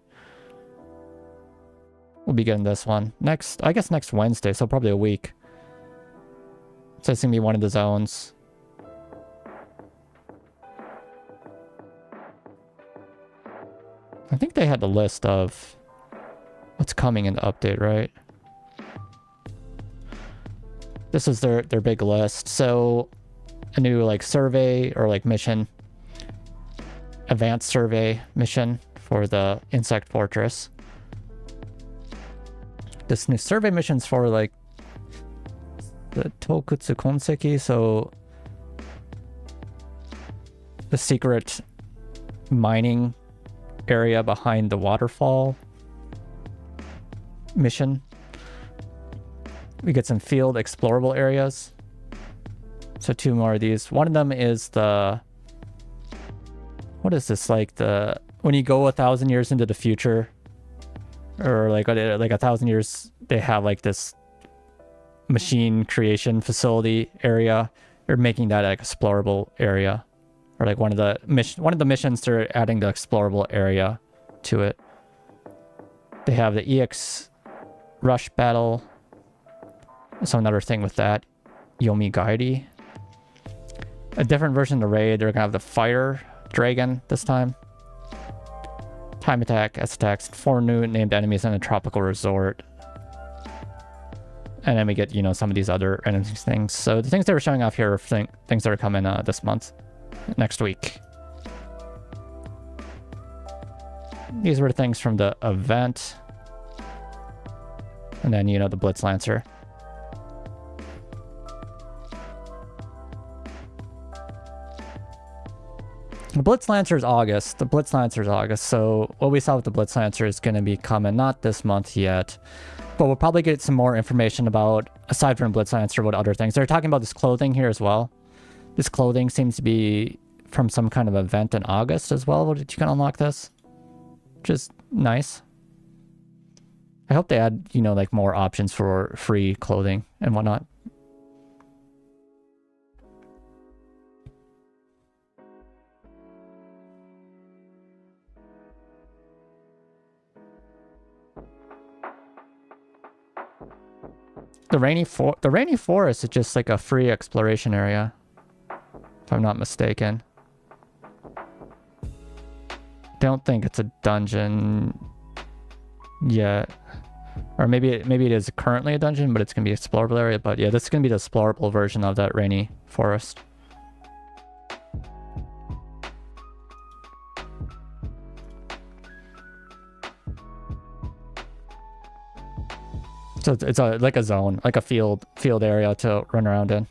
We'll be getting this one next, I guess next Wednesday. So probably a week. So it's gonna be one of the zones. I think they had the list of what's coming in the update, right? This is their big list. So a new like survey or like mission, advanced survey mission for the insect fortress. This new survey mission's for like the Tokutsu Konseki, so the secret mining area behind the waterfall mission. We get some field explorable areas. So 2 more of these. One of them is the, what is this, like the, when you go 1,000 years into the future, or like 1,000 years, they have like this machine creation facility area. They're making that like explorable area, or like one of the missions, they're adding the explorable area to it. They have the EX rush battle. So another thing with that, Yomi Gaidi. A different version of the raid, they're gonna have the fire dragon this time. Time attack, S attacks, 4 new named enemies in a tropical resort. And then we get, you know, some of these other enemies things. So the things they were showing off here are things that are coming this month, next week. These were things from the event. And then, you know, the Blitz Lancer. The Blitz Lancer is August. So what we saw with the Blitz Lancer is going to be coming not this month yet. But we'll probably get some more information about, aside from Blitz Lancer, what other things. They're talking about this clothing here as well. This clothing seems to be from some kind of event in August as well. Did you can unlock this? Which is nice. I hope they add, you know, like more options for free clothing and whatnot. The rainy forest is just like a free exploration area, if I'm not mistaken. Don't think it's a dungeon yet, or maybe it is currently a dungeon, but it's gonna be an explorable area. But yeah, this is gonna be the explorable version of that rainy forest. So it's like a zone, like a field area to run around in.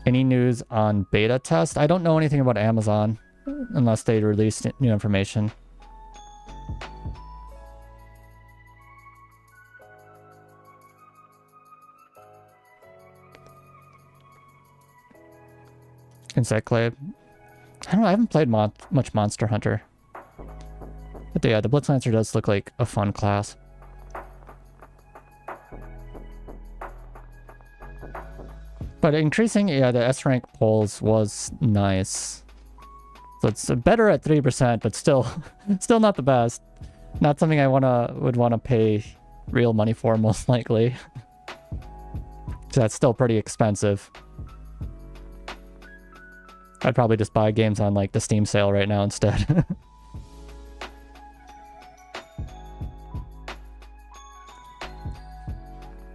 Any news on beta test? I don't know anything about Amazon unless they released new information. Insect Clave. I don't know, I haven't played much Monster Hunter. But yeah, the Blitz Lancer does look like a fun class. But increasing, yeah, the S rank polls was nice. So it's better at 3%, but still not the best. Not something I would wanna pay real money for, most likely. So that's still pretty expensive. I'd probably just buy games on like the Steam sale right now instead.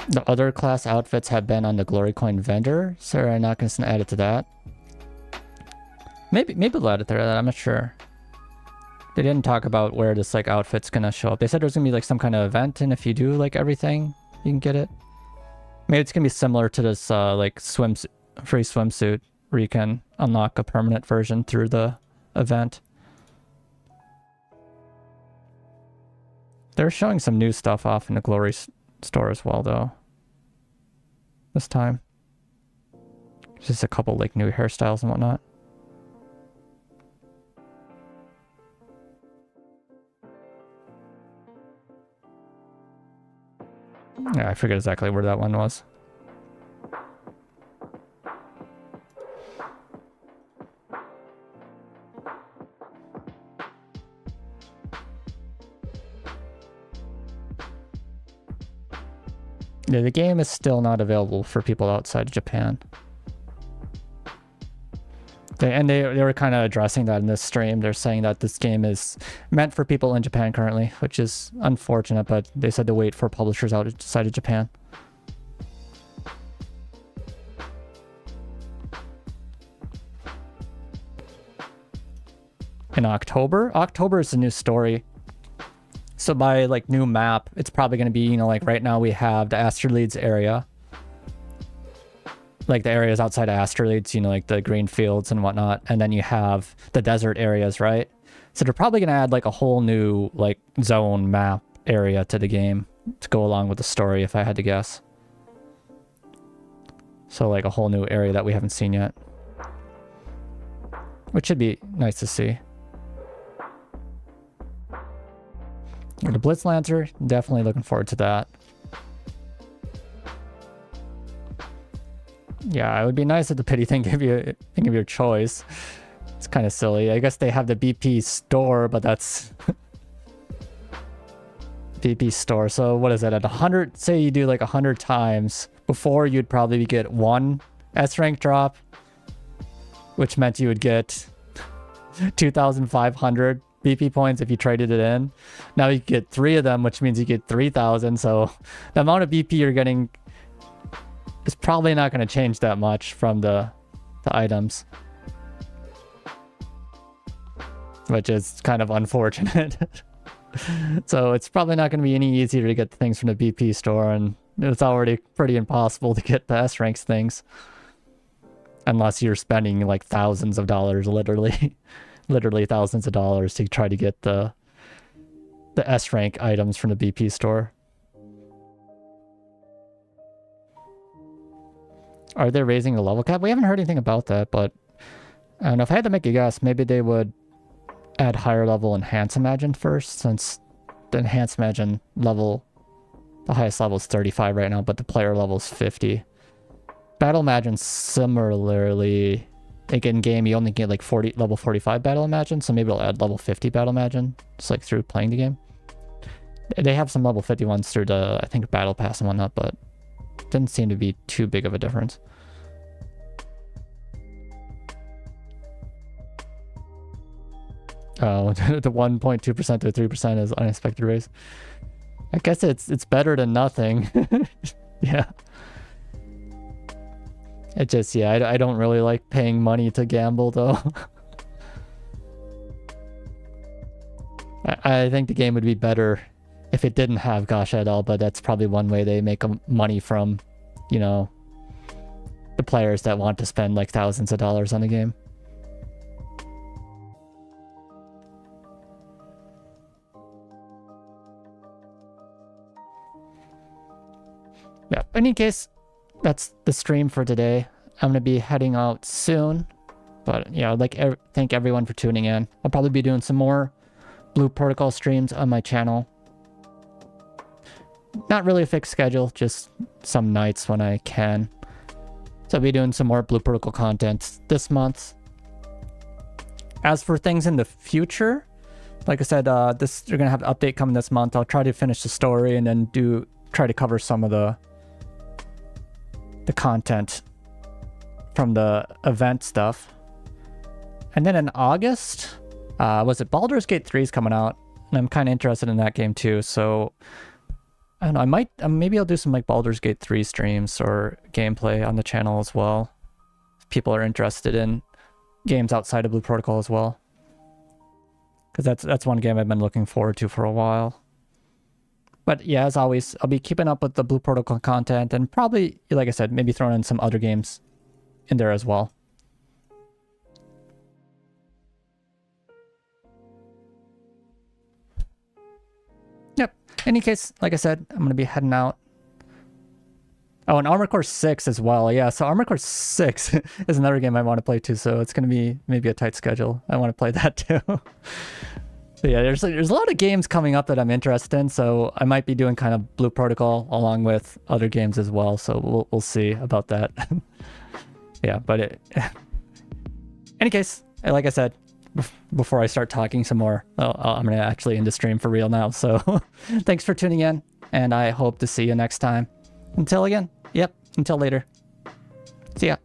The other class outfits have been on the Glory Coin vendor, so I'm not going to add it to that. Maybe they'll add it there, I'm not sure. They didn't talk about where this like outfit's gonna show up. They said there's gonna be like some kind of event, and if you do like everything, you can get it. Maybe it's gonna be similar to this like free swimsuit where you can unlock a permanent version through the event. They're showing some new stuff off in the Glory store as well, though. This time. Just a couple like new hairstyles and whatnot. Yeah, I forget exactly where that one was. Yeah, the game is still not available for people outside of Japan. They were kind of addressing that in this stream. They're saying that this game is meant for people in Japan currently, which is unfortunate, but they said to wait for publishers outside of Japan. In October? October is a new story. So by like new map, it's probably going to be, you know, like right now we have the Astraleads area. Like the areas outside of Astraleads, you know, like the green fields and whatnot. And then you have the desert areas, right? So they're probably going to add like a whole new like zone map area to the game to go along with the story, if I had to guess. So like a whole new area that we haven't seen yet. Which should be nice to see. The Blitz Lancer, definitely looking forward to that. Yeah, it would be nice if the pity thing gave you a thing of your choice. It's kind of silly. I guess they have the BP store, but that's BP store. So what is that at 100? Say you do like 100 times. Before you'd probably get one S rank drop, which meant you would get 2,500 BP points if you traded it in. Now you get 3 of them, which means you get 3,000. So the amount of BP you're getting is probably not going to change that much from the items, which is kind of unfortunate. So it's probably not going to be any easier to get the things from the BP store, and it's already pretty impossible to get the S ranks things unless you're spending like thousands of dollars, literally thousands of dollars to try to get the S rank items from the BP store. Are they raising the level cap? We haven't heard anything about that, but I don't know. If I had to make a guess, maybe they would add higher level Enhance Imagine first, since the Enhance Imagine level, the highest level is 35 right now, but the player level is 50. Battle Imagine similarly, I think in game you only get like level 45 Battle Imagine, so maybe they'll add level 50 Battle Imagine, just like through playing the game. They have some level 50 ones through the, I think, Battle Pass and whatnot, but it didn't seem to be too big of a difference. Oh, the 1.2% to 3% is unexpected raise. I guess it's better than nothing. Yeah. It just, yeah, I don't really like paying money to gamble, though. I think the game would be better if it didn't have gacha at all, but that's probably one way they make money from, you know, the players that want to spend like thousands of dollars on the game. Yeah, in any case, that's the stream for today. I'm going to be heading out soon. But yeah, I'd like to thank everyone for tuning in. I'll probably be doing some more Blue Protocol streams on my channel. Not really a fixed schedule, just some nights when I can. So I'll be doing some more Blue Protocol content this month. As for things in the future, like I said, you're going to have an update coming this month. I'll try to finish the story and then try to cover some of the content from the event stuff. And then in August, was it Baldur's Gate 3 is coming out, and I'm kind of interested in that game too. So I don't know, maybe I'll do some like Baldur's Gate 3 streams or gameplay on the channel as well, if people are interested in games outside of Blue Protocol as well. because that's one game I've been looking forward to for a while. But yeah, as always, I'll be keeping up with the Blue Protocol content and probably, like I said, maybe throwing in some other games in there as well. Yep. In any case, like I said, I'm going to be heading out. Oh, and Armored Core 6 as well. Yeah, so Armored Core 6 is another game I want to play too, so it's going to be maybe a tight schedule. I want to play that too. So yeah, there's a lot of games coming up that I'm interested in, so I might be doing kind of Blue Protocol along with other games as well, so we'll see about that. Yeah, but any case, like I said, before I start talking some more, I'm going to actually end the stream for real now, so thanks for tuning in, and I hope to see you next time. Until later. See ya.